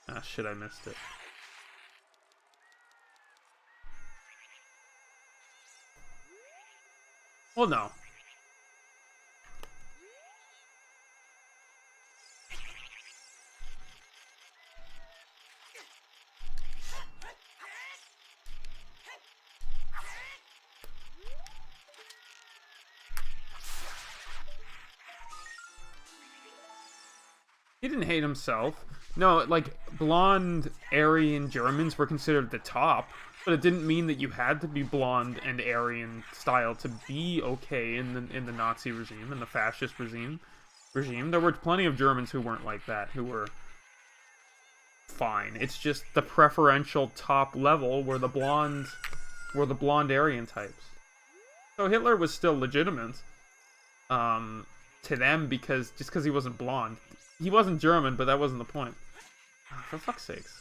Ah shit, I missed it. Well, no. He didn't hate himself. No, like, blonde Aryan Germans were considered the top, but it didn't mean that you had to be blonde and Aryan style to be okay in the Nazi regime, in the fascist regime. There were plenty of Germans who weren't like that, who were fine. It's just the preferential top level were the blonde Aryan types. So Hitler was still legitimate to them because he wasn't blonde. He wasn't German, but that wasn't the point. Oh, for fuck's sakes.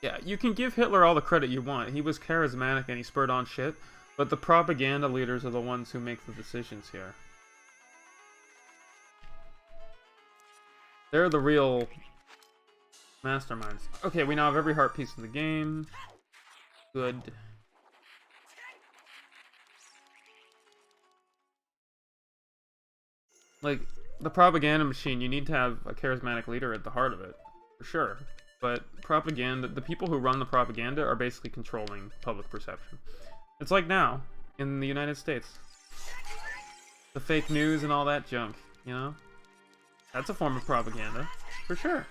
Yeah, you can give Hitler all the credit you want. He was charismatic and he spurred on shit, but the propaganda leaders are the ones who make the decisions here. They're the real masterminds. Okay, we now have every heart piece in the game. Good. Like, the propaganda machine, you need to have a charismatic leader at the heart of it. For sure. But propaganda, the people who run the propaganda are basically controlling public perception. It's like now, in the United States. The fake news and all that junk, you know? That's a form of propaganda, for sure.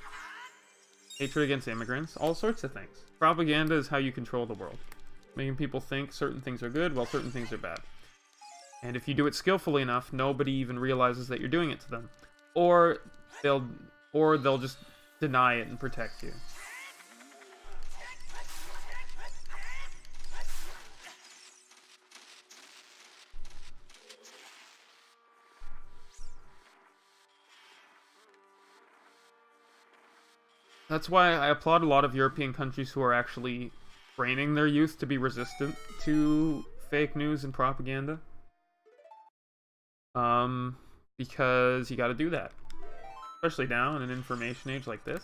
Hatred against immigrants, all sorts of things. Propaganda is how you control the world. Making people think certain things are good while certain things are bad. And if you do it skillfully enough, nobody even realizes that you're doing it to them. Or they'll just deny it and protect you. That's why I applaud a lot of European countries who are actually training their youth to be resistant to fake news and propaganda. Because you gotta do that. Especially now in an information age like this.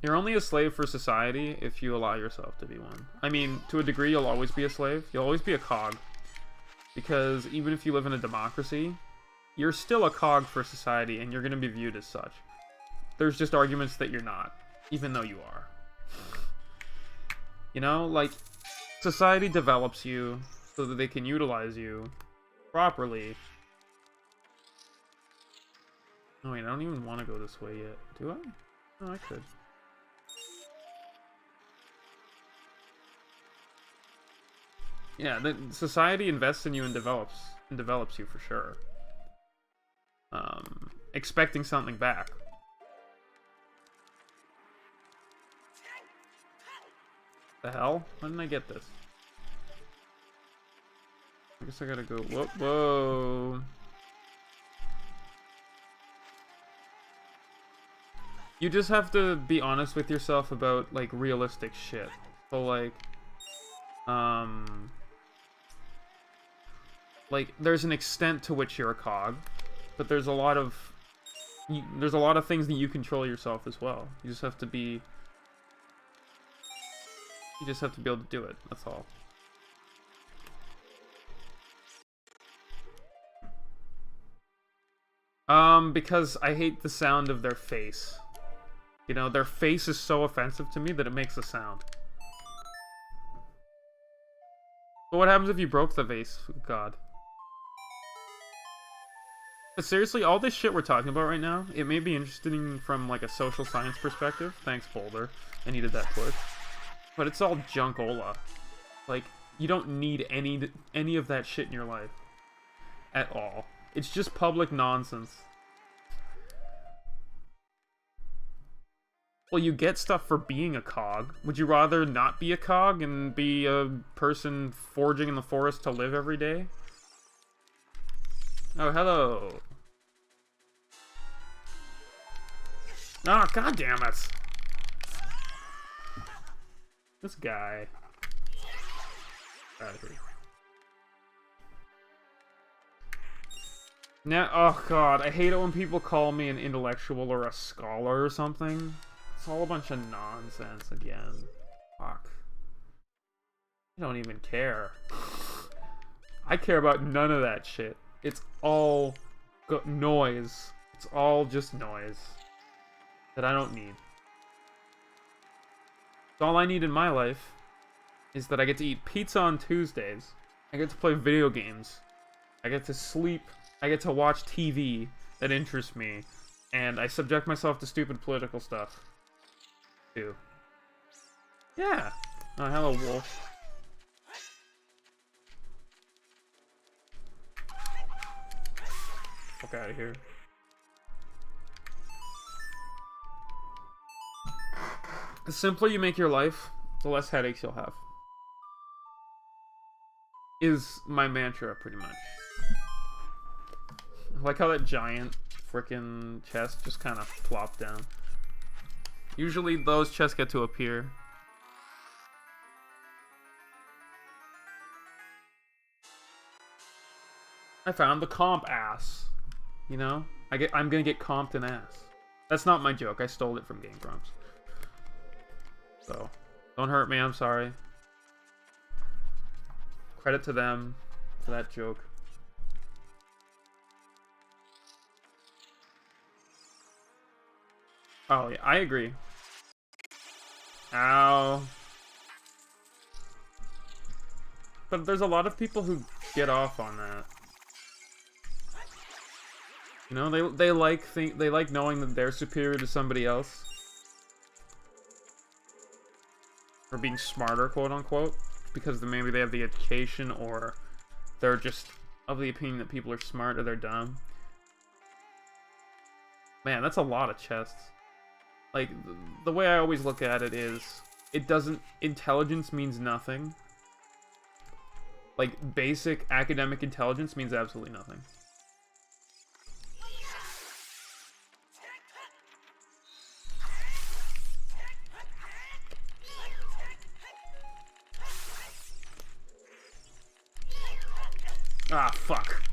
You're only a slave for society if you allow yourself to be one. I mean, to a degree, you'll always be a slave. You'll always be a cog. Because even if you live in a democracy, you're still a cog for society, and you're going to be viewed as such. There's just arguments that you're not, even though you are. You know, like, society develops you so that they can utilize you properly. Oh wait, I don't even want to go this way yet. Do I? Oh, I could. Yeah, the society invests in you and develops you for sure. Expecting something back. The hell? When did I get this? I guess I gotta go. Whoa, whoa. You just have to be honest with yourself about, like, realistic shit. So, like, there's an extent to which you're a cog, but there's a lot of things that you control yourself as well. You just have to be able to do it. That's all. Because I hate the sound of their face. You know, their face is so offensive to me that it makes a sound. But what happens if you broke the vase? God. But seriously, all this shit we're talking about right now, it may be interesting from, like, a social science perspective. Thanks, Boulder. I needed that push. But it's all junkola. Like, you don't need any of that shit in your life. At all. It's just public nonsense. Well, you get stuff for being a cog. Would you rather not be a cog and be a person foraging in the forest to live every day? Oh, hello. Ah, oh, god damn it. This guy. Out of here. Now, oh god, I hate it when people call me an intellectual or a scholar or something. It's all a bunch of nonsense again. Fuck. I don't even care. I care about none of that shit. It's all noise. It's all just noise that I don't need. All I need in my life is that I get to eat pizza on Tuesdays. I get to play video games. I get to sleep. I get to watch TV that interests me. And I subject myself to stupid political stuff. Too. Yeah. Oh, hello, wolf. Fuck out of here. The simpler you make your life, the less headaches you'll have. Is my mantra, pretty much. I like how that giant frickin' chest just kind of flopped down. Usually those chests get to appear. I found the comp ass. You know? I'm gonna get comped an ass. That's not my joke. I stole it from Game Grumps. So, don't hurt me. I'm sorry. Credit to them for that joke. Oh, yeah, I agree. Ow. But there's a lot of people who get off on that. You know, they like knowing that they're superior to somebody else. Or being smarter, quote unquote. Because maybe they have the education, or they're just of the opinion that people are smart or they're dumb. Man, that's a lot of chests. Like, the way I always look at it is, intelligence means nothing. Like, basic academic intelligence means absolutely nothing. Ah, fuck.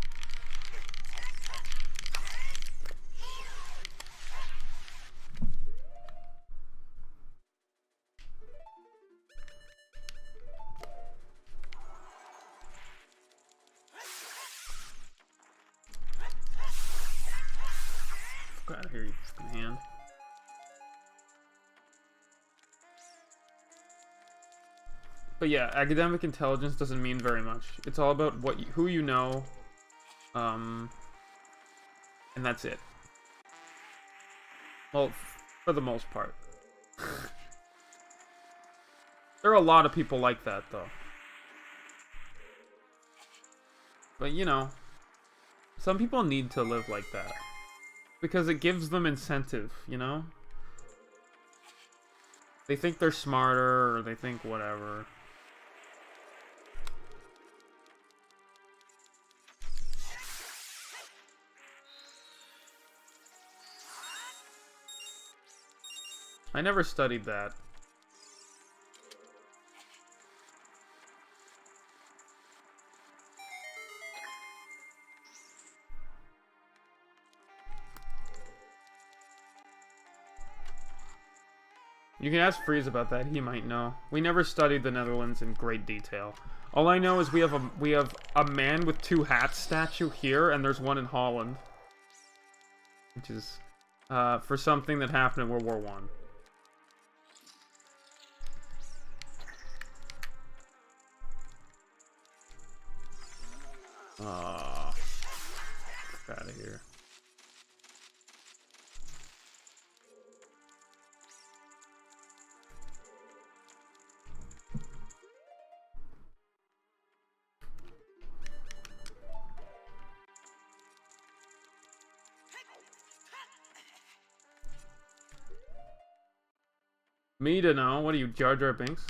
Fuck out of here, you fucking hand. But yeah, academic intelligence doesn't mean very much. It's all about who you know, and that's it. Well, for the most part. There are a lot of people like that, though. But, you know, some people need to live like that. Because it gives them incentive, you know? They think they're smarter, or they think whatever. I never studied that. You can ask Freeze about that, he might know. We never studied the Netherlands in great detail. All I know is we have a man with two hats statue here, and there's one in Holland. Which is for something that happened in World War I. Oh, get out of here. Me to know? What are you, Jar Jar Binks?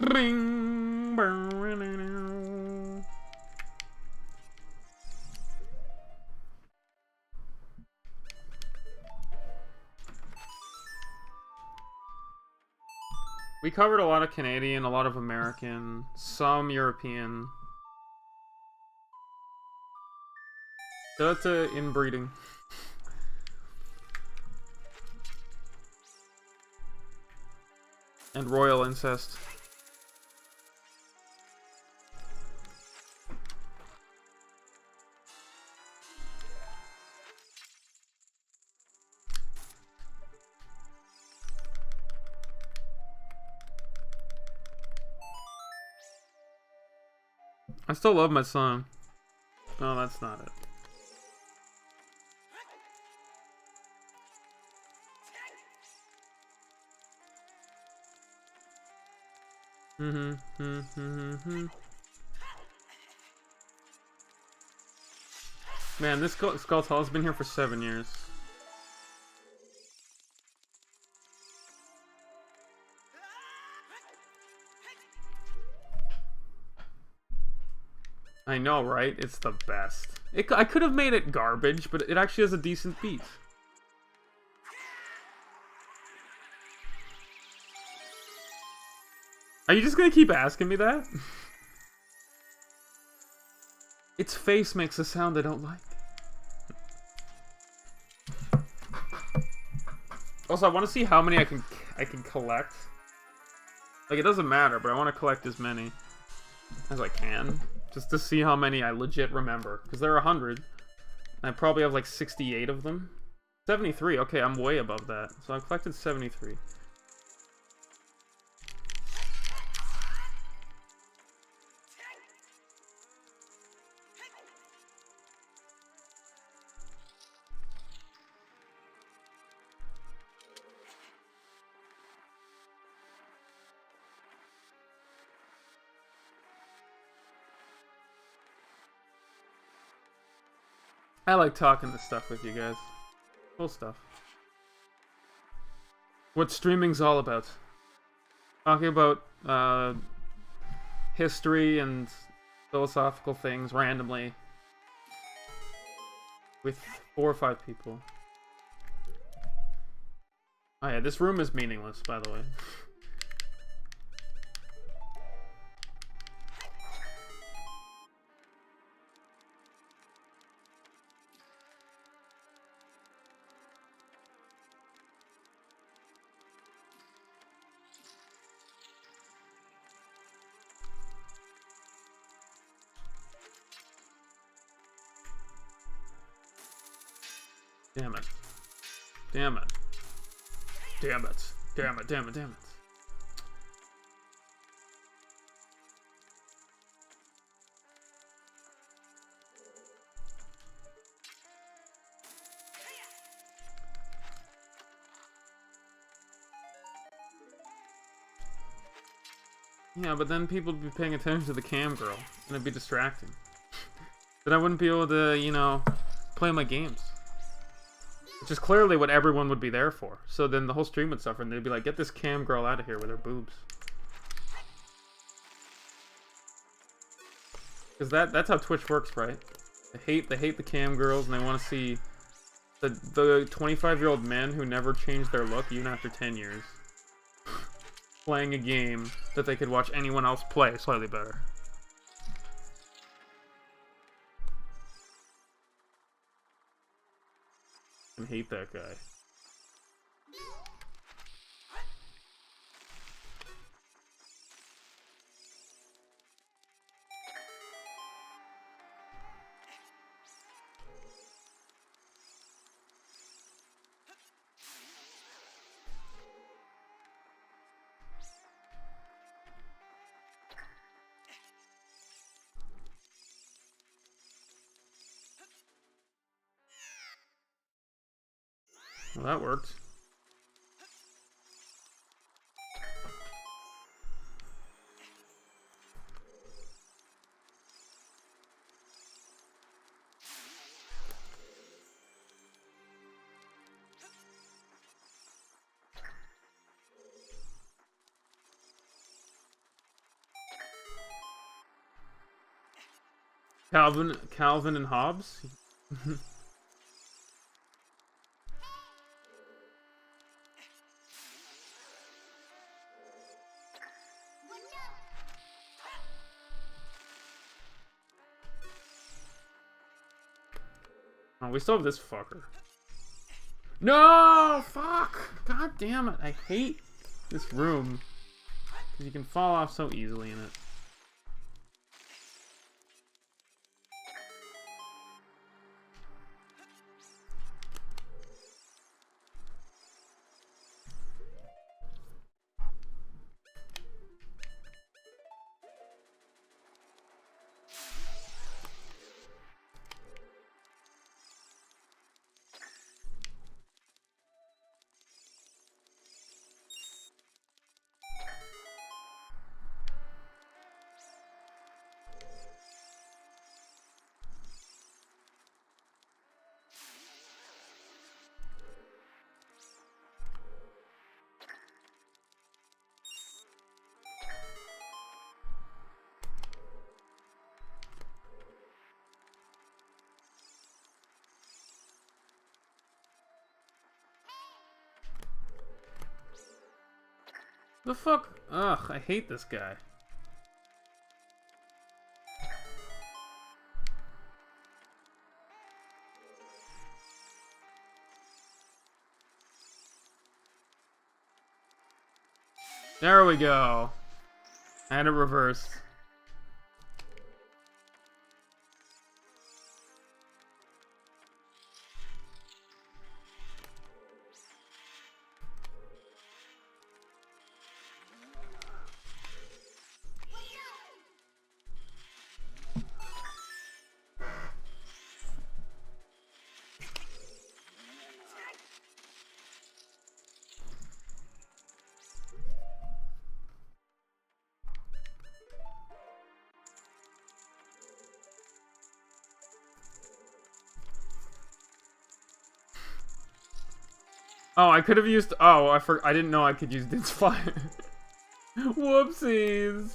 Ring. We covered a lot of Canadian, a lot of American, some European. Shout out to inbreeding. And royal incest. I still love my song. No, that's not it. Man, this Skulltall has been here for 7 years. I know, right? It's the best. I could have made it garbage, but it actually has a decent beat. Are you just gonna keep asking me that? Its face makes a sound I don't like. Also, I want to see how many I can collect. Like, it doesn't matter, but I want to collect as many as I can, just to see how many I legit remember. Because there are 100, and I probably have like 68 of them. 73. Okay, I'm way above that. So I collected 73. I like talking this stuff with you guys. Cool stuff. What streaming's all about. Talking about history and philosophical things randomly. With 4 or 5 people. Oh yeah, this room is meaningless, by the way. Damn it. Damn it. Damn it. Damn it, damn it, damn it. Yeah, but then people would be paying attention to the cam girl, and it'd be distracting. Then I wouldn't be able to, you know, play my games. Which is clearly what everyone would be there for. So then the whole stream would suffer, and they'd be like, get this cam girl out of here with her boobs. Because that's how Twitch works, right? They hate the cam girls, and they want to see the 25-year-old men who never changed their look even after 10 years. Playing a game that they could watch anyone else play slightly better. I hate that guy. Well, that worked. Calvin and Hobbes? Oh, we still have this fucker. No! Fuck! God damn it. I hate this room. Because you can fall off so easily in it. The fuck? Ugh, I hate this guy. There we go. And it reversed. Oh, I could have used... Oh, I didn't know I could use Din's Fire. Whoopsies.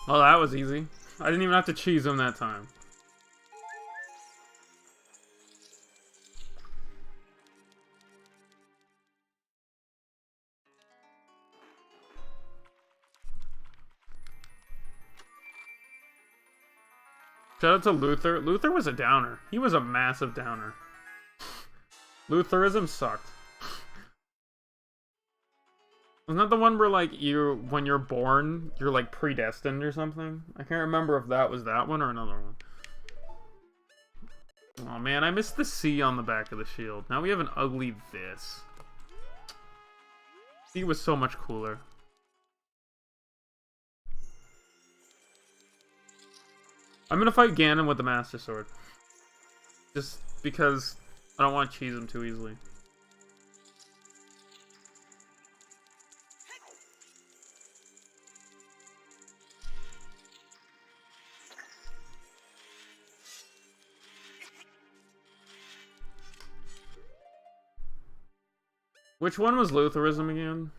Oh, that was easy. I didn't even have to cheese him that time. Shout out to Luther. Luther was a downer. He was a massive downer. Lutherism sucked. Isn't that the one where, like, when you're born, you're, like, predestined or something? I can't remember if that was that one or another one. Oh man, I missed the C on the back of the shield. Now we have an ugly this. C was so much cooler. I'm gonna fight Ganon with the Master Sword. Just because I don't want to cheese him too easily. Which one was Lutheranism again?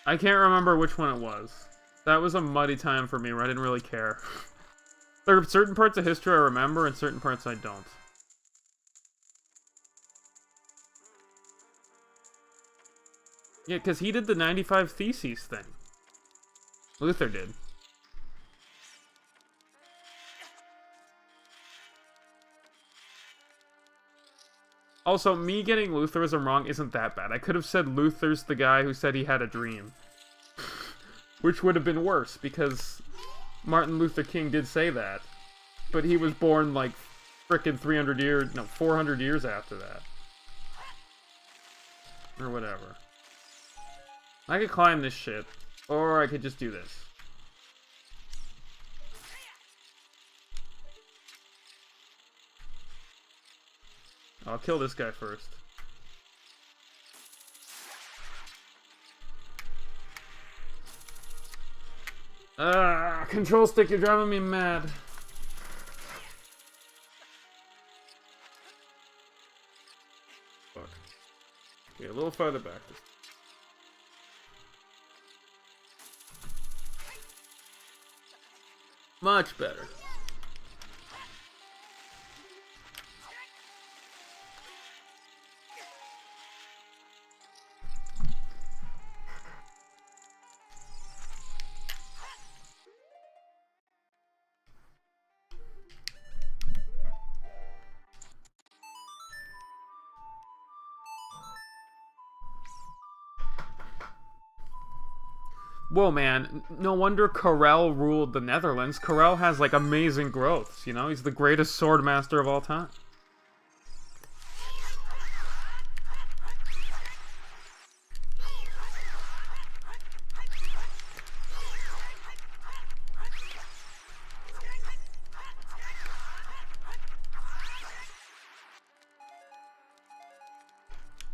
I can't remember which one it was. That was a muddy time for me where I didn't really care. There are certain parts of history I remember and certain parts I don't. Yeah, because he did the 95 Theses thing. Luther did. Also, me getting Lutheranism wrong isn't that bad. I could have said Luther's the guy who said he had a dream. Which would have been worse, because Martin Luther King did say that. But he was born, like, frickin' 300 years... No, 400 years after that. Or whatever. I could climb this shit. Or I could just do this. I'll kill this guy first. Control stick, you're driving me mad. Fuck. Okay, a little farther back. Much better. Whoa, man. No wonder Corel ruled the Netherlands. Corel has, like, amazing growths, you know? He's the greatest sword master of all time.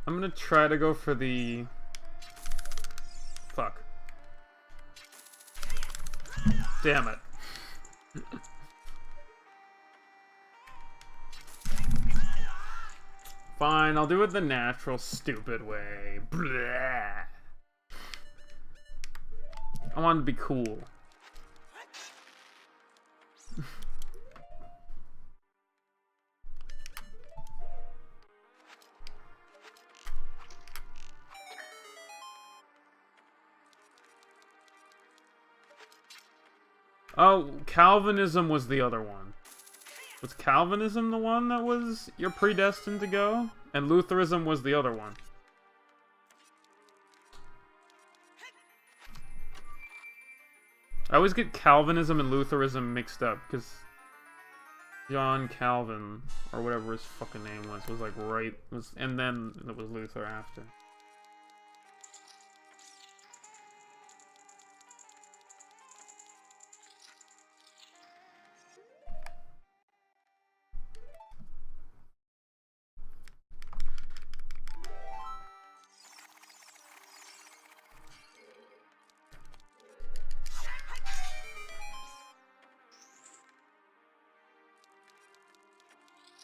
I'm gonna try to go for the... Fuck. Damn it. Fine, I'll do it the natural, stupid way. Blah. I want to be cool. Oh, Calvinism was the other one. Was Calvinism the one that was you're predestined to go? And Lutheranism was the other one. I always get Calvinism and Lutheranism mixed up, because John Calvin, or whatever his fucking name was like and then it was Luther after.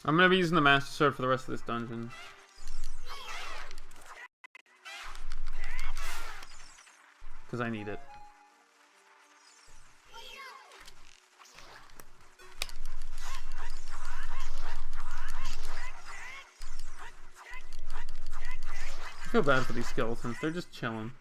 I'm gonna be using the Master Sword for the rest of this dungeon. Because I need it. I feel bad for these skeletons. They're just chilling.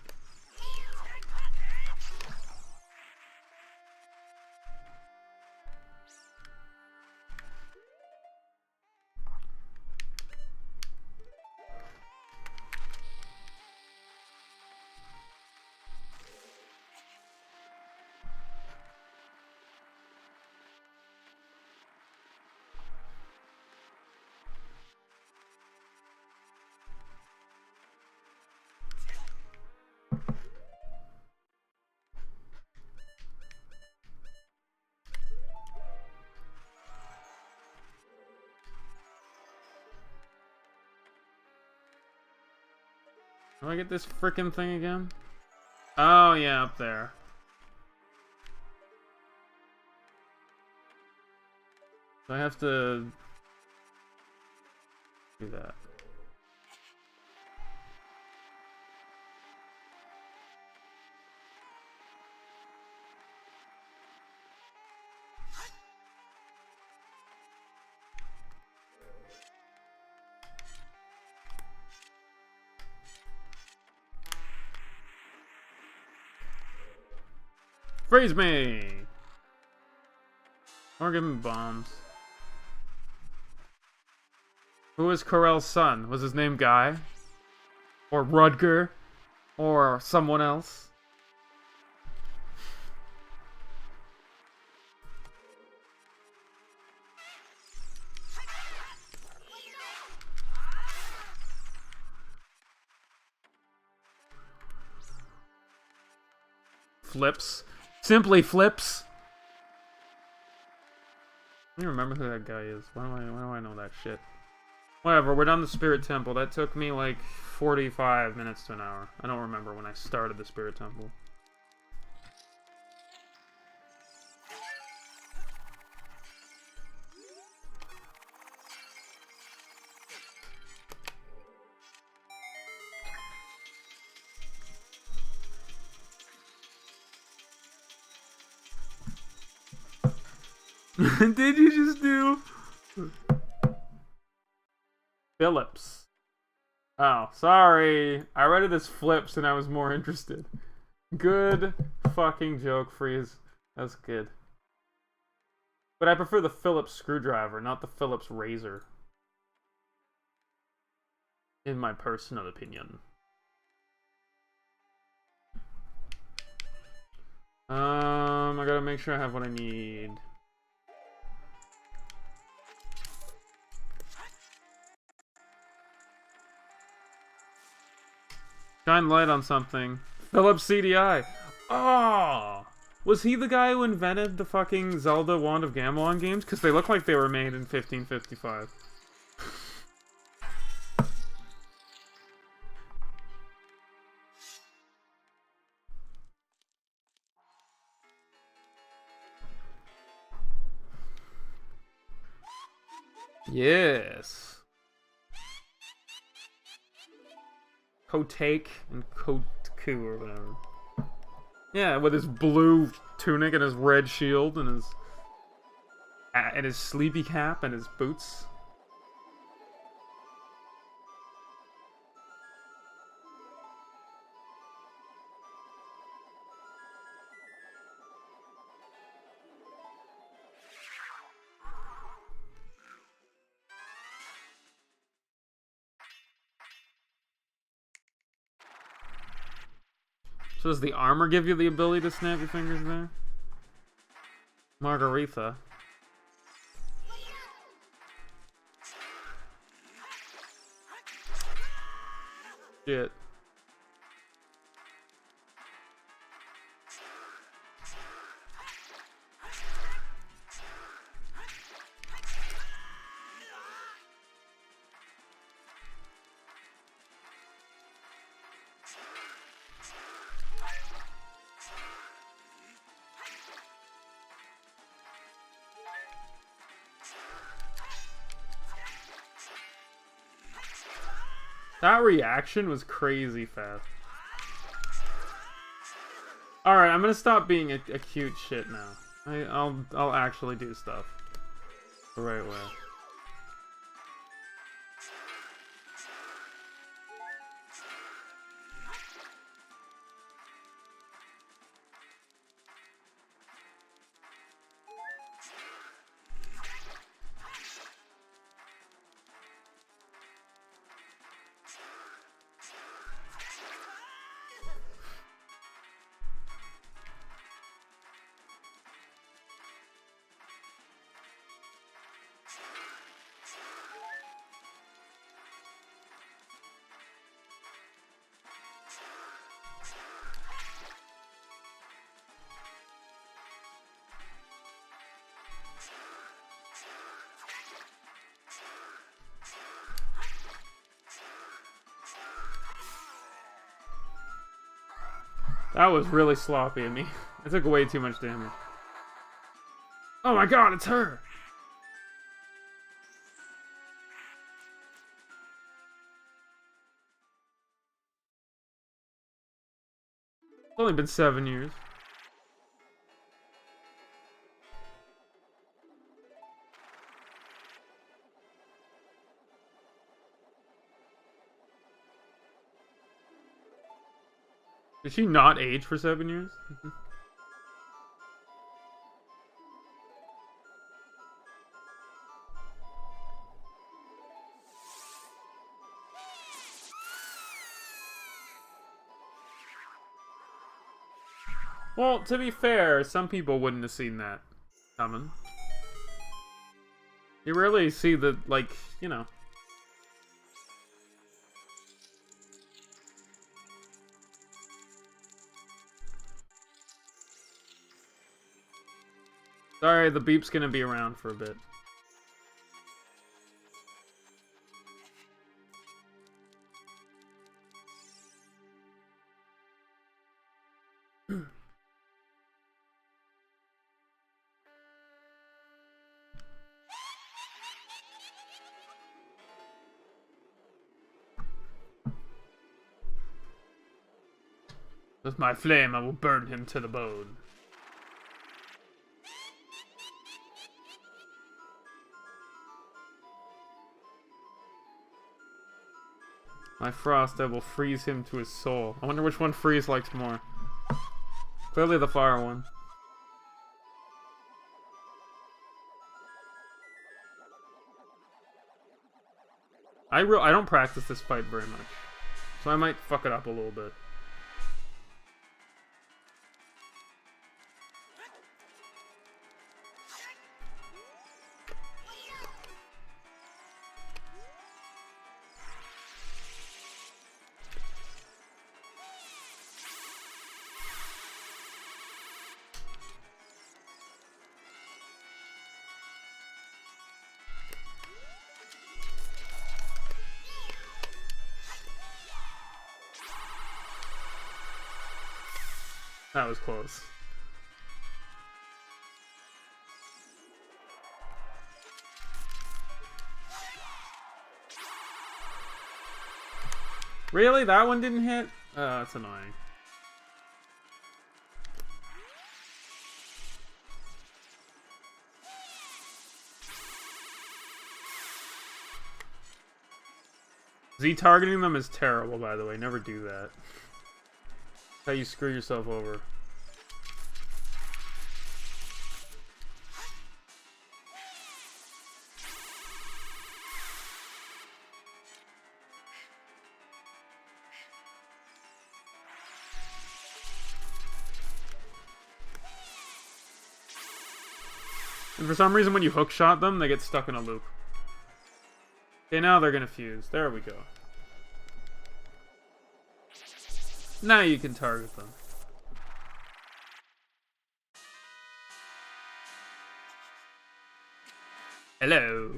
Do I get this frickin' thing again? Oh, yeah, up there. So I have to do that. Freeze me! Or give me bombs. Who is Corell's son? Was his name Guy? Or Rudger? Or someone else? Flips. Simply flips. I don't remember who that guy is. Why do I know that shit? Whatever, we're done the Spirit Temple. That took me like 45 minutes to an hour. I don't remember when I started the Spirit Temple. Did you just do Phillips? Oh, sorry. I read it as Flips and I was more interested. Good fucking joke, Freeze. That's good. But I prefer the Phillips screwdriver, not the Phillips razor. In my personal opinion. I gotta make sure I have what I need. Shine light on something. Philips CDI. Oh! Was he the guy who invented the fucking Zelda Wand of Gamelon games? Because they look like they were made in 1555. Yes. Kotake and Kotaku or whatever. Yeah, with his blue tunic and his red shield and his sleepy cap and his boots. So does the armor give you the ability to snap your fingers there? Margarita. Shit. That reaction was crazy fast. Alright, I'm gonna stop being a cute shit now. I'll actually do stuff the right way. That was really sloppy of me. I took way too much damage. Oh my god, it's her! It's only been 7 years. Did she not age for 7 years? Well, to be fair, some people wouldn't have seen that coming. You rarely see the, like, you know. Sorry, the beep's gonna be around for a bit. With my flame, I will burn him to the bone. My frost, I will freeze him to his soul. I wonder which one Freeze likes more. Clearly the fire one. I don't practice this fight very much, so I might fuck it up a little bit. That was close. Really? That one didn't hit? Oh, that's annoying. Z targeting them is terrible, by the way. Never do that. That's how you screw yourself over. And for some reason, when you hook shot them, they get stuck in a loop. Okay, now they're gonna fuse. There we go. Now you can target them. Hello.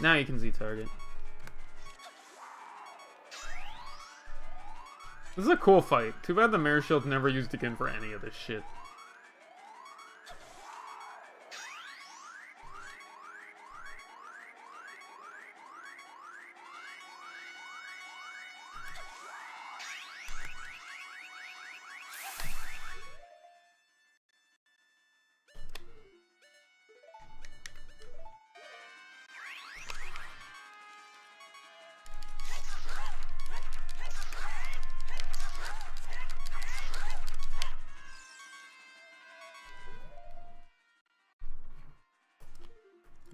Now you can Z-target. This is a cool fight. Too bad the Mirror Shield's never used again for any of this shit.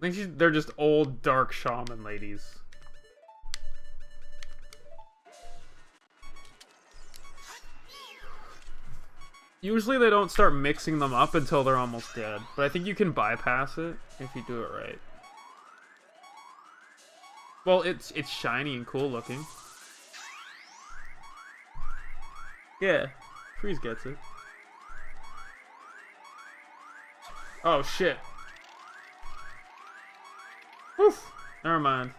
I think they're just old, dark shaman ladies. Usually they don't start mixing them up until they're almost dead, but I think you can bypass it if you do it right. Well, it's shiny and cool looking. Yeah, Freeze gets it. Oh shit. Woof. Never mind.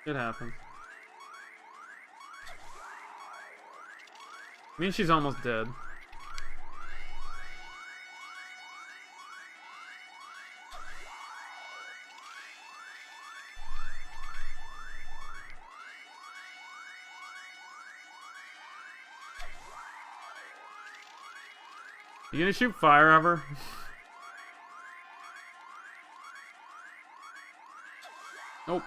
It happened. I mean, she's almost dead. You gonna shoot fire ever? Nope.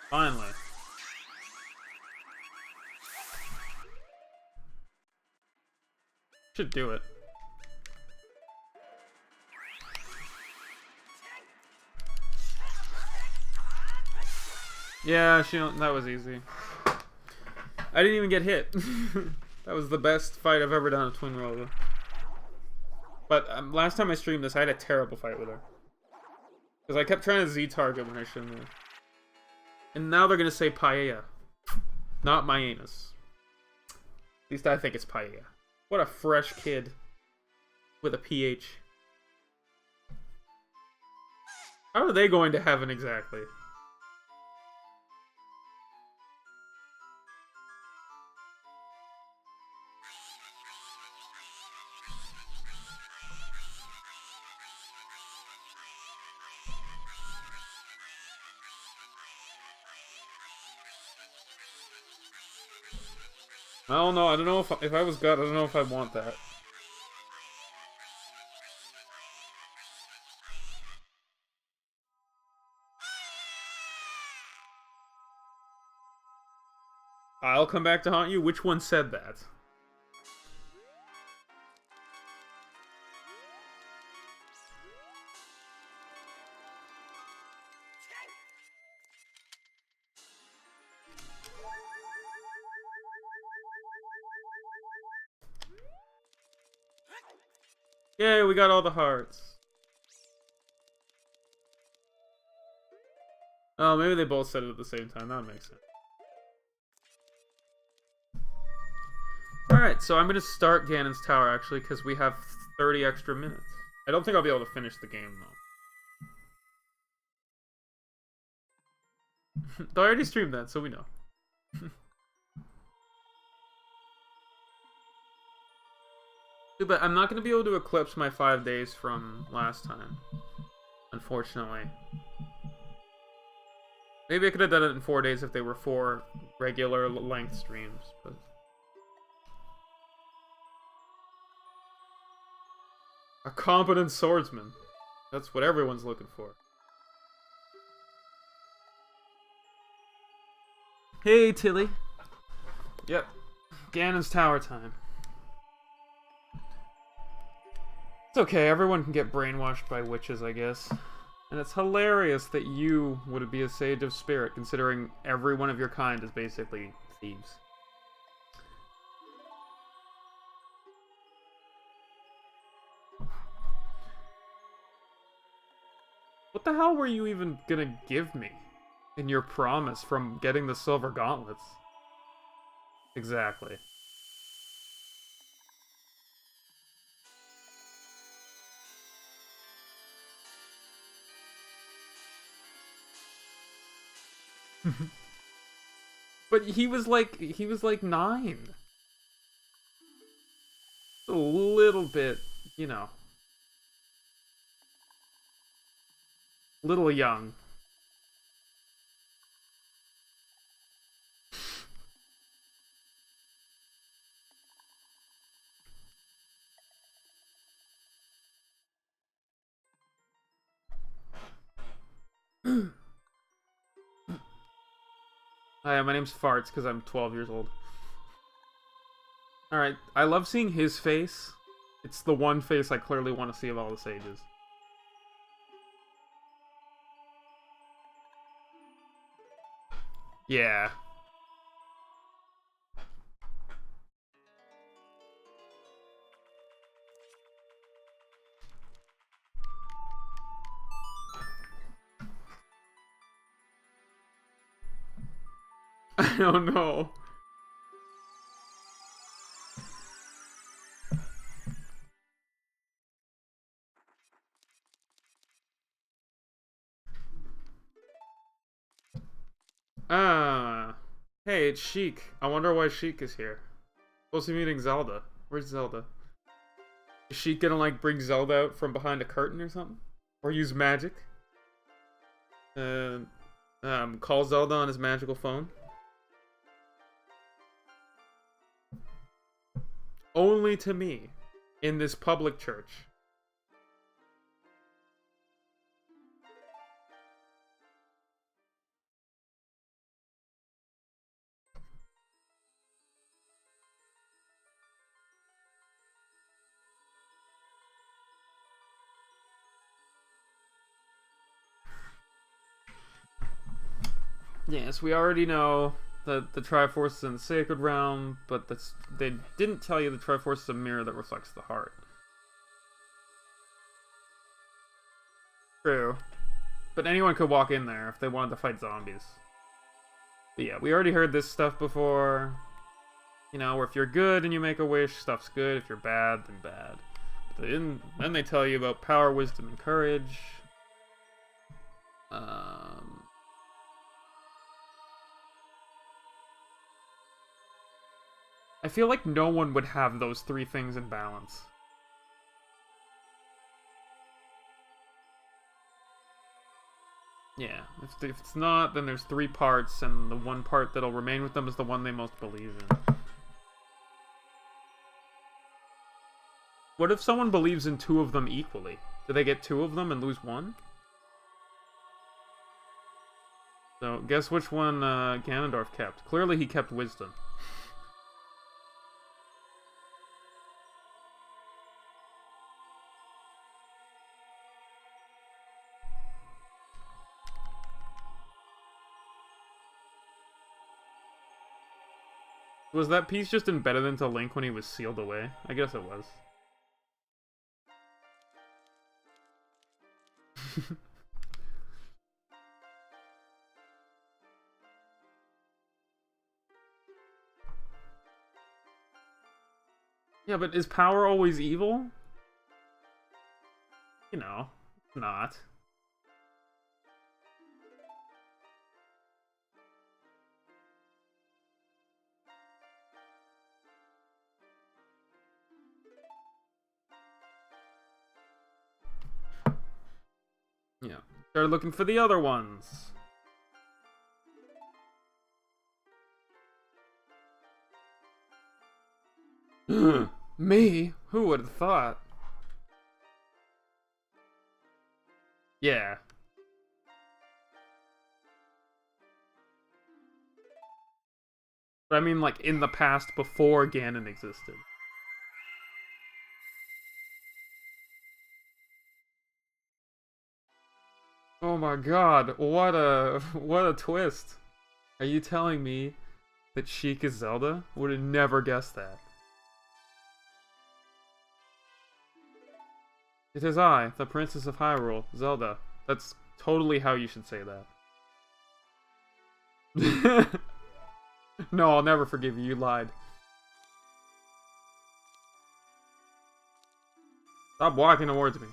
Finally. Should do it. Yeah, that was easy. I didn't even get hit. That was the best fight I've ever done with Twin Rosa. But last time I streamed this, I had a terrible fight with her. Because I kept trying to Z-target when I shouldn't have. And now they're going to say paella. Not my anus. At least I think it's paella. What a fresh kid. With a PH. How are they going to heaven exactly? I don't know. I don't know if I was God, I don't know if I want that. I'll come back to haunt you? Which one said that? Yay, we got all the hearts. Oh, maybe they both said it at the same time. That makes sense. Alright, so I'm going to start Ganon's Tower, actually, because we have 30 extra minutes. I don't think I'll be able to finish the game, though. Though I already streamed that, so we know. But I'm not going to be able to eclipse my 5 days from last time. Unfortunately. Maybe I could have done it in 4 days if they were 4 regular length streams, but... A competent swordsman. That's what everyone's looking for. Hey, Tilly. Yep. Ganon's Tower time. It's okay, everyone can get brainwashed by witches, I guess. And it's hilarious that you would be a sage of spirit, considering every one of your kind is basically thieves. What the hell were you even gonna give me in your promise from getting the silver gauntlets? Exactly. But he was like 9. A little bit, you know. Little young. Hi, my name's Farts because I'm 12 years old. Alright, I love seeing his face. It's the one face I clearly want to see of all the sages. Yeah. I don't know. Hey, it's Sheik. I wonder why Sheik is here. Supposed to be meeting Zelda. Where's Zelda? Is Sheik gonna, like, bring Zelda out from behind a curtain or something? Or use magic? Call Zelda on his magical phone? Only to me. In this public church. Yes, we already know that the Triforce is in the Sacred Realm, but they didn't tell you the Triforce is a mirror that reflects the heart. True. But anyone could walk in there if they wanted to fight zombies. But yeah, we already heard this stuff before. You know, where if you're good and you make a wish, stuff's good. If you're bad, then bad. But then they tell you about power, wisdom, and courage. I feel like no one would have those three things in balance. Yeah, if it's not, then there's three parts, and the one part that'll remain with them is the one they most believe in. What if someone believes in two of them equally? Do they get two of them and lose one? So, guess which one Ganondorf kept. Clearly he kept wisdom. Was that piece just embedded into Link when he was sealed away? I guess it was. Yeah, but is power always evil? You know, not. Yeah. Started looking for the other ones. Me? Who would have thought? Yeah. But I mean, like, in the past before Ganon existed. Oh my god, what a twist. Are you telling me that Sheik is Zelda? Would have never guessed that. It is I, the Princess of Hyrule, Zelda. That's totally how you should say that. No, I'll never forgive you, you lied. Stop walking towards me.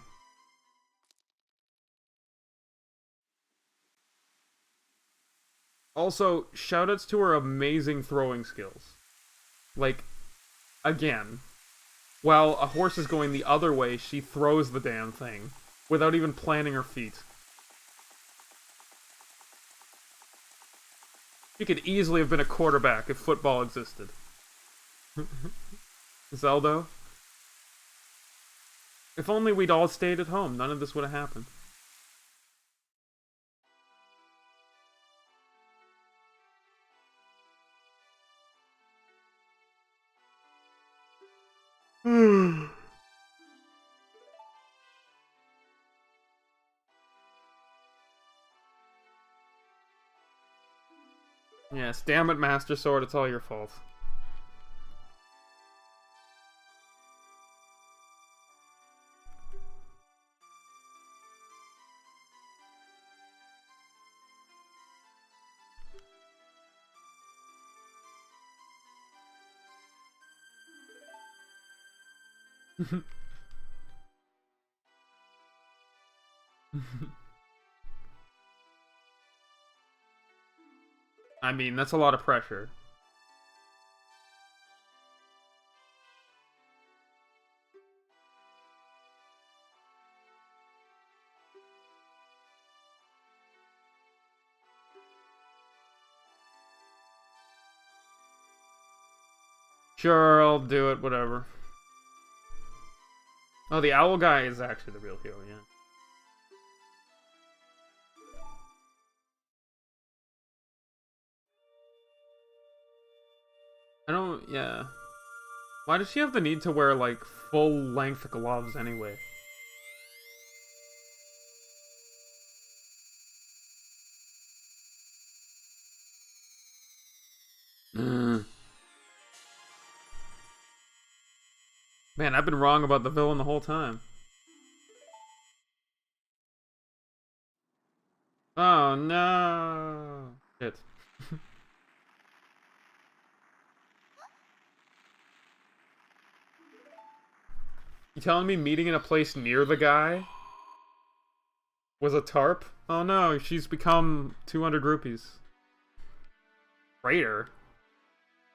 Also, shoutouts to her amazing throwing skills. Like, again, while a horse is going the other way, she throws the damn thing without even planting her feet. She could easily have been a quarterback if football existed. Zelda? If only we'd all stayed at home, none of this would have happened. Yes, damn it, Master Sword, it's all your fault. I mean, that's a lot of pressure. Sure, I'll do it, whatever. Oh, the owl guy is actually the real hero, yeah. I don't, yeah. Why does she have the need to wear, like, full-length gloves anyway? Man, I've been wrong about the villain the whole time. Oh, no. Shit. You telling me meeting in a place near the guy was a tarp? Oh no, she's become 200 rupees. Traitor?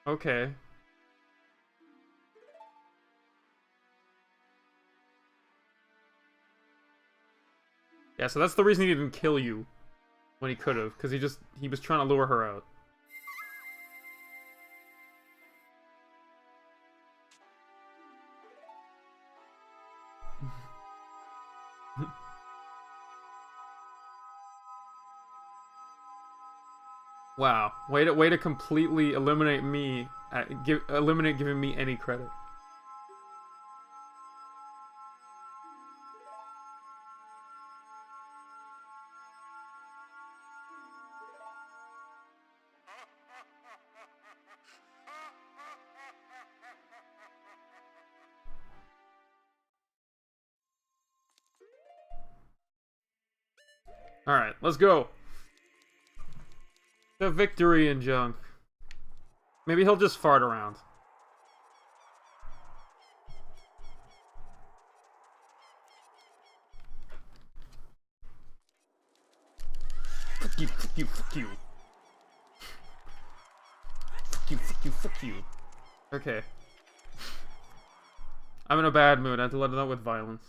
Okay. Yeah, so that's the reason he didn't kill you when he could have, because he was trying to lure her out. Wow, way to completely eliminate me, eliminate giving me any credit. Alright, let's go. The victory in junk. Maybe he'll just fart around. Fuck you, fuck you, fuck you. Fuck you, fuck you, fuck you. Okay. I'm in a bad mood. I have to let it out with violence.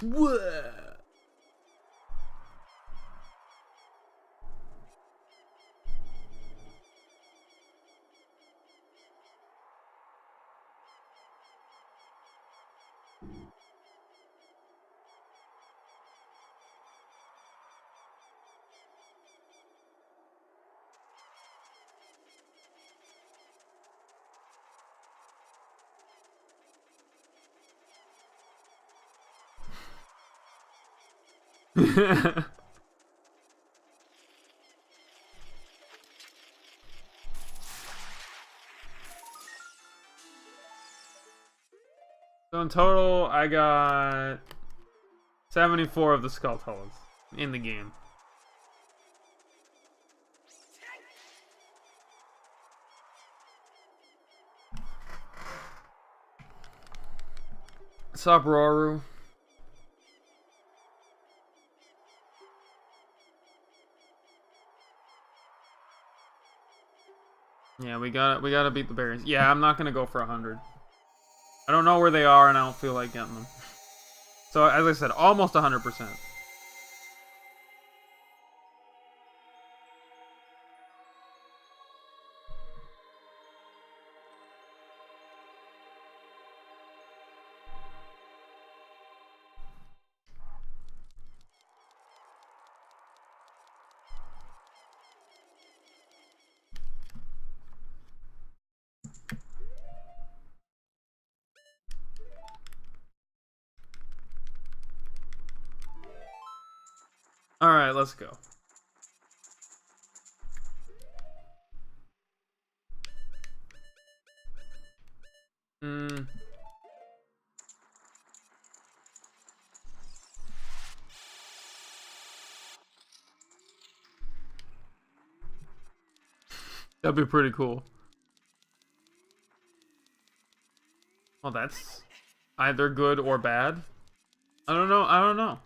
Whoa. So in total, I got 74 of the skull toads in the game. What's up, Roru? Yeah, we gotta beat the berries. Yeah, I'm not gonna go for 100. I don't know where they are, and I don't feel like getting them. So, as I said, almost 100%. Alright, let's go. That'd be pretty cool. Well, that's either good or bad. I don't know. I don't know.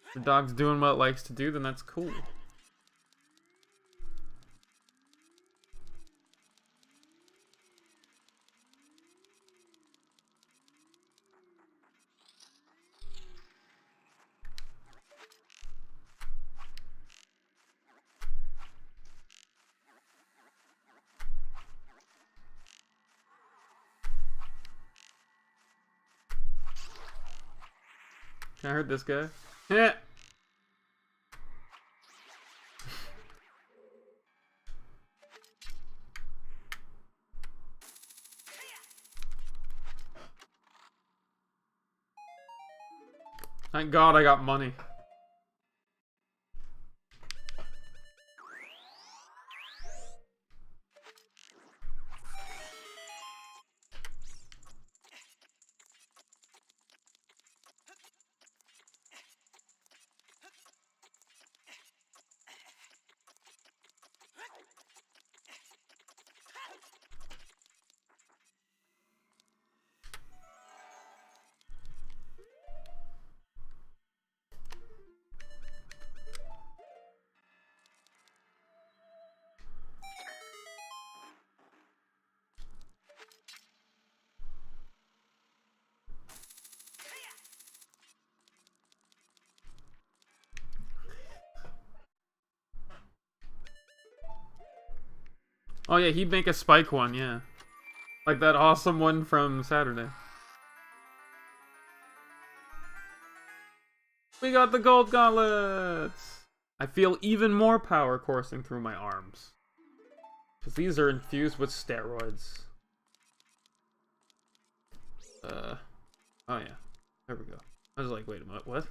If the dog's doing what it likes to do, then that's cool. Can I hurt this guy? Yeah. Thank God I got money. Oh yeah, he'd make a spike one, yeah. Like that awesome one from Saturday. We got the gold gauntlets! I feel even more power coursing through my arms. Because these are infused with steroids. Oh yeah. There we go. I was like, wait a minute, what?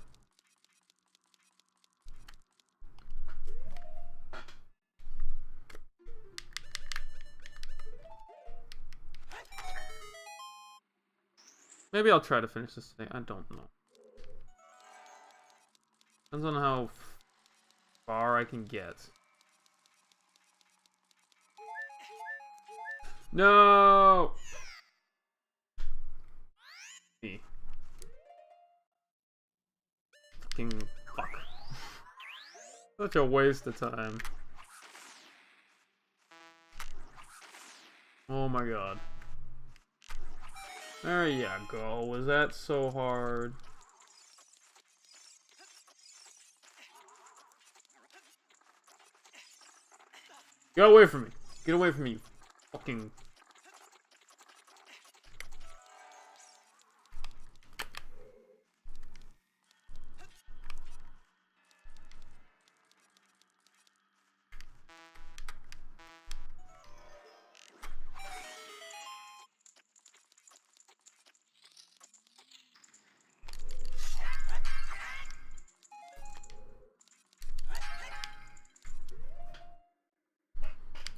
Maybe I'll try to finish this today. I don't know. Depends on how far I can get. No! Me. Fucking fuck. Such a waste of time. Oh my god. There you go. Was that so hard? Get away from me. Get away from me, you fucking...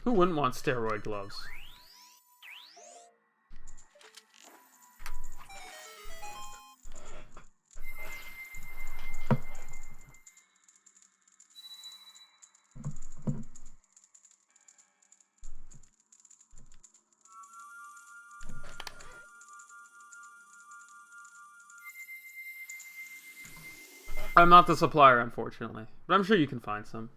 Who wouldn't want steroid gloves? I'm not the supplier, unfortunately. But I'm sure you can find some.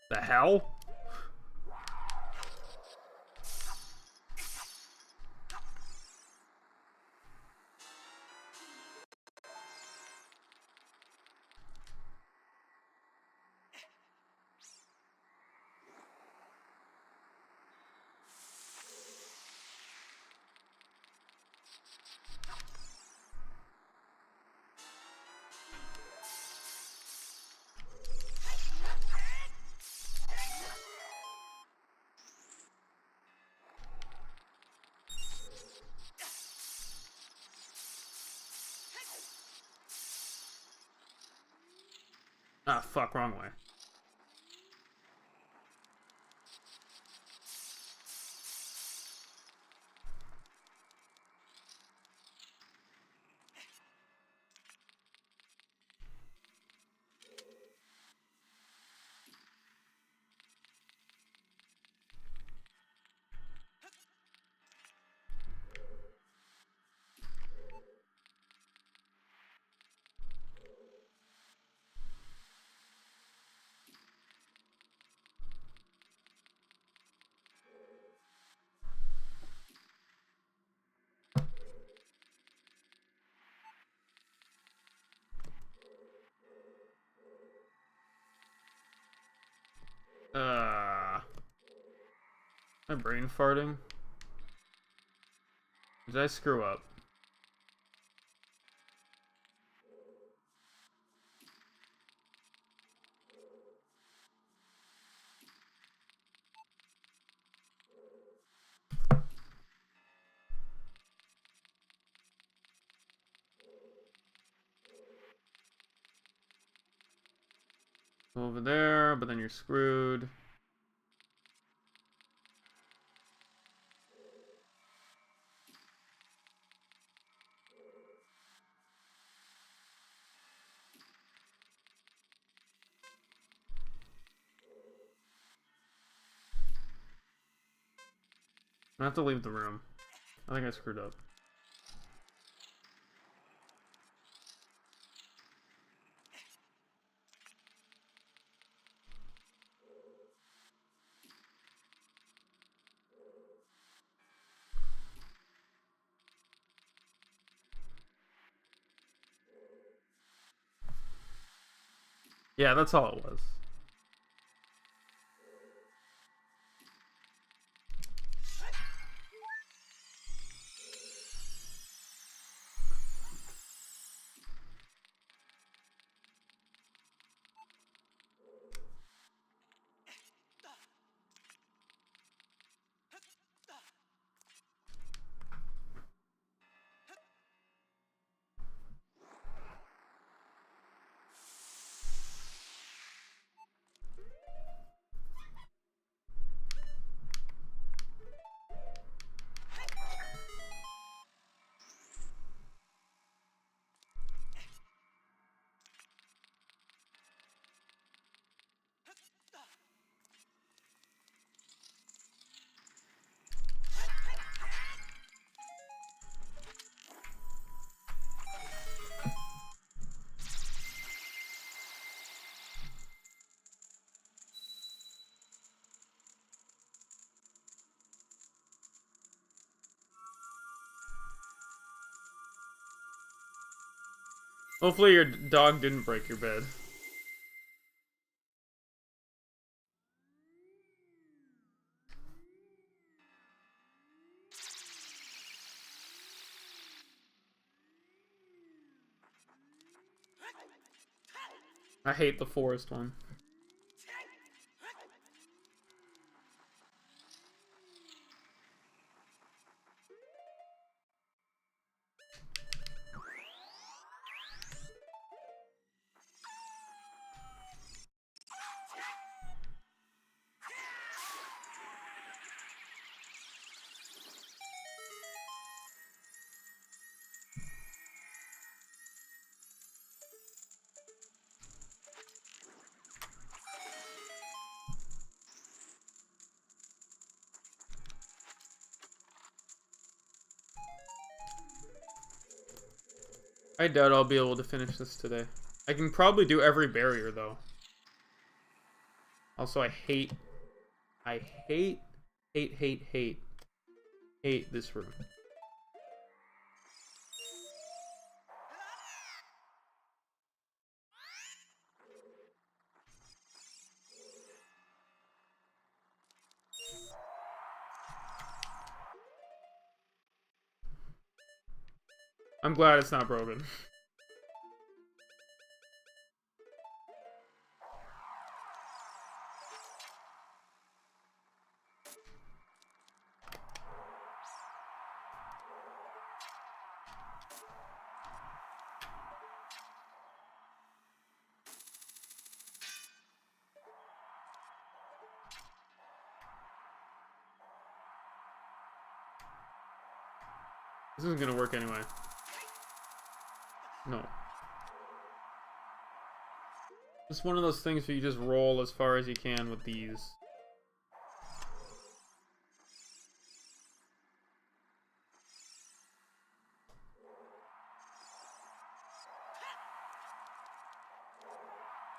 The hell? Ah, fuck, wrong way. My brain farting? Did I screw up? Over there, but then you're screwed. I have to leave the room. I think I screwed up. Yeah, that's all it was. Hopefully your dog didn't break your bed. I hate the forest one. I doubt I'll be able to finish this today. I can probably do every barrier, though. Also, I hate this room. I'm glad it's not broken. This isn't gonna work anyway. No. It's one of those things where you just roll as far as you can with these.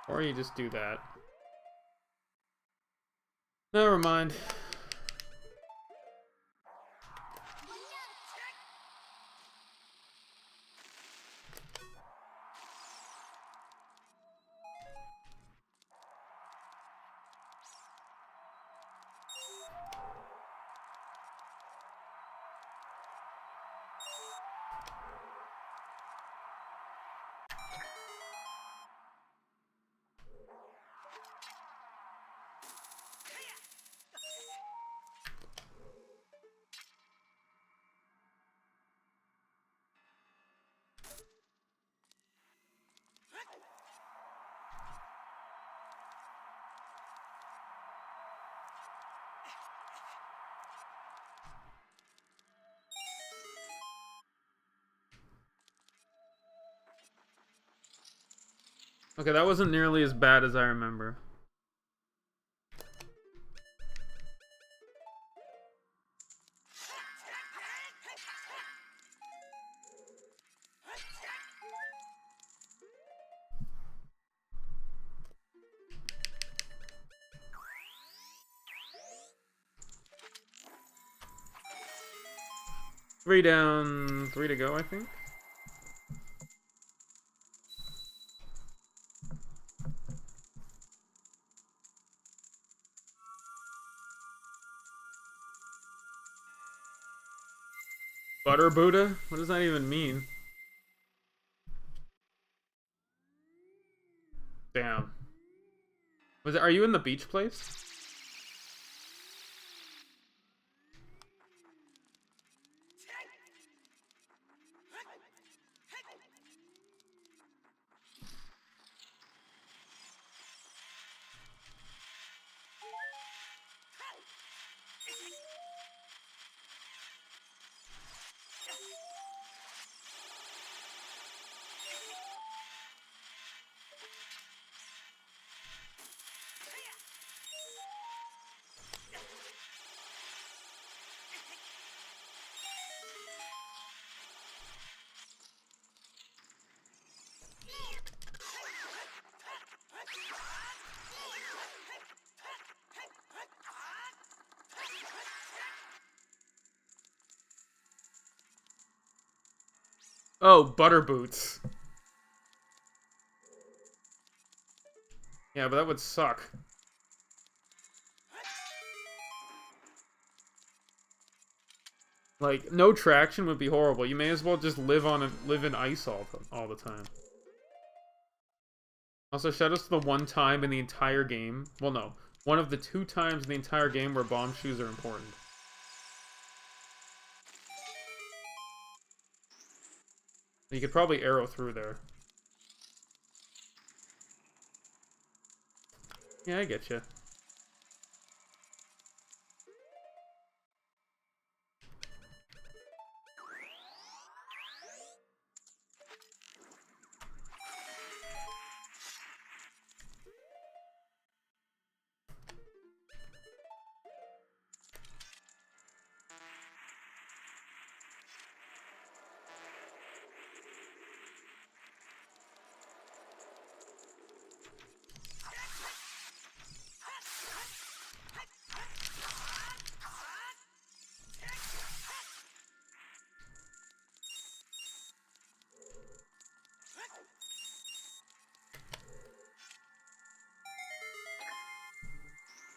Or you just do that. Never mind. Okay, that wasn't nearly as bad as I remember. Three down, 3 to go, I think. Butter Buddha? What does that even mean? Damn. Are you in the beach place? Oh, butter boots. Yeah, but that would suck. Like, no traction would be horrible. You may as well just live in ice all the time. Also, shout out to the one time in the entire game. Well, no. One of the 2 times in the entire game where bomb shoes are important. You could probably arrow through there. Yeah, I get you.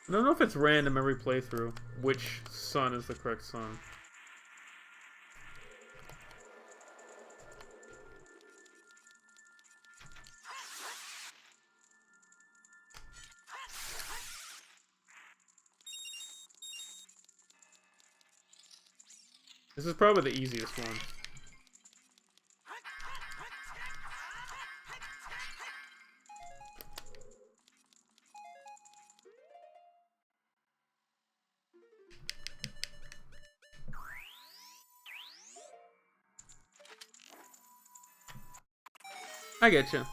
I don't know if it's random every playthrough, which sun is the correct sun. This is probably the easiest one. I get you.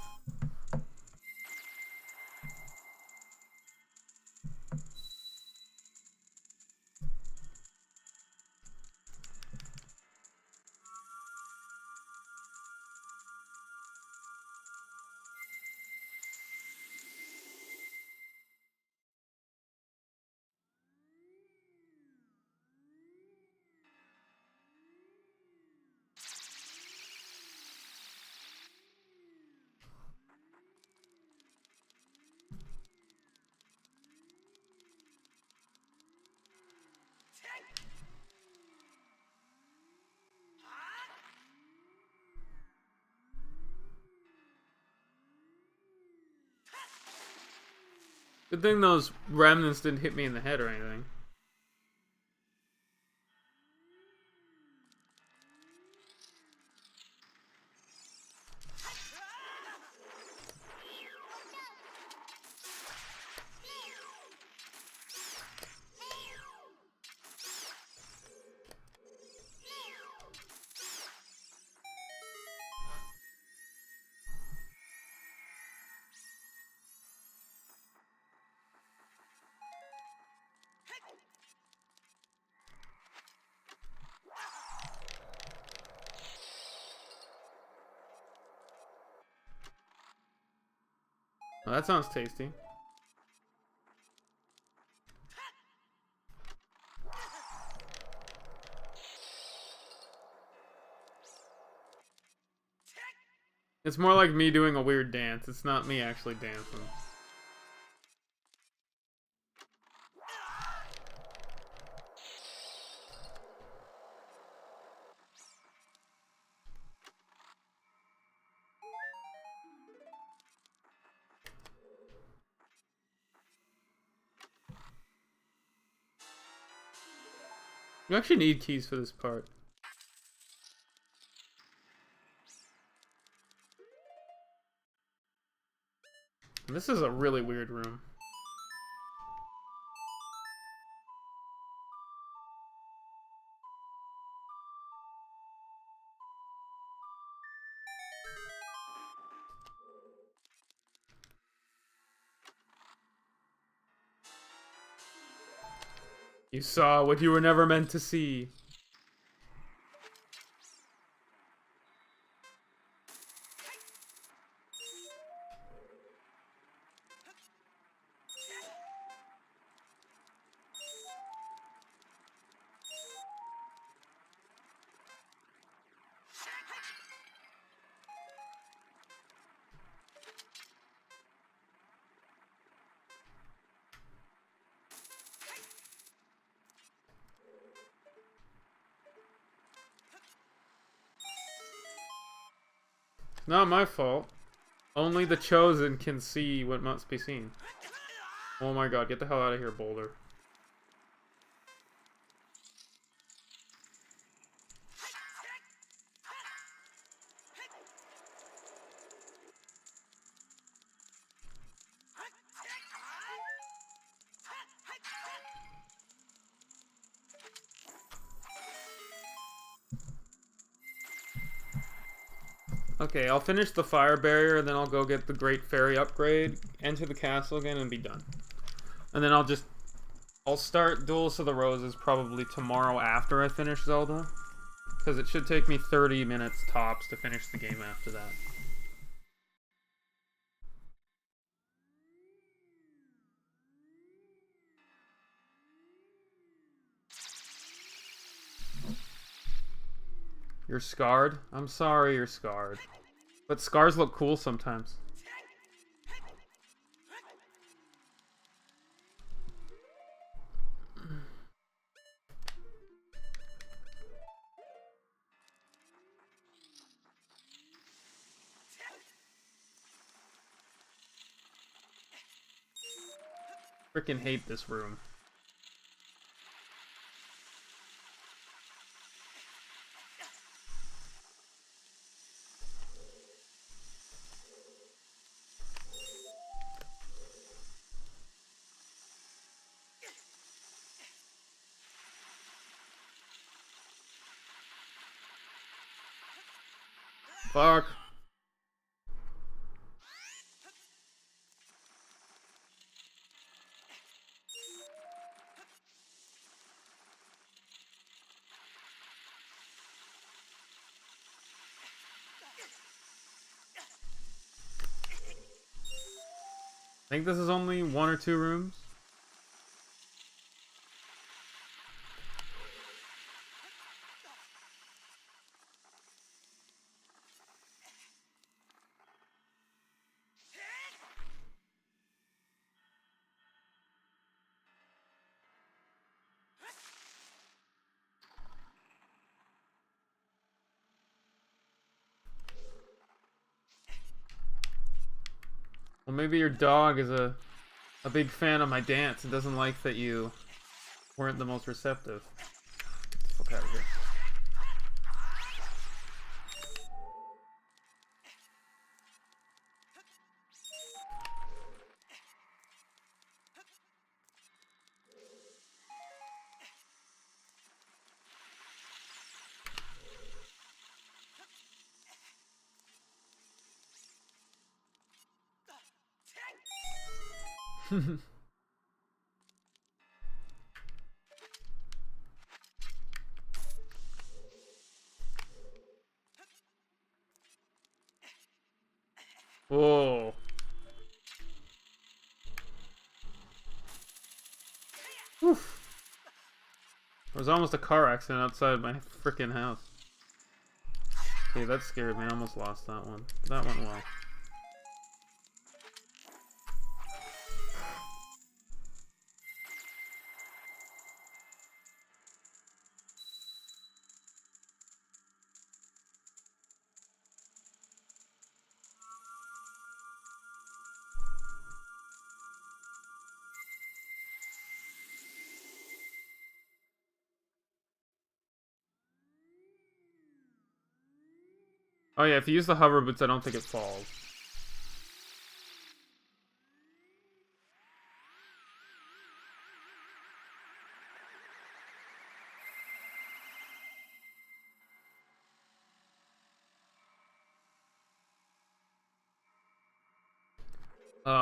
Good thing those remnants didn't hit me in the head or anything. Well, that sounds tasty. It's more like me doing a weird dance. It's not me actually dancing. You actually need keys for this part. This is a really weird room. You saw what you were never meant to see. Not my fault. Only the chosen can see what must be seen. Oh my god, get the hell out of here, Boulder. Okay, I'll finish the fire barrier, and then I'll go get the Great Fairy upgrade, enter the castle again, and be done. And then I'll start Duels of the Roses probably tomorrow after I finish Zelda. Because it should take me 30 minutes tops to finish the game after that. You're scarred? I'm sorry you're scarred. But scars look cool sometimes. Freaking hate this room. Fuck. I think this is only 1 or 2 rooms. Well, maybe your dog is a big fan of my dance and doesn't like that you weren't the most receptive. Get the fuck out of here. Whoa. Oof. There was almost a car accident outside my freaking house. Okay, that scared me. I almost lost that one. That went well. Oh yeah, if you use the hover boots, I don't think it falls.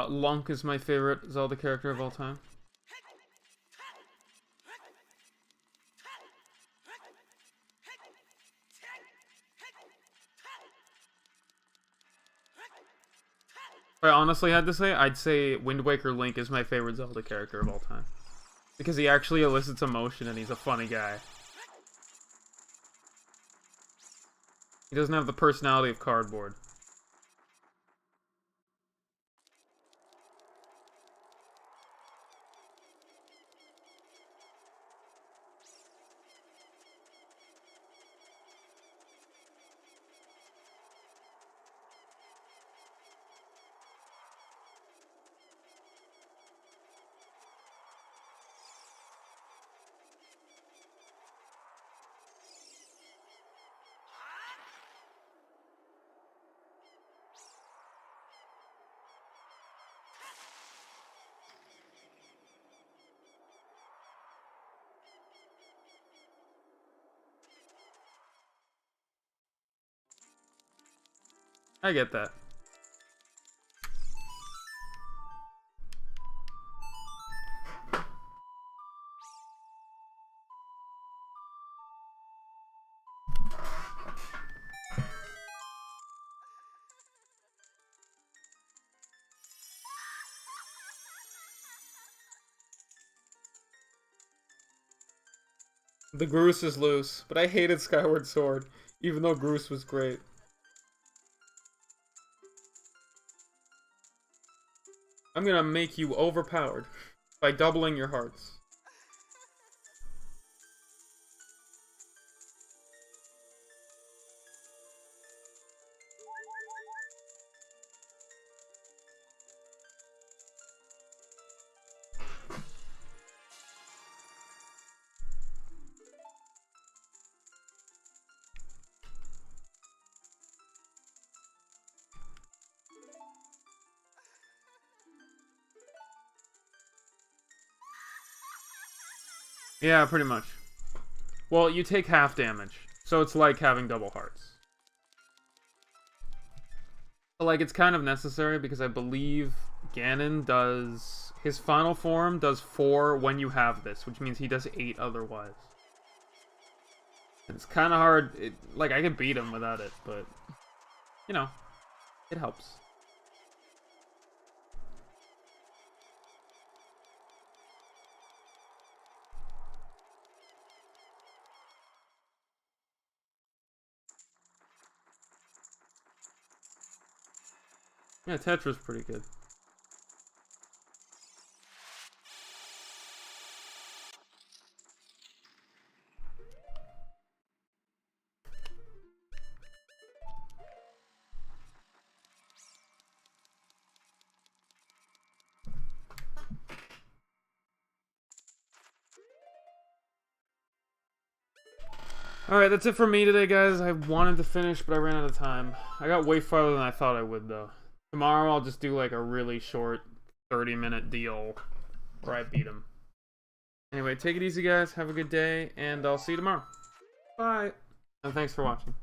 Lunk is my favorite Zelda character of all time. If I honestly had to say, I'd say Wind Waker Link is my favorite Zelda character of all time. Because he actually elicits emotion and he's a funny guy. He doesn't have the personality of cardboard. I get that. The Groose is loose, but I hated Skyward Sword, even though Groose was great. I'm gonna make you overpowered by doubling your hearts. Yeah, pretty much. Well, you take half damage, so it's like having double hearts. But, like, it's kind of necessary because I believe Ganon does... His final form does 4 when you have this, which means he does 8 otherwise. And it's kind of hard. Like, I could beat him without it, but... You know, it helps. Yeah, Tetra's pretty good. Alright, that's it for me today, guys. I wanted to finish, but I ran out of time. I got way farther than I thought I would, though. Tomorrow, I'll just do, like, a really short 30-minute deal where I beat him. Anyway, take it easy, guys. Have a good day, and I'll see you tomorrow. Bye. And thanks for watching.